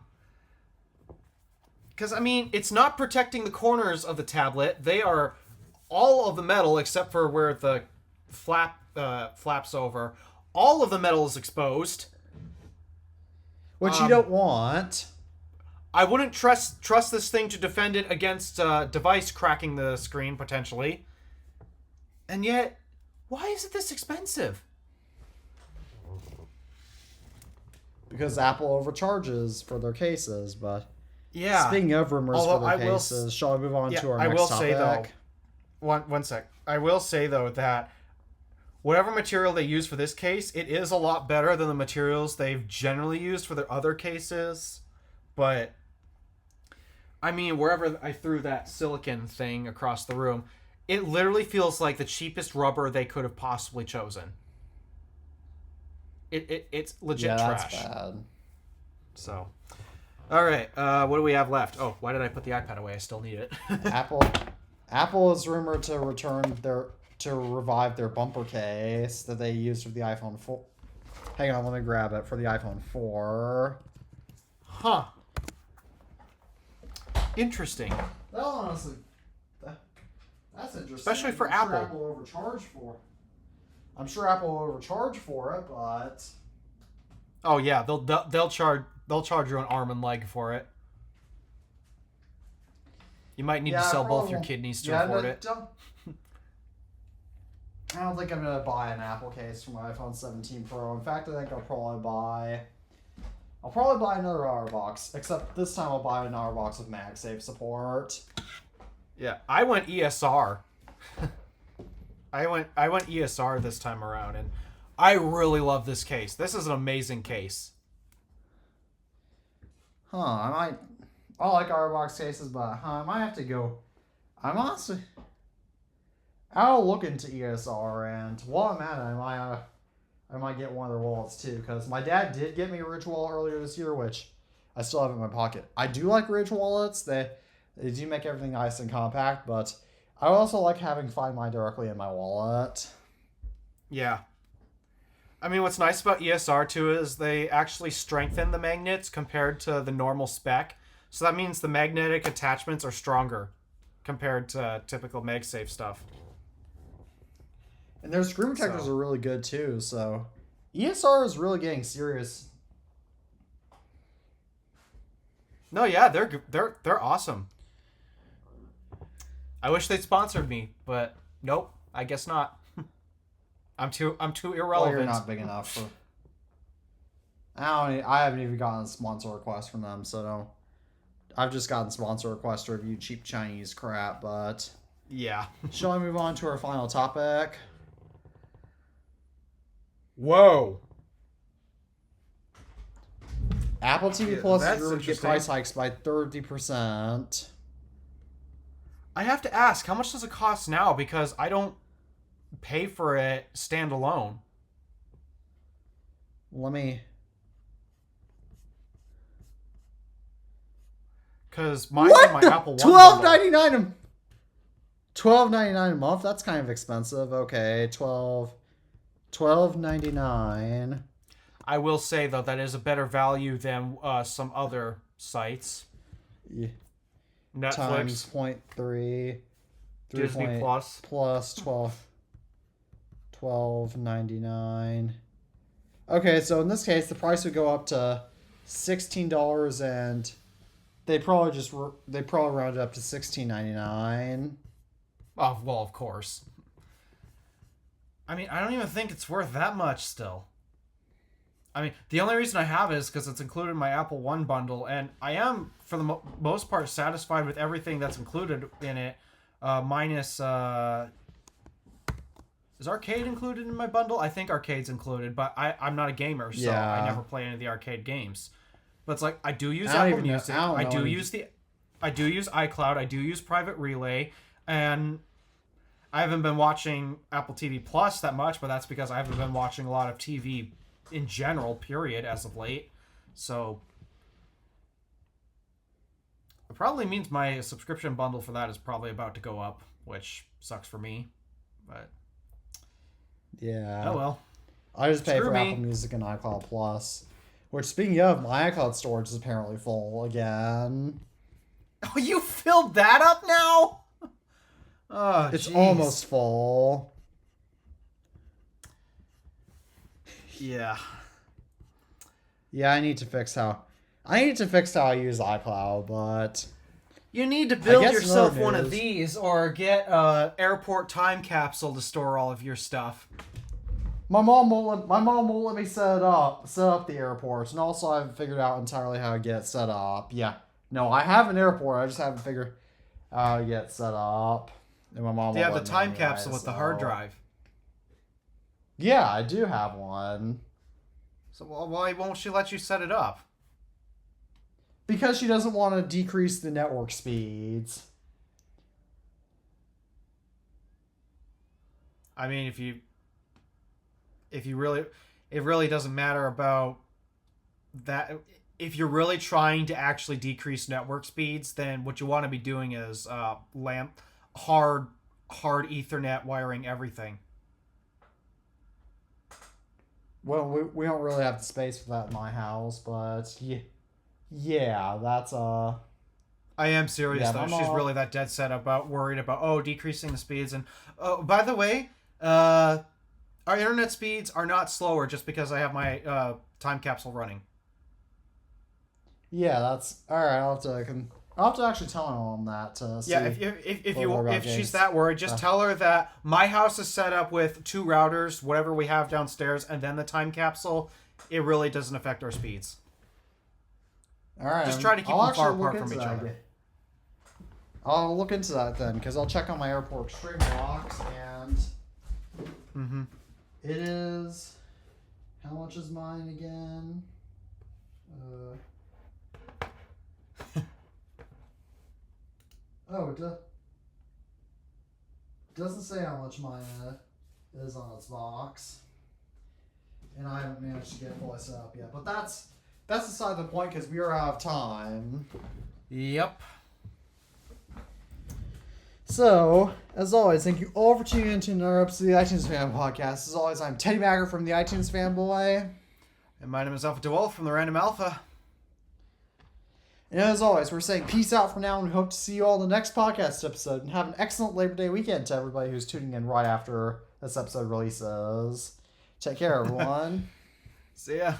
Because, I mean, it's not protecting the corners of the tablet. They are all of the metal, except for where the flaps over. All of the metal is exposed. which you don't want. I wouldn't trust this thing to defend it against a device cracking the screen, potentially. And yet, why is it this expensive? Because Apple overcharges for their cases, but... Yeah. Speaking of rumors for their cases, shall we move on to our next topic? Say, though... One sec. I will say, though, that whatever material they use for this case, it is a lot better than the materials they've generally used for their other cases. But... I mean, wherever I threw that silicon thing across the room, it literally feels like the cheapest rubber they could have possibly chosen. It's legit trash. That's bad. So, all right. What do we have left? Oh, why did I put the iPad away? I still need it. Apple is rumored to revive their bumper case that they used for the iPhone 4. Hang on, let me grab it for the iPhone 4. Huh. Interesting. Well, honestly, that's interesting. Especially for I'm Apple. Sure Apple overcharged for. I'm sure Apple will overcharge for it, but. Oh yeah, they'll charge you an arm and leg for it. You might need to sell both your kidneys to afford it. I don't think I'm gonna buy an Apple case for my iPhone 17 Pro. In fact, I think I'll probably buy another hour box. Except this time I'll buy an hour box with MagSafe support. Yeah, I went ESR. I went ESR this time around, and I really love this case. This is an amazing case. I like hour box cases, but I might have to go. I'll look into ESR, and while I'm at it, I might get one of their wallets too, because my dad did get me a Ridge wallet earlier this year, which I still have in my pocket. I do like Ridge wallets. They do make everything nice and compact, but I also like having Find My directly in my wallet. Yeah. I mean, what's nice about ESR too is they actually strengthen the magnets compared to the normal spec. So that means the magnetic attachments are stronger compared to typical MagSafe stuff. And their screen protectors are really good too, so ESR is really getting serious. No, yeah, they're awesome. I wish they'd sponsored me, but nope, I guess not. I'm too irrelevant. Well, you're not big enough for. I haven't even gotten a sponsor request from them, so no. I've just gotten sponsor requests to review cheap Chinese crap, but yeah. Shall we move on to our final topic? Whoa. Apple TV Plus that's is rumored to get price hikes by 30%. I have to ask, how much does it cost now? Because I don't pay for it standalone. Let me... Because my Apple One $12.99 $12.99 a month? That's kind of expensive. Okay, $12.99. I will say, though, that is a better value than some other sites. Yeah. Netflix. Times 0.3. Disney Plus. Plus $12.99. Okay, so in this case, the price would go up to $16, and they probably round it up to $16.99. Oh, well, of course. I mean, I don't even think it's worth that much still. I mean, the only reason I have it is because it's included in my Apple One bundle, and I am, for the most part, satisfied with everything that's included in it, minus... Is arcade included in my bundle? I think arcade's included, but I'm not a gamer, so I never play any of the arcade games. But it's like, I do use Apple Music, I do use iCloud, I do use Private Relay, and I haven't been watching Apple TV Plus that much, but that's because I haven't been watching a lot of TV in general, period, as of late. So it probably means my subscription bundle for that is probably about to go up, which sucks for me, but yeah. Oh well. I just pay for Apple Music and iCloud Plus. Which, speaking of, my iCloud storage is apparently full again. Oh, you filled that up now? Oh, it's almost full. Yeah. Yeah, I need to fix how I use iCloud, but You need to build guess yourself another one of news- these, or get a airport time capsule to store all of your stuff. my mom won't let me set up the airport, and also I haven't figured out entirely how to get it set up. Yeah. No, I have an airport, I just haven't figured out how to get it set up. And my mom They have won't the let me time anyway, capsule with the hard so- drive. Yeah, I do have one. So why won't she let you set it up? Because she doesn't want to decrease the network speeds. I mean, if you really, it really doesn't matter about that. If you're really trying to actually decrease network speeds, then what you want to be doing is hard Ethernet wiring everything. Well, we don't really have the space for that in my house, but yeah, that's I am serious Yeah, though. my She's mom- really that dead set about worried about decreasing the speeds. And oh, by the way, our internet speeds are not slower just because I have my time capsule running. yeah, that's all right. I'll have to actually tell her on that to see. Yeah, if she's games. that worried, just tell her that my house is set up with 2 routers, whatever we have downstairs, and then the time capsule. It really doesn't affect our speeds. All right, Just try to keep I'll them far actually look apart from into each that other. again. I'll look into that then, because I'll check on my airport extreme box, and Mm-hmm. it is. How much is mine again? Oh, it doesn't say how much mine is on its box, and I haven't managed to get it fully set up yet. But that's beside the point, because we are out of time. Yep. So, as always, thank you all for tuning in to another episode of the iTunes Fan Podcast. As always, I'm Teddy Bagger from the iTunes Fanboy. And my name is Alpha DeWolf from the Random Alpha. And as always, we're saying peace out for now, and we hope to see you all in the next podcast episode. And have an excellent Labor Day weekend to everybody who's tuning in right after this episode releases. Take care, everyone. See ya.